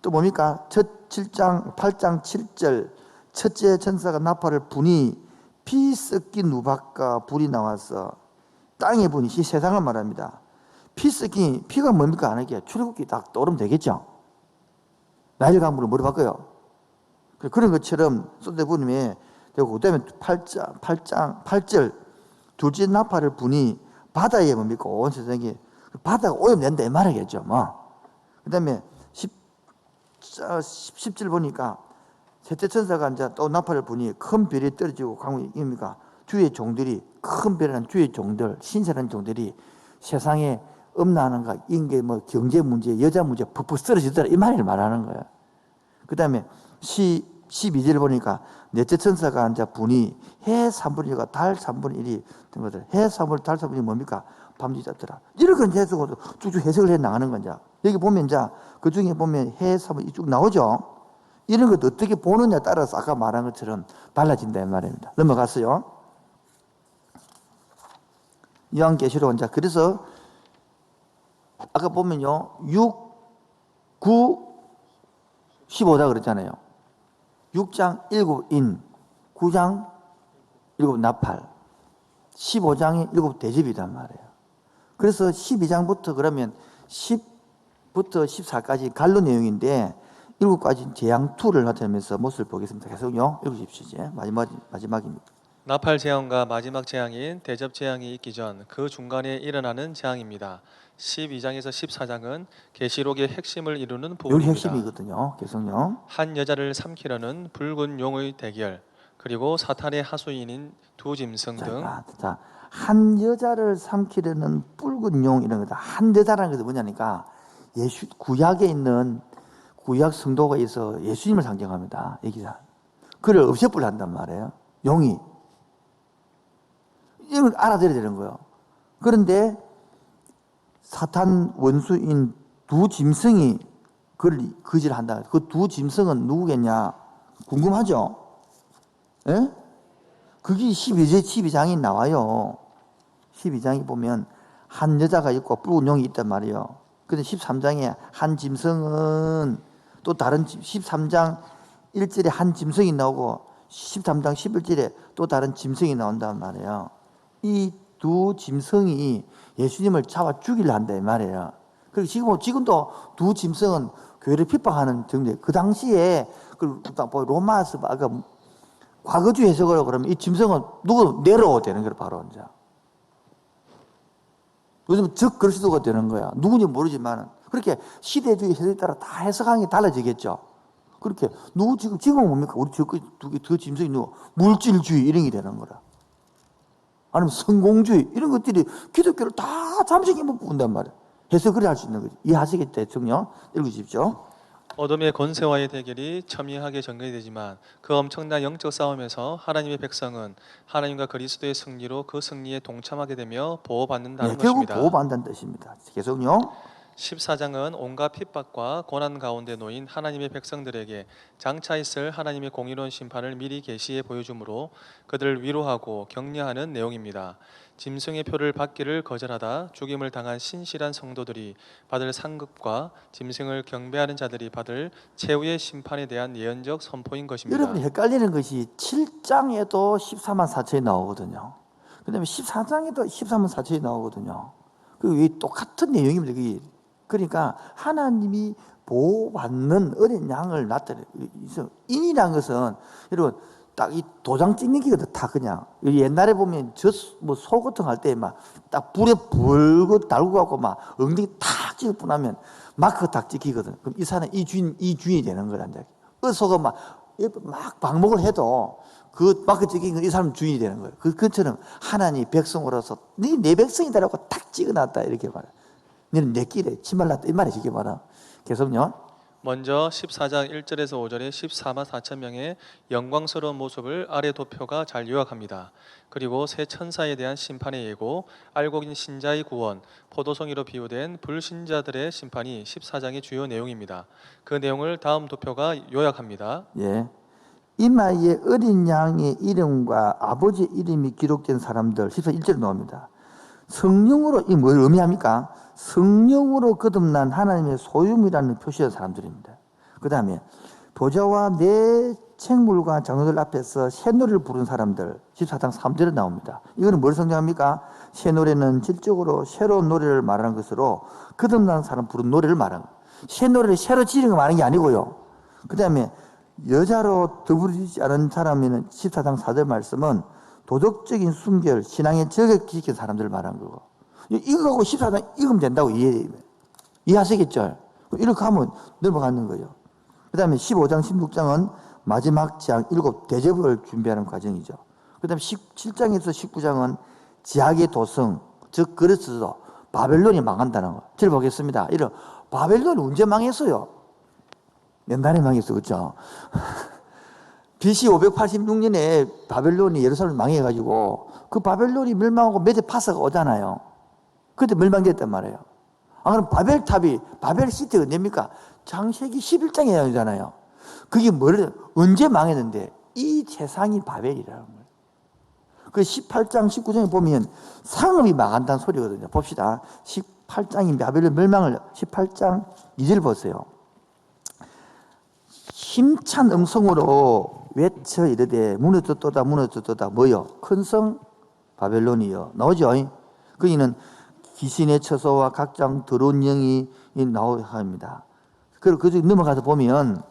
S1: 또 뭡니까? 8장 7절 첫째 천사가 나팔을 부니 피 섞인 누박과 불이 나와서 땅에 부니 세상을 말합니다. 피 섞인 피가 뭡니까? 안 하게 출애굽기 딱 떠오르면 되겠죠? 나일 강물을 물어봤고요. 그런 것처럼 쏟아 부으면 되고 그다음에 8절 둘째 나팔을 부니 바다에 뭡니까? 온 세상에 바다가 오염된다 이 말이겠죠. 그 다음에 10절 보니까 셋째 천사가 이제 또 나팔을 부니 큰 별이 떨어지고 강물입니까? 주의 종들이 큰 별이라는 주의 종들 신선한 종들이 세상에 음란한가 인계 경제 문제 여자 문제 푹푹 쓰러지더라 이 말을 말하는 거예요. 그 다음에 12절 보니까 넷째 천사가 이제 부니 해 3분의 1과 달 3분의 1이 된 거들. 해 3분의 1, 달 3분의 1이 뭡니까? 밤지 잡더라. 이렇게 해석으로 쭉쭉 해석을 해 나가는 거죠. 여기 보면 이제 그 중에 보면 해 3분의 1 쭉 나오죠. 이런 것도 어떻게 보느냐에 따라서 아까 말한 것처럼 달라진다 이 말입니다. 넘어갔어요. 요한계시록 이제 그래서 아까 보면요 6, 9, 15다 그랬잖아요. 6장 7인, 9장 7 나팔, 15장이 7 대접이란 말이에요. 그래서 12장부터 그러면 10부터 14까지 갈로 내용인데 7가지 재앙2를 나타내면서 모습을 보겠습니다. 계속요. 읽으십시오. 이제 마지막입니다.
S2: 나팔 재앙과 마지막 재앙인 대접 재앙이 있기 전 그 중간에 일어나는 재앙입니다. 12장에서 14장은 계시록의 핵심을 이루는
S1: 여기
S2: 부분입니다.
S1: 핵심이거든요. 계속요.
S2: 한 여자를 삼키려는 붉은 용의 대결, 그리고 사탄의 하수인인 두 짐승 등
S1: 한 여자를 삼키려는 붉은 용 이런 거다. 한 여자라는 것은 뭐냐니까 구약에 있는 구약 성도가 있어 예수님을 상징합니다. 여기서 그를 없애버려 한단 말이에요. 용이 이걸 알아들어야 되는 거예요. 그런데 사탄 원수인 두 짐승이 그를 거절한다. 그 두 짐승은 누구겠냐? 궁금하죠? 예? 그게 12장이 나와요. 12장이 보면 한 여자가 있고 붉은 용이 있단 말이에요. 근데 13장에 한 짐승은 또 다른 13장 1절에 한 짐승이 나오고 13장 11절에 또 다른 짐승이 나온단 말이에요. 이 두 짐승이 예수님을 잡아 죽이려 한다 이 말이에요. 그리고 지금도 두 짐승은 교회를 핍박하는 정도. 그 당시에 로마서 아까 과거주의 해석으로 그러면 이 짐승은 누구 내려오게 되는 거예요, 바로 이제. 요즘 즉 그리스도가 되는 거야. 누군지 모르지만 그렇게 시대주의 해석에 따라 다 해석하는 게 달라지겠죠. 그렇게 누구 지금은 뭡니까? 우리 저 짐승이 누구? 물질주의 이런 게 되는 거라. 아니면 성공주의 이런 것들이 기독교를 다 잠식해 먹는단 말이에요. 해석을 할 수 있는 거지. 이해하시겠죠, 대통령? 읽으십시오.
S2: 어둠의 권세와의 대결이 첨예하게 전개되지만 그 엄청난 영적 싸움에서 하나님의 백성은 하나님과 그리스도의 승리로 그 승리에 동참하게 되며 보호받는다는
S1: 결국
S2: 것입니다.
S1: 보호받는다는 뜻입니다. 계속요.
S2: 14장은 온갖 핍박과 고난 가운데 놓인 하나님의 백성들에게 장차 있을 하나님의 공의로운 심판을 미리 계시해 보여주므로 그들을 위로하고 격려하는 내용입니다. 짐승의 표를 받기를 거절하다 죽임을 당한 신실한 성도들이 받을 상급과 짐승을 경배하는 자들이 받을 최후의 심판에 대한 예언적 선포인 것입니다.
S1: 여러분이 헷갈리는 것이 7장에도 14만 4천이 나오거든요. 그 다음에 14장에도 14만 4천이 나오거든요. 그 똑같은 내용입니다. 그게. 그러니까 하나님이 보호받는 어린 양을 나타내요. 인이라는 것은 여러분 딱 이 도장 찍는 기거든. 다 그냥 옛날에 보면 소 같은 거 할 때 막 딱 불에 불고 달고 갖고 막 엉덩이 탁 찍고 나면 마크 딱 찍히거든. 그럼 이 사람은 이 주인이 되는 거란 말이야. 소가 막 방목을 해도 그 마크 찍힌 건 이 사람 주인이 되는 거예요. 그처럼 하나님 백성으로서 내 백성이다라고 탁 찍어놨다 이렇게 말해. 너는 내 길에 침말랐다 이 말이 이게 말아. 계속요.
S2: 먼저 14장 1절에서 5절의 14만 4천 명의 영광스러운 모습을 아래 도표가 잘 요약합니다. 그리고 새 천사에 대한 심판의 예고, 알고 긴 신자의 구원, 포도송이로 비유된 불신자들의 심판이 14장의 주요 내용입니다. 그 내용을 다음 도표가 요약합니다.
S1: 예. 이마에 어린 양의 이름과 아버지의 이름이 기록된 사람들 14절에 나옵니다. 성령으로 이 뭘 의미합니까? 성령으로 거듭난 하나님의 소유물이라는 표시의 사람들입니다. 그 다음에 보좌와 내 책물과 장로들 앞에서 새 노래를 부른 사람들 14장 3절에 나옵니다. 이거는 뭘 상징합니까? 새 노래는 질적으로 새로운 노래를 말하는 것으로 거듭난 사람 부른 노래를 말하는 거예요. 새 노래를 새로 지른 거 말하는 게 아니고요. 그 다음에 여자로 더불어지지 않은 사람에는 14장 4절 말씀은 도덕적인 순결, 신앙에 저격시킨 사람들을 말하는 거고. 이거 갖고 14장 읽으면 된다고 이해하시겠죠? 이렇게 하면 넘어가는 거예요. 그 다음에 15장, 16장은 마지막 장 7 대접을 준비하는 과정이죠. 그 다음에 17장에서 19장은 지하의 도성, 즉 그리스도, 바벨론이 망한다는 거. 절 보겠습니다. 이런 바벨론이 언제 망했어요? 옛날에 망했어, 그렇죠? BC 586년에 바벨론이 예루살렘을 망해가지고 그 바벨론이 멸망하고 메데 파사가 오잖아요. 그때 멸망됐단 말이에요. 아, 그럼 바벨탑이, 바벨시티가 뭡니까? 창세기 11장에 나오잖아요. 그게 언제 망했는데? 이 세상이 바벨이라는 거예요. 그 18장, 19장에 보면 상업이 망한다는 소리거든요. 봅시다. 18장이 바벨론 멸망을, 18장 2절 보세요. 힘찬 음성으로 외쳐 이르되 무너졌도다 무너졌도다 뭐요? 큰 성 바벨론이요. 나오죠? 거기는 귀신의 처소와 각종 더러운 영이 나오게 합니다. 그리고 그중 넘어가서 보면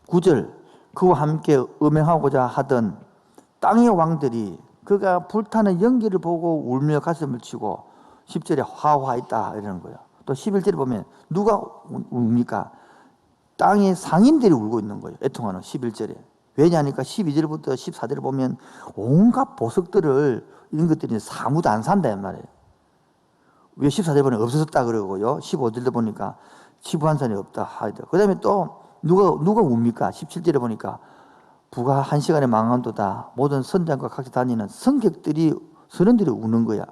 S1: 9절 그와 함께 음행하고자 하던 땅의 왕들이 그가 불타는 연기를 보고 울며 가슴을 치고 10절에 화화했다 이러는 거예요. 또 11절에 보면 누가 웁니까? 땅의 상인들이 울고 있는 거예요. 애통하는 11절에. 왜냐하니까 12절부터 14절에 보면 온갖 보석들을 이런 것들이 사무도 안 산다는 말이에요. 왜 14절에 보면 없어졌다 그러고요. 15절에 보니까 치부한산이 없다 하이다. 그 다음에 또 누가 웁니까? 17절에 보니까 부가 한 시간에 망한도다. 모든 선장과 각자 다니는 성객들이 선원들이 우는 거야.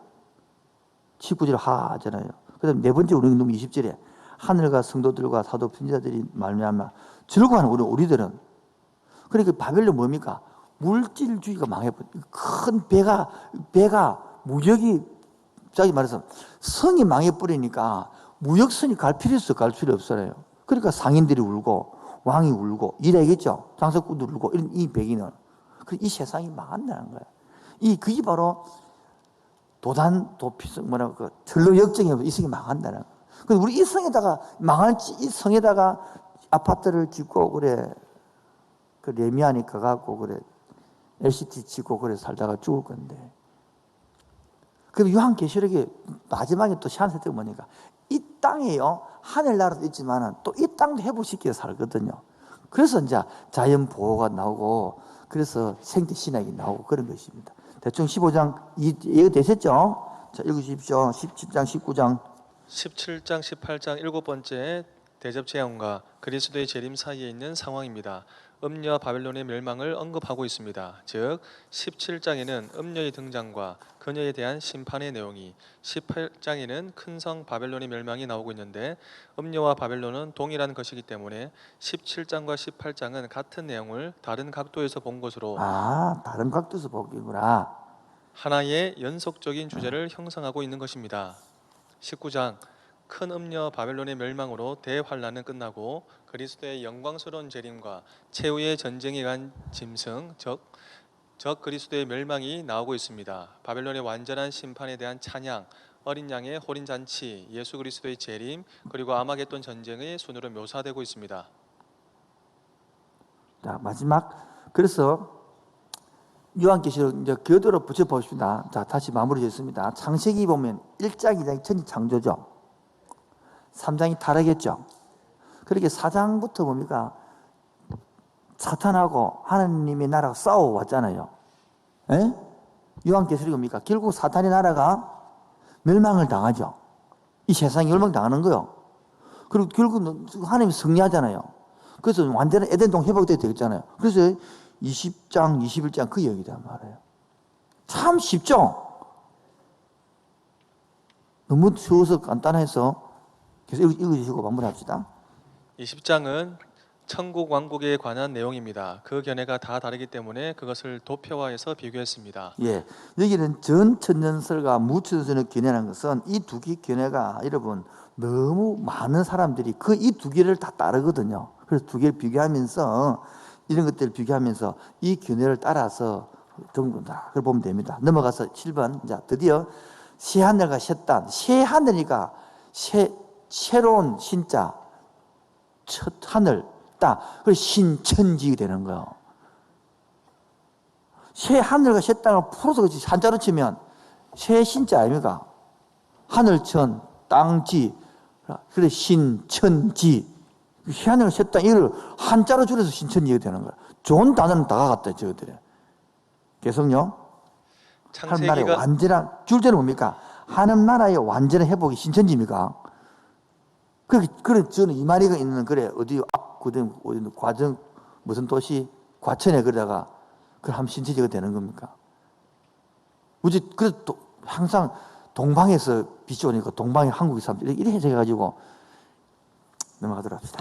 S1: 19절에 하잖아요. 그 다음에 네 번째 우는 놈 20절에 하늘과 성도들과 사도 편지자들이 말미암아 즐거워하는 우리들은. 그러니까 바벨론 뭡니까? 물질주의가 망해버려. 큰 배가 무역이 자기 말해서 성이 망해버리니까 무역선이 갈 필요 없어요. 그러니까 상인들이 울고 왕이 울고 이래야겠죠. 장사꾼들 울고 이런 이 배기는. 이 세상이 망한다는 거예요. 그게 바로 도피성 철로 역정이 이 성이 망한다는 거예요. 그래서 우리 이 성에다가 이 성에다가 아파트를 짓고 그래 그 레미안이 가갖고 그래 LCT 치고 그래 살다가 죽을 건데. 그럼 요한계시록의 마지막에 또 시한 세대가 뭐니까 이 땅에요 하늘나라도 있지만은 또 이 땅도 회복시켜 살거든요. 그래서 이제 자연 보호가 나오고 그래서 생태 신학이 나오고 그런 것입니다. 대충 15장 이해 되셨죠? 자, 읽으십시오. 17장, 19장.
S2: 17장, 18장 일곱 번째 대접 재앙과 그리스도의 재림 사이에 있는 상황입니다. 음녀 바벨론의 멸망을 언급하고 있습니다. 즉 17장에는 음녀의 등장과 그녀에 대한 심판의 내용이, 18장에는 큰 성 바벨론의 멸망이 나오고 있는데 음녀와 바벨론은 동일한 것이기 때문에 17장과 18장은 같은 내용을 다른 각도에서 본 것으로
S1: 다른 각도에서 보기구나.
S2: 하나의 연속적인 주제를 형성하고 있는 것입니다. 19장 큰 음녀 바벨론의 멸망으로 대환란은 끝나고 그리스도의 영광스러운 재림과 최후의 전쟁에 간 짐승 즉 그리스도의 멸망이 나오고 있습니다. 바벨론의 완전한 심판에 대한 찬양, 어린 양의 호린 잔치, 예수 그리스도의 재림, 그리고 아마겟돈 전쟁의 순으로 묘사되고 있습니다.
S1: 자, 마지막. 그래서 요한계시록 이제 교도로 붙여 봅시다. 자, 다시 마무리 됐습니다. 창세기 보면 1장, 2장이 천지 창조죠. 3장이 타락했죠. 그렇게 4장부터 뭡니까? 사탄하고 하나님의 나라가 싸워왔잖아요. 예? 요한계시록이 뭡니까? 결국 사탄의 나라가 멸망을 당하죠. 이 세상이 멸망당하는 거예요. 그리고 결국은 하나님이 승리하잖아요. 그래서 완전한 에덴동 회복이 되겠잖아요. 그래서 20장, 21장 그 얘기다 말이에요. 참 쉽죠? 너무 쉬워서 간단해서 계속 읽으시고 마무리합시다.
S2: 20장은 천국 왕국에 관한 내용입니다. 그 견해가 다 다르기 때문에 그것을 도표화해서 비교했습니다.
S1: 예, 여기는 전천년설과 무천년설의 견해라는 것은 이 두 개 견해가 여러분 너무 많은 사람들이 그 이 두 개를 다 따르거든요. 그래서 두 개를 비교하면서 이런 것들을 비교하면서 이 견해를 따라서 정도다. 그걸 보면 됩니다. 넘어가서 7번. 자, 드디어 새 하늘과 새 땅. 새 하늘이가 새로운 신자, 첫 하늘, 땅. 그래서 신천지가 되는 거예요. 새 하늘과 새 땅을 풀어서 그렇지 한자로 치면 새 신자 아닙니까? 하늘천, 땅지. 그래서 신천지. 새 하늘과 새 땅, 이걸 한자로 줄여서 신천지가 되는 거예요. 좋은 단어는 다 같다, 저것들이. 계속요. 하늘나라의 완전한, 줄제는 뭡니까? 하늘나라의 완전한 회복이 신천지입니까? 그래, 저는 이 마리가 있는, 그래, 어디, 과정, 무슨 도시, 과천에 그러다가, 그걸 하면 신천지가 되는 겁니까? 우리, 그래도 항상 동방에서 빛이 오니까 동방의 한국의 사람들이 이렇게 해석해가지고, 넘어가도록 합시다.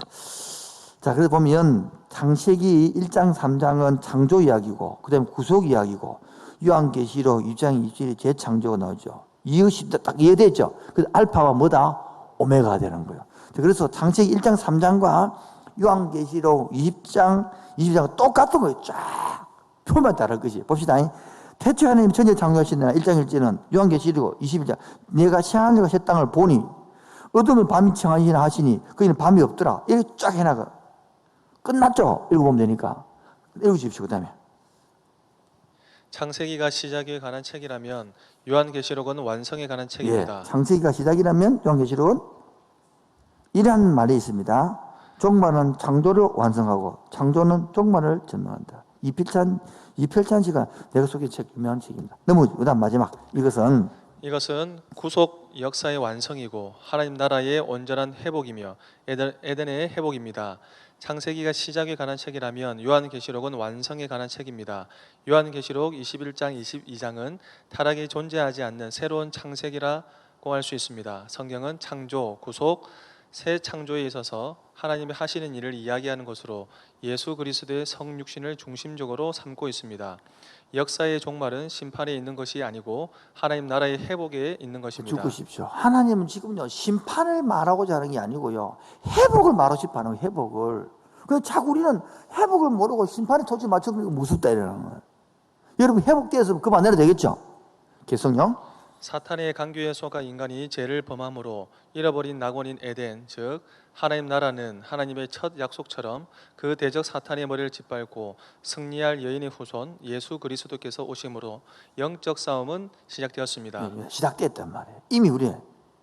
S1: 자, 그래서 보면 창세기 1장, 3장은 창조 이야기고, 그 다음에 구속 이야기고, 요한계시록 2장, 2절에 재창조가 나오죠. 이것이 딱 이해되죠? 그래서 알파와 뭐다? 오메가가 되는 거예요. 자, 그래서 창세기 1장, 3장과 요한계시록 20장, 22장은 똑같은 거예요. 쫙. 표만 다를 것이. 봅시다. 태초에 하나님 천지를 창조하신 날 1장 1절은 요한계시록 21장 내가 새 하늘과 새 땅을 보니 어둠을 밤이 청하시나 하시니 거기는 밤이 없더라. 이렇게 쫙 해나가. 끝났죠? 읽어보면 되니까. 읽으십시오. 그 다음에.
S2: 창세기가 시작에 관한 책이라면 요한계시록은 완성에 관한 책입니다.
S1: 예, 창세기가 시작이라면 요한계시록은 이라는 말이 있습니다. 종말은 창조를 완성하고 창조는 종말을 전망한다. 이필찬 씨가 내가 속의 책 유명한 책입니다. 그다음 마지막.
S2: 이것은 구속 역사의 완성이고 하나님 나라의 온전한 회복이며 에덴의 회복입니다. 창세기가 시작에 관한 책이라면 요한계시록은 완성에 관한 책입니다. 요한계시록 21장, 22장은 타락이 존재하지 않는 새로운 창세기라고 할 수 있습니다. 성경은 창조, 구속, 새 창조에 있어서 하나님이 하시는 일을 이야기하는 것으로 예수 그리스도의 성육신을 중심적으로 삼고 있습니다. 역사의 종말은 심판에 있는 것이 아니고 하나님 나라의 회복에 있는 것입니다.
S1: 죽으십시오. 하나님은 지금요 심판을 말하고자 하는 게 아니고요 회복을 말하고 싶어 하는 거예요. 회복을. 그래서 자꾸 우리는 회복을 모르고 심판에 토지 맞춰보니까 무섭다 이러는 거예요. 여러분 회복되어서 그만 내려 되겠죠? 계속요.
S2: 사탄의 강교에 속아 인간이 죄를 범함으로 잃어버린 낙원인 에덴, 즉 하나님 나라는 하나님의 첫 약속처럼 그 대적 사탄의 머리를 짓밟고 승리할 여인의 후손 예수 그리스도께서 오심으로 영적 싸움은 시작되었습니다.
S1: 시작됐단 말이에요. 이미 우리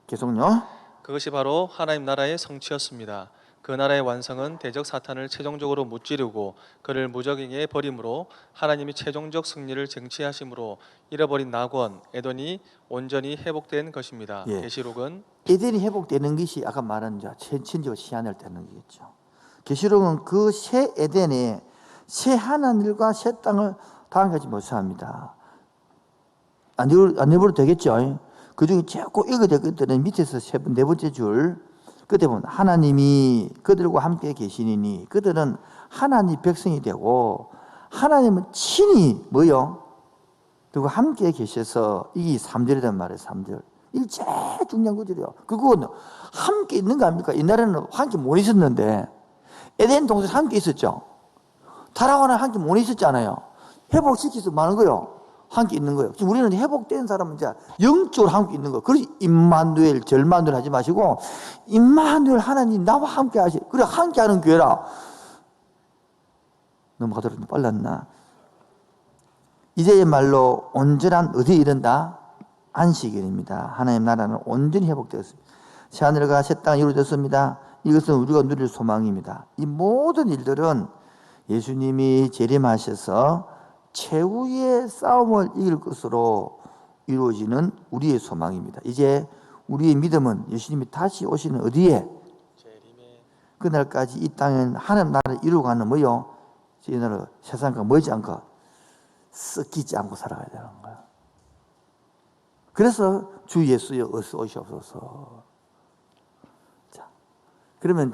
S1: 계속요.
S2: 그것이 바로 하나님 나라의 성취였습니다. 그 나라의 완성은 대적 사탄을 최종적으로 무찌르고 그를 무적에게 버림으로 하나님이 최종적 승리를 쟁취하심으로 잃어버린 낙원 에덴이 온전히 회복된 것입니다.
S1: 예.
S2: 계시록은
S1: 에덴이 회복되는 것이 아까 말한 천지와 시하늘 되는 거겠죠. 계시록은 그 새 에덴에 새 하늘과 새 땅을 다음까지 모사합니다. 안 읽어도 되겠죠. 그 중에 꼭 읽어야 될 것들은 밑에서 네 번째 줄 그때 보면 하나님이 그들과 함께 계시니니 그들은 하나님 백성이 되고 하나님은 친히 뭐요? 그리고 함께 계셔서 이게 3절이란 말이에요. 3절. 이게 제일 중요한 구절이에요. 그건 함께 있는 거 아닙니까? 옛날에는 함께 못 있었는데 에덴 동산 함께 있었죠. 타락하나 함께 못 있었잖아요. 회복시켜서 많은 거요. 함께 있는 거예요. 지금 우리는 회복된 사람은 이제 영적으로 함께 있는 거예요. 그래서 임마누엘, 절마누엘 하지 마시고 임마누엘 하나님 나와 함께 하시. 그래 함께 하는 교회라. 넘어가도록 빨랐나? 이제야말로 온전한 어디에 이른다? 안식일입니다. 하나님 나라는 온전히 회복되었습니다. 새하늘과 새 땅이 이루어졌습니다. 이것은 우리가 누릴 소망입니다. 이 모든 일들은 예수님이 재림하셔서 최후의 싸움을 이길 것으로 이루어지는 우리의 소망입니다. 이제 우리의 믿음은 예수님이 다시 오시는 어디에? 그날까지 이 땅은 하나님 나라를 이루어가는 뭐요? 이 나라 세상과 멀지 않고 섞이지 않고 살아가야 되는 거야. 그래서 주 예수여 어서 오시옵소서. 자, 그러면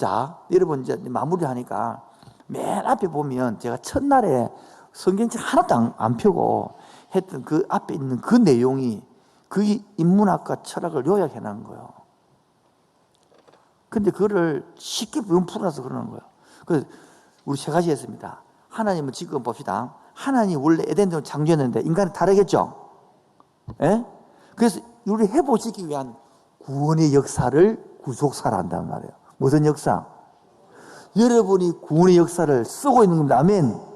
S1: 여러분 이제 마무리하니까 맨 앞에 보면 제가 첫날에 성경책 하나도 안 펴고 했던 그 앞에 있는 그 내용이 그게 인문학과 철학을 요약해 놓은 거예요. 근데 그거를 쉽게 풀어서 그러는 거예요. 그래서 우리 세 가지 했습니다. 하나님은 지금 봅시다. 하나님 원래 에덴을 창조했는데 인간은 다르겠죠? 예? 그래서 우리 회복시키기 위한 구원의 역사를 구속사라 한단 말이에요. 무슨 역사? 여러분이 구원의 역사를 쓰고 있는 겁니다. 아멘.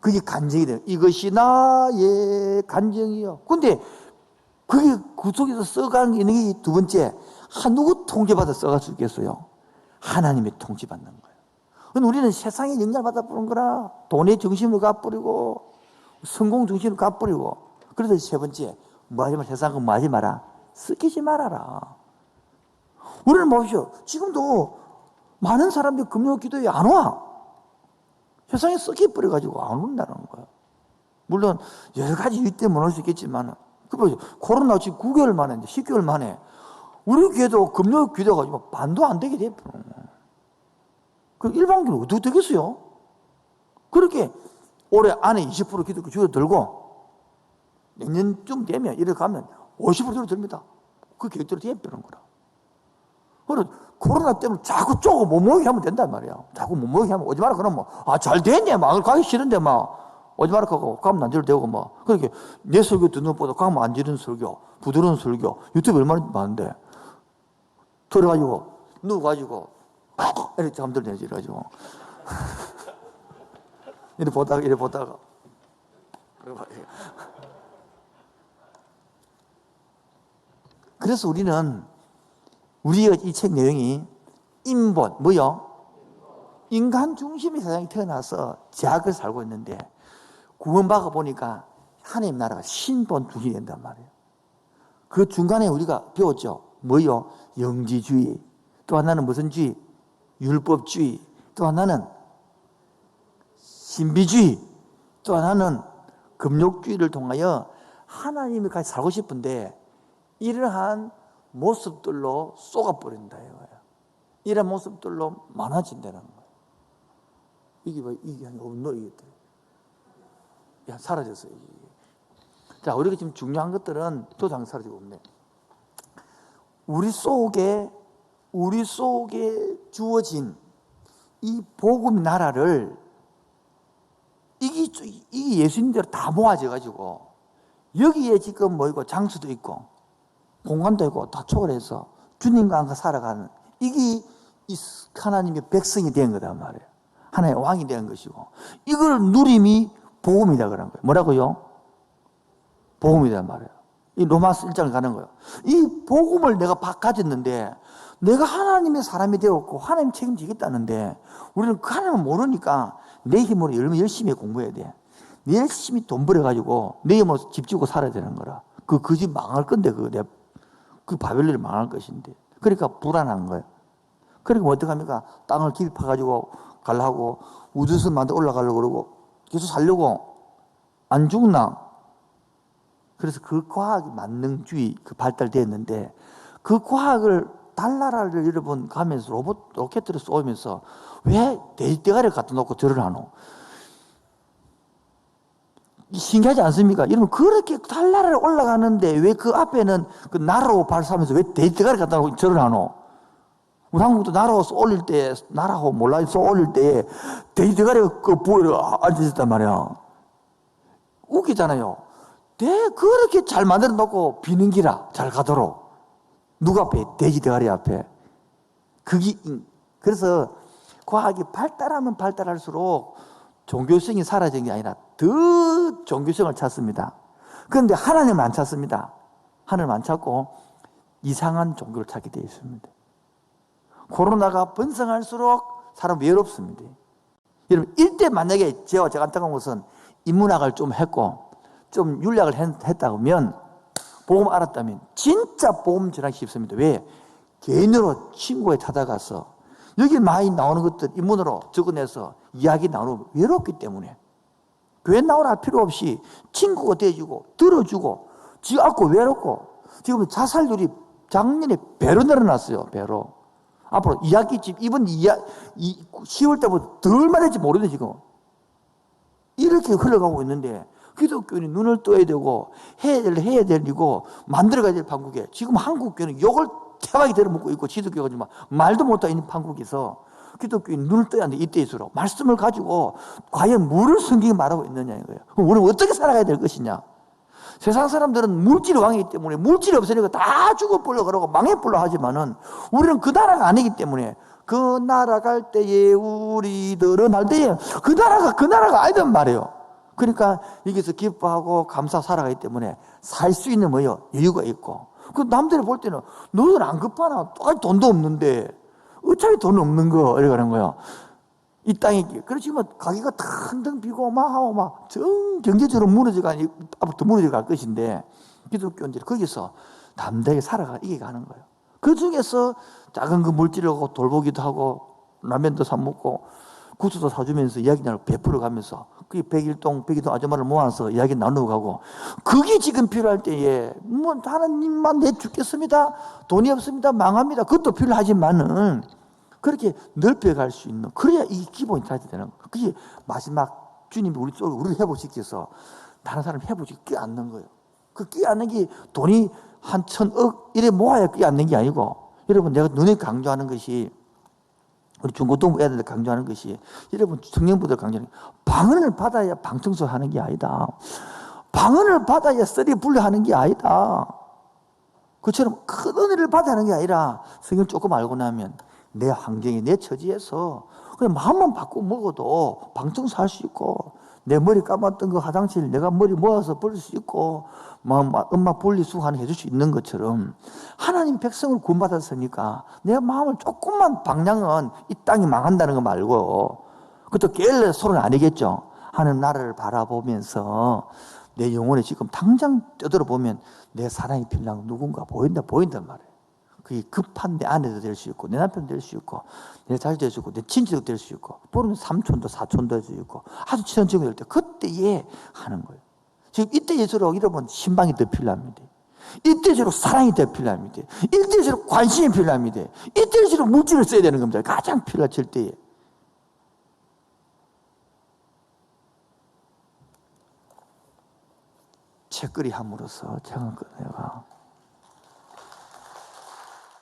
S1: 그게 간증이 돼요. 이것이 나의 간증이요. 근데 그게 구속에서 써가는 게 있는 게 두 번째. 누구 통제받아 써갈 수 있겠어요? 하나님의 통제받는 거예요. 근데 우리는 세상에 영향을 받아버린 거라. 돈의 중심을 가버리고 성공 중심을 가버리고. 그래서 세 번째, 뭐 하지 마라. 세상은 뭐 하지 마라. 섞이지 말아라. 우리는 보십시오. 지금도 많은 사람들이 금요 기도에 안 와. 세상에 섞여버려가지고 안 온다는 거야. 물론 여러 가지 이유 때문에 올 수 있겠지만 코로나 지금 9개월 만에 10개월 만에 우리 교회도 금요 기도가 반도 안 되게 돼버려. 그 일반교는 어떻게 되겠어요? 그렇게 올해 안에 20% 기도 줄어들고 내년쯤 되면 이렇게 가면 50% 줄어듭니다. 그 계획대로 돼버리는 거라. 그래 코로나 때문에 자꾸 쪼고 못 모이게 하면 된단 말이야. 자꾸 못 모이게 하면 오지 마라 그러면 잘 됐네 막 가기 싫은데 막 오지 마라 하고 가면 안 지를 되고 막 그렇게 내 설교 듣는 것보다 가면 안 지르는 설교 부드러운 설교 유튜브 얼마나 많은데 들어가지고 누워가지고 이렇게 잠들어내지 이래가지고 이래 보다가 그래서 우리는 우리가 이 책 내용이 인본, 뭐요? 인간 중심의 세상에 태어나서 제약을 살고 있는데 구원받아 보니까 하나님 나라가 신본 중심이 된단 말이에요. 그 중간에 우리가 배웠죠. 뭐요? 영지주의. 또 하나는 무슨 주의? 율법주의. 또 하나는 신비주의. 또 하나는 금욕주의를 통하여 하나님이 같이 살고 싶은데 이러한 모습들로 쏘가버린다 이거예요. 이런 모습들로 많아진다는 거예요. 이게 뭐 이게 없노 이게 사라졌어요. 이게. 자, 우리가 지금 중요한 것들은 도장 사라지고 없네. 우리 속에 주어진 이 복음 나라를 이게 예수님대로 다 모아져 가지고 여기에 지금 뭐이고 장수도 있고 공간도 있고 다 초월해서 주님과 함께 살아가는 이게 이 하나님의 백성이 된 거단 말이에요. 하나님의 왕이 된 것이고 이걸 누림이 복음이다 그런 거예요. 뭐라고요? 복음이란 말이에요. 이 로마서 1장을 가는 거예요. 이 복음을 내가 가졌는데 내가 하나님의 사람이 되었고 하나님 책임지겠다는데 우리는 그 하나님을 모르니까 내 힘으로 얼마나 열심히 공부해야 돼. 열심히 돈 벌어가지고 내 힘으로 집 짓고 살아야 되는 거라. 그 집 망할 건데 그 바벨론이 망할 것인데. 그러니까 불안한 거예요. 그러니까 어떡합니까? 땅을 깊이 파가지고 가려고 우주선 만들어 올라가려고 그러고 계속 살려고 안 죽나? 그래서 그 과학이 만능주의 발달됐는데 그 과학을 달나라를 여러분 가면서 로켓들을 쏘면서 왜 돼지대가리를 갖다 놓고 절을 하노? 신기하지 않습니까? 여러분 그렇게 달나라를 올라가는데 왜 그 앞에는 그 나라로 발사하면서 왜 돼지대가리 갖다 놓고 절을 하노? 우리 한국도 나라호 올릴 때 나라호 몰라 쏘 올릴 때 돼지대가리가 그 부어를 앉아있단 말이야. 웃기잖아요. 그렇게 잘 만들어 놓고 비는 기라 잘 가도록 누가 앞에? 돼지 대가리 앞에. 그래서 과학이 발달하면 발달할수록 종교성이 사라진 게 아니라 더 종교성을 찾습니다. 그런데 하나님은 안 찾습니다. 하나님은 안 찾고 이상한 종교를 찾게 되어 있습니다. 코로나가 번성할수록 사람 외롭습니다. 여러분 이때 만약에 제가 안타까운 것은 인문학을 좀 했고 좀 윤리학을 했다면 복음 알았다면 진짜 복음 전하기 쉽습니다. 왜? 개인으로 친구에 찾아가서 여기 많이 나오는 것들 인문으로 적어내서 이야기 나누고 외롭기 때문에 교회 나오라 필요 없이 친구가 돼주고 들어주고 지 않고 외롭고 지금 자살률이 작년에 배로 늘어났어요. 배로. 앞으로 이야기집 이번 10월 때부터 덜 많을지 모르네 지금. 이렇게 흘러가고 있는데 기독교인이 눈을 떠야 되고 해야 될 일이고 만들어가야 될 판국에 지금 한국교회는 욕을 태하게 들어먹고 있고 기독교가 지금 말도 못하는 판국에서 기독교인 눈을 떠야 하는데 이때일수록 말씀을 가지고 과연 뭐를 성경이 말하고 있느냐 이거예요. 그럼 우리는 어떻게 살아가야 될 것이냐. 세상 사람들은 물질의 왕이기 때문에 물질이 없으니까 다 죽어버려 그러고 망해버려 하지만은 우리는 그 나라가 아니기 때문에 그 나라 갈 때에 우리들은 할 때에 그 나라가 아니단 말이에요. 그러니까 여기서 기뻐하고 감사 살아가기 때문에 살 수 있는 뭐요? 여유가 있고. 그 남들이 볼 때는 너는 안 급하나? 똑같이 돈도 없는데 어차피 돈 없는 거 이러는 거예요. 이 땅에 그렇지만 가게가 다 한등 비고 막 하고 막 경제적으로 무너져가 앞으로 더 무너져 갈 것인데 기독교인들이 거기서 담대하게 살아가 이겨가는 거예요. 그 중에서 작은 그 물질을 하고 돌보기도 하고 라면도 사 먹고 구수도 사주면서 이야기 나누고 베풀어 가면서 그 백일동 아줌마를 모아서 이야기 나누고 가고 그게 지금 필요할 때에 뭐 하나님만 내 죽겠습니다. 돈이 없습니다. 망합니다. 그것도 필요하지만은 그렇게 넓혀갈 수 있는 그래야 이게 기본이 돼야 되는 거예요. 그게 마지막 주님이 우리를 회복시켜서 다른 사람 회복시켜 끼얹는 거예요. 그 끼얹는 게 돈이 한 1000억 이래 모아야 끼얹는 게 아니고 여러분 내가 눈에 강조하는 것이 우리 중고등부 애들 강조하는 것이 여러분 청년부들 강조하는 방언을 받아야 방청소하는 게 아니다. 방언을 받아야 쓰리 분류하는 게 아니다. 그처럼 큰 은혜를 받아야 하는 게 아니라 성경을 조금 알고 나면 내 환경에 내 처지에서 그냥 마음만 바꾸고 먹어도 방청소할 수 있고 내 머리 감았던 그 화장실 내가 머리 모아서 버릴 수 있고 엄마 분리수거하는 해줄 수 있는 것처럼 하나님 백성을 구원받았으니까 내 마음을 조금만 방향은 이 땅이 망한다는 거 말고 그것도 깨알래 소리는 아니겠죠. 하나님 나라를 바라보면서 내 영혼에 지금 당장 떠들어보면 내 사랑이 필요한 누군가 보인단 말이에요. 그게 급한 내 아내도 될 수 있고 내 남편도 될 수 있고 내 자식 될 수 있고 내 친지도 될 수 있고 또는 삼촌도 사촌도 될 수 있고 아주 친한 친구 될 때 그때에 하는 거예요. 지금 이때일수록 여러분 신방이 더 필요합니다. 이때일수록 사랑이 더 필요합니다. 이때일수록 관심이 필요합니다. 이때일수록 물질을 써야 되는 겁니다. 가장 필요할 때에. 책거리 함으로써 제가